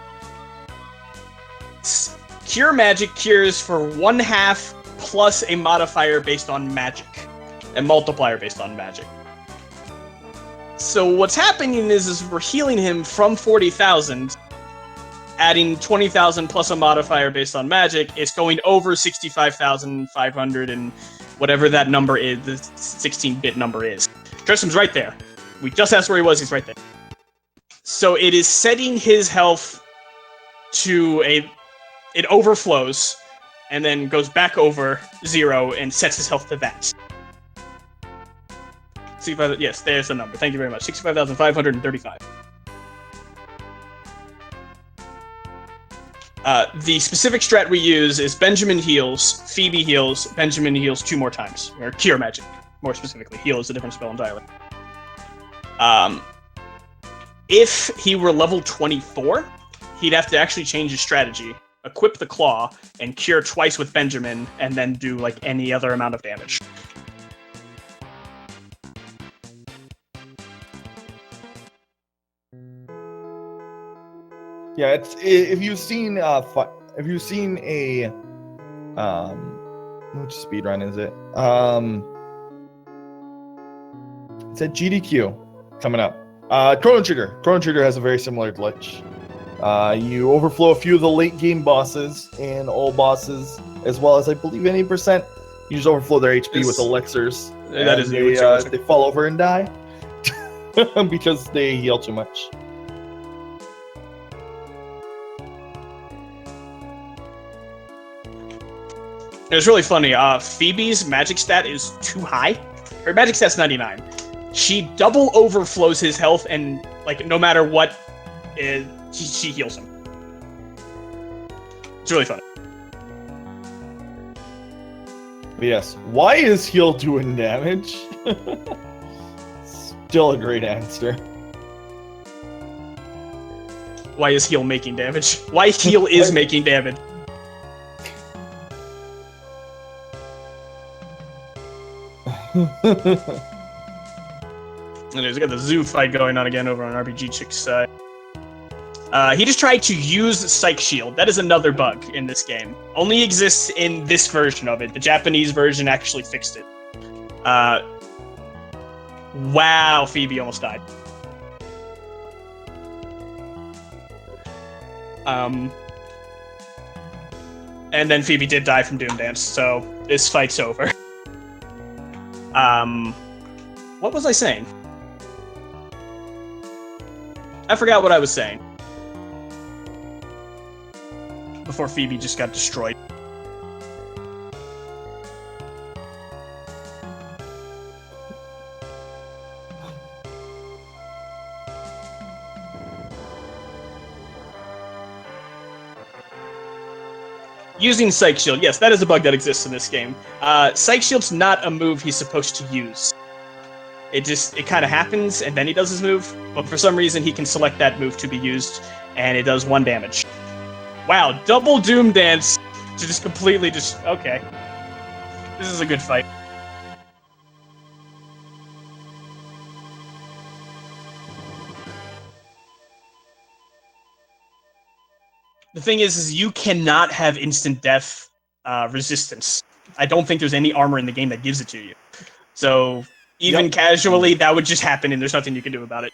Cure magic cures for 1/2 plus a modifier based on magic. A multiplier based on magic. So what's happening is we're healing him from 40,000, adding 20,000 plus a modifier based on magic. It's going over 65,500 and whatever that number is, the 16-bit number is. Tristram's right there. We just asked where he was, he's right there. So it is setting his health to it overflows, and then goes back over 0 and sets his health to that. 65, yes, there's the number. Thank you very much. 65,535. The specific strat we use is Benjamin heals, Phoebe heals, Benjamin heals 2 more times. Or cure magic, more specifically. Heal is a different spell entirely. If he were level 24, he'd have to actually change his strategy. Equip the claw, and cure twice with Benjamin, and then do, like, any other amount of damage. Yeah, if you've seen a which speedrun is it? It's at GDQ coming up. Chrono Trigger has a very similar glitch. You overflow a few of the late game bosses and all bosses, as well as I believe any %. You just overflow their HP with elixirs. That is they fall over and die because they heal too much. It was really funny. Phoebe's magic stat is too high. Her magic stat's 99. She double overflows his health, and like no matter what, she heals him. It's really funny. Yes. Why is heal doing damage? Still a great answer. Why is heal making damage? Why heal is making damage? Anyways, we got the zoo fight going on again over on RPGChick's side. He just tried to use Psych Shield. That is another bug in this game. Only exists in this version of it. The Japanese version actually fixed it. Wow, Phoebe almost died. And then Phoebe did die from Doom Dance, so this fight's over. What was I saying? I forgot what I was saying. Before Phoebe just got destroyed. Using Psych Shield, yes, that is a bug that exists in this game. Psych Shield's not a move he's supposed to use. It kind of happens, and then he does his move, but for some reason he can select that move to be used, and it does 1 damage. Wow, double Doom Dance to just completely okay. This is a good fight. The thing is you cannot have instant death resistance. I don't think there's any armor in the game that gives it to you. So even casually, that would just happen, and there's nothing you can do about it.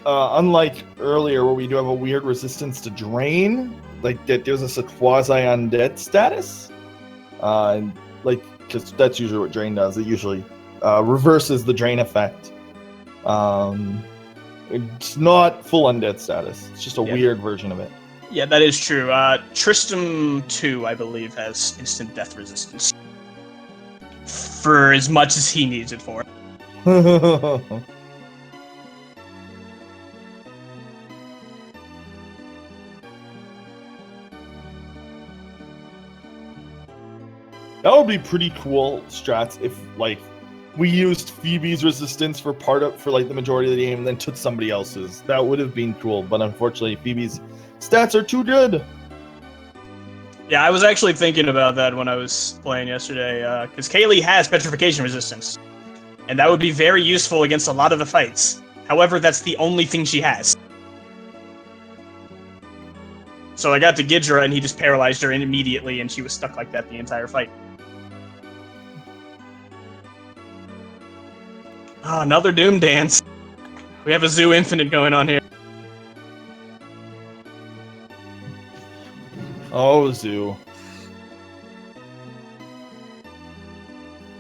Unlike earlier, where we do have a weird resistance to drain, like that gives us a quasi-undead status. Because that's usually what drain does. It usually reverses the drain effect. It's not full undead status. It's just a weird version of it. Yeah, that is true. Tristram 2, I believe, has instant death resistance. For as much as he needs it for. That would be pretty cool strats if, like, we used Phoebe's resistance for the majority of the game and then took somebody else's. That would have been cool, but unfortunately Phoebe's stats are too good. Yeah, I was actually thinking about that when I was playing yesterday, because Kaylee has Petrification resistance, and that would be very useful against a lot of the fights. However, that's the only thing she has. So I got to Gidra, and he just paralyzed her immediately, and she was stuck like that the entire fight. Oh, another Doom Dance. We have a Zoo Infinite going on here. Oh, Zoo.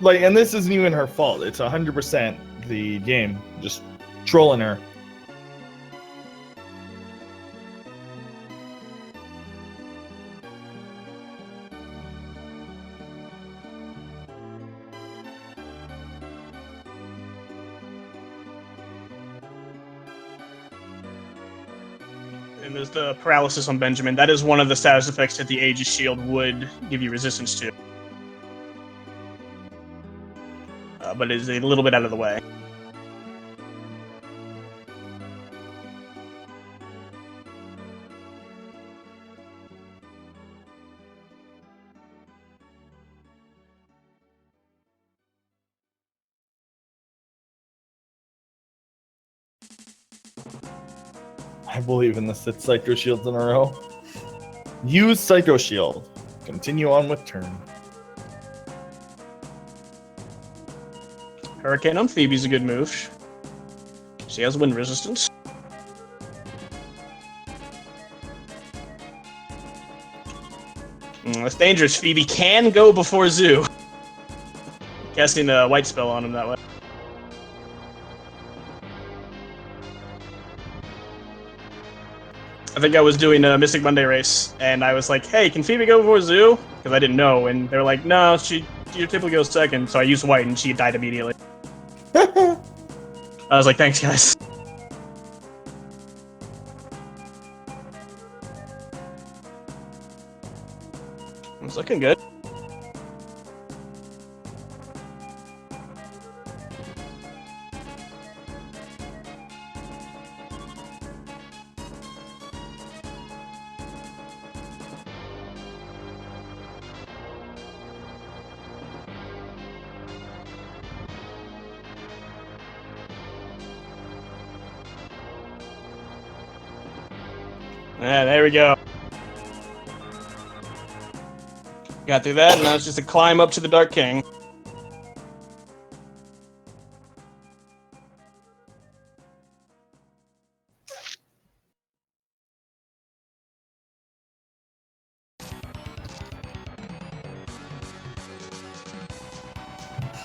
Like, and this isn't even her fault. It's 100% the game just trolling her. And there's the paralysis on Benjamin. That is one of the status effects that the Aegis Shield would give you resistance to. But it is a little bit out of the way. I believe in this. It's Psycho Shields in a row. Use Psycho Shield. Continue on with turn. Hurricane on Phoebe's a good move. She has wind resistance. That's dangerous. Phoebe can go before Zoo. Casting a white spell on him that way. I think I was doing a Mystic Monday race, and I was like, "Hey, can Phoebe go before Zoo?" Because I didn't know, and they're like, "No, she typically goes second." So I used White, and she died immediately. I was like, "Thanks, guys." It's looking good. Yeah, there we go. Got through that, and now it's just a climb up to the Dark King.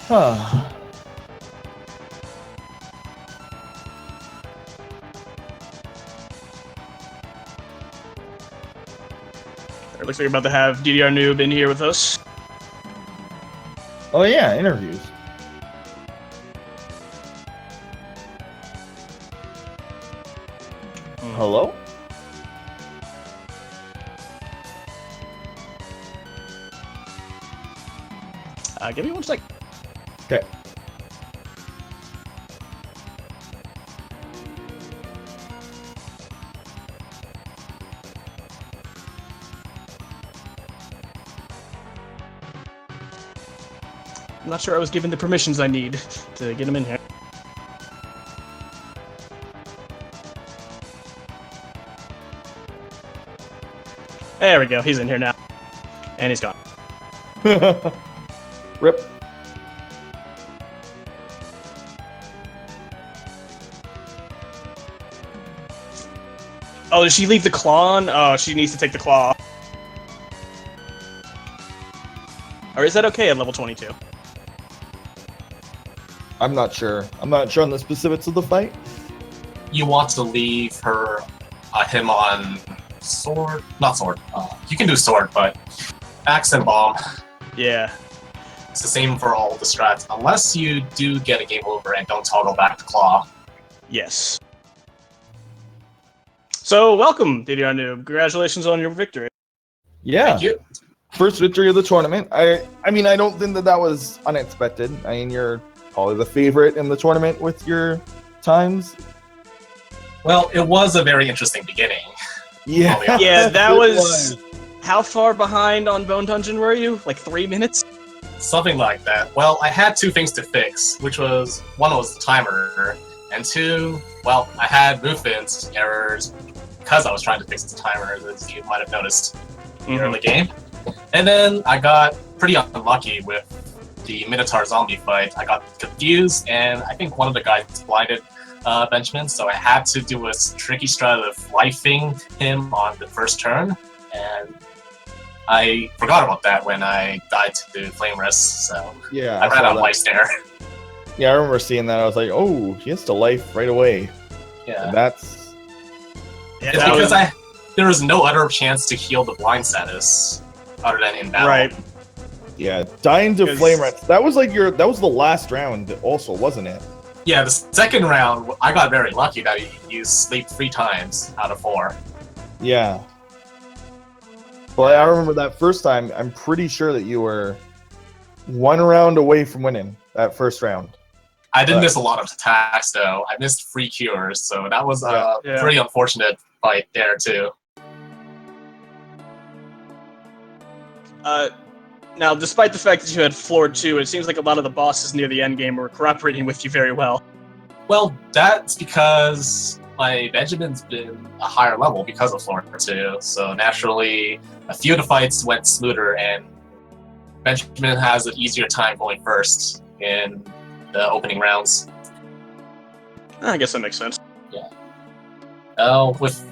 Huh. It looks like we're about to have DDRnoob in here with us. Oh yeah, interviews. Hello? Give me 1 sec. Okay. I'm not sure I was given the permissions I need to get him in here. There we go, he's in here now. And he's gone. Rip. Oh, did she leave the claw on? Oh, she needs to take the claw off. Or is that okay at level 22? I'm not sure. I'm not sure on the specifics of the fight. You want to leave him on sword? Not sword. You can do sword, but axe and bomb. Yeah. It's the same for all the strats, unless you do get a game over and don't toggle back to claw. Yes. So, welcome, DDRnoob. Congratulations on your victory. Yeah. Thank you. First victory of the tournament. I mean, I don't think that was unexpected. I mean, you're probably the favorite in the tournament with your times. Well, it was a very interesting beginning. Yeah. Yeah, that It was... How far behind on Bone Dungeon were you? Like 3 minutes? Something like that. Well, I had two things to fix, which was, one was the timer, and two, well, I had movement errors because I was trying to fix the timer, as you might have noticed in the early game. And then I got pretty unlucky with the Minotaur zombie fight. I got confused, and I think one of the guys blinded Benjamin, so I had to do a tricky strat of lifing him on the first turn, and I forgot about that when I died to the flame rest, so Yeah. I ran out of life there. Yeah, I remember seeing that. I was like, oh, he has to life right away. Yeah. And that's... Yeah, It's that because was- there was no other chance to heal the blind status other than in battle. Right. Yeah, dying to Because- flame rats. That was like that was the last round also, wasn't it? Yeah, the second round, I got very lucky that you sleep 3 times out of 4. Yeah. But I remember that first time, I'm pretty sure that you were 1 round away from winning that first round. I did miss a lot of attacks, though. I missed 3 cures, so that was a Yeah. pretty unfortunate fight there, too. Now, despite the fact that you had floored 2, it seems like a lot of the bosses near the endgame were cooperating with you very well. Well, that's because my Benjamin's been a higher level because of Floor 2, so naturally a few of the fights went smoother, and Benjamin has an easier time going first in the opening rounds. I guess that makes sense. With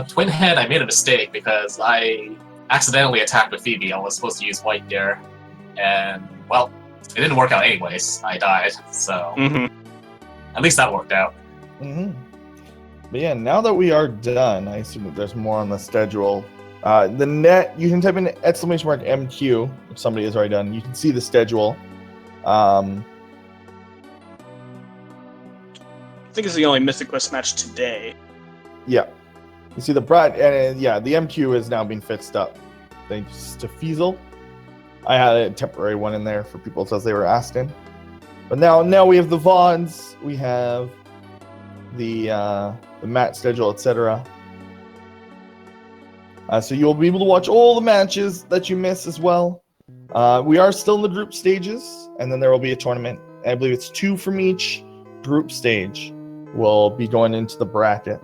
Twin Head, I made a mistake because I accidentally attacked with Phoebe. I was supposed to use White there, and, well, it didn't work out anyways. I died, so Mm-hmm. at least that worked out. Mm-hmm. But yeah, now that we are done, I assume that there's more on the schedule. The net, you can type in !MQ if somebody is already done. You can see the schedule. I think it's the only Mystic Quest match today. Yeah. You see the Brad, and yeah, the MQ is now being fixed up. Thanks to Fiesel. I had a temporary one in there for people as they were asking. But now we have the VODs, we have the match schedule, etc. So you'll be able to watch all the matches that you miss as well. We are still in the group stages, and then there will be a tournament. I believe it's 2 from each group stage will be going into the bracket.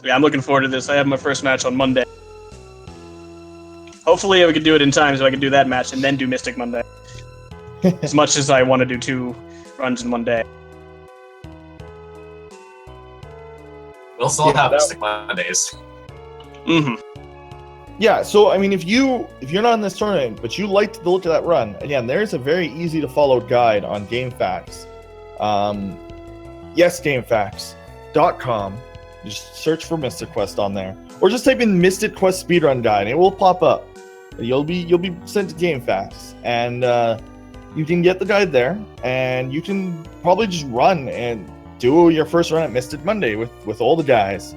Yeah, I'm looking forward to this. I have my first match on Monday. Hopefully we can do it in time so I can do that match and then do Mystic Monday. As much as I want to do 2 runs in one day. We'll still have Mystic Mondays. Yeah, so I mean, if you're not in this tournament, but you liked the look of that run, again, there's a very easy to follow guide on GameFAQs. YesGameFAQs.com. Just search for Mystic Quest on there, or just type in Mystic Quest speedrun guide. It will pop up. You'll be sent to GameFAQs, and you can get the guide there, and you can probably just run and do your first run at Mystic Monday with all the guys.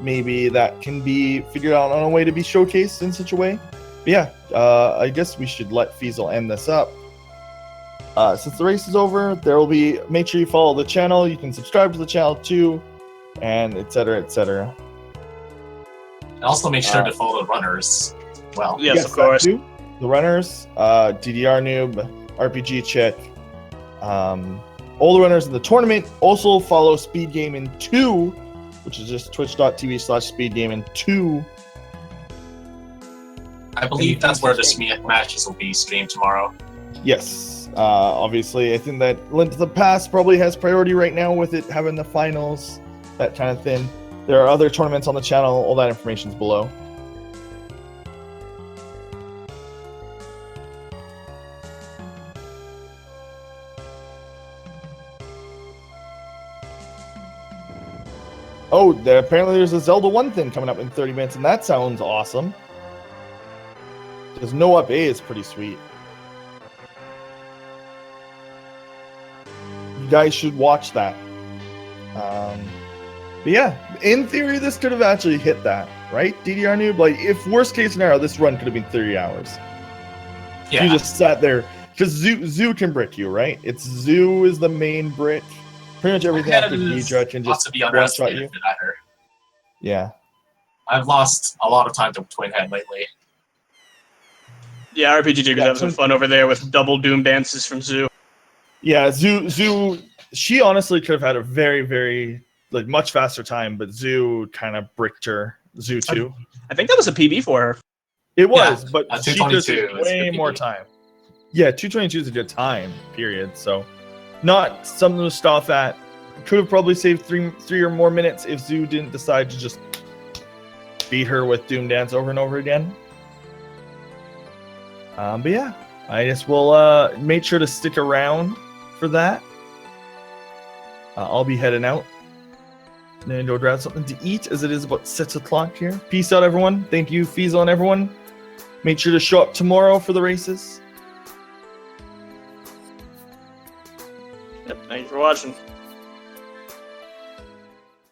Maybe that can be figured out on a way to be showcased in such a way. But yeah, I guess we should let Fiesel end this up. Since the race is over, there will be, make sure you follow the channel. You can subscribe to the channel too, and etc. etc. And also make sure to follow the runners. Well, yes, of course. The runners, DDRnoob, RPGChick, all the runners in the tournament. Also follow SpeedGaming2, which is just twitch.tv/SpeedGaming2. I believe that's where the matches will be streamed tomorrow. Yes. Obviously, I think that Link to the Past probably has priority right now with it having the finals, that kind of thing. There are other tournaments on the channel. All that information is below. Oh, apparently there's a Zelda 1 thing coming up in 30 minutes, and that sounds awesome. Because No Up A is pretty sweet. You guys should watch that. But yeah, in theory, this could have actually hit that, right? DDRnoob, like, if worst case scenario, this run could have been 30 hours. Yeah. You just sat there, because Zoo can brick you, right? It's Zoo is the main brick. Pretty much everything after Deidre can just one-shot you. Yeah. I've lost a lot of time to Twin Head lately. Yeah, RPGChick is having some fun over there with double Doom dances from Zoo. Yeah, Zoo, she honestly could have had a very, very, like, much faster time, but Zoo kind of bricked her. Zoo 2. I think that was a PB for her. It was, Yeah, but she just had way more PB. time. Yeah, 2:22 is a good time, period. So, not something to scoff at. Could have probably saved three or more minutes if Zoo didn't decide to just beat her with Doom Dance over and over again. But yeah, I guess we'll make sure to stick around for that. I'll be heading out and go grab something to eat as it is about 6 o'clock here. Peace out, everyone. Thank you, Fiesel and everyone. Make sure to show up tomorrow for the races. Yep, thank you for watching.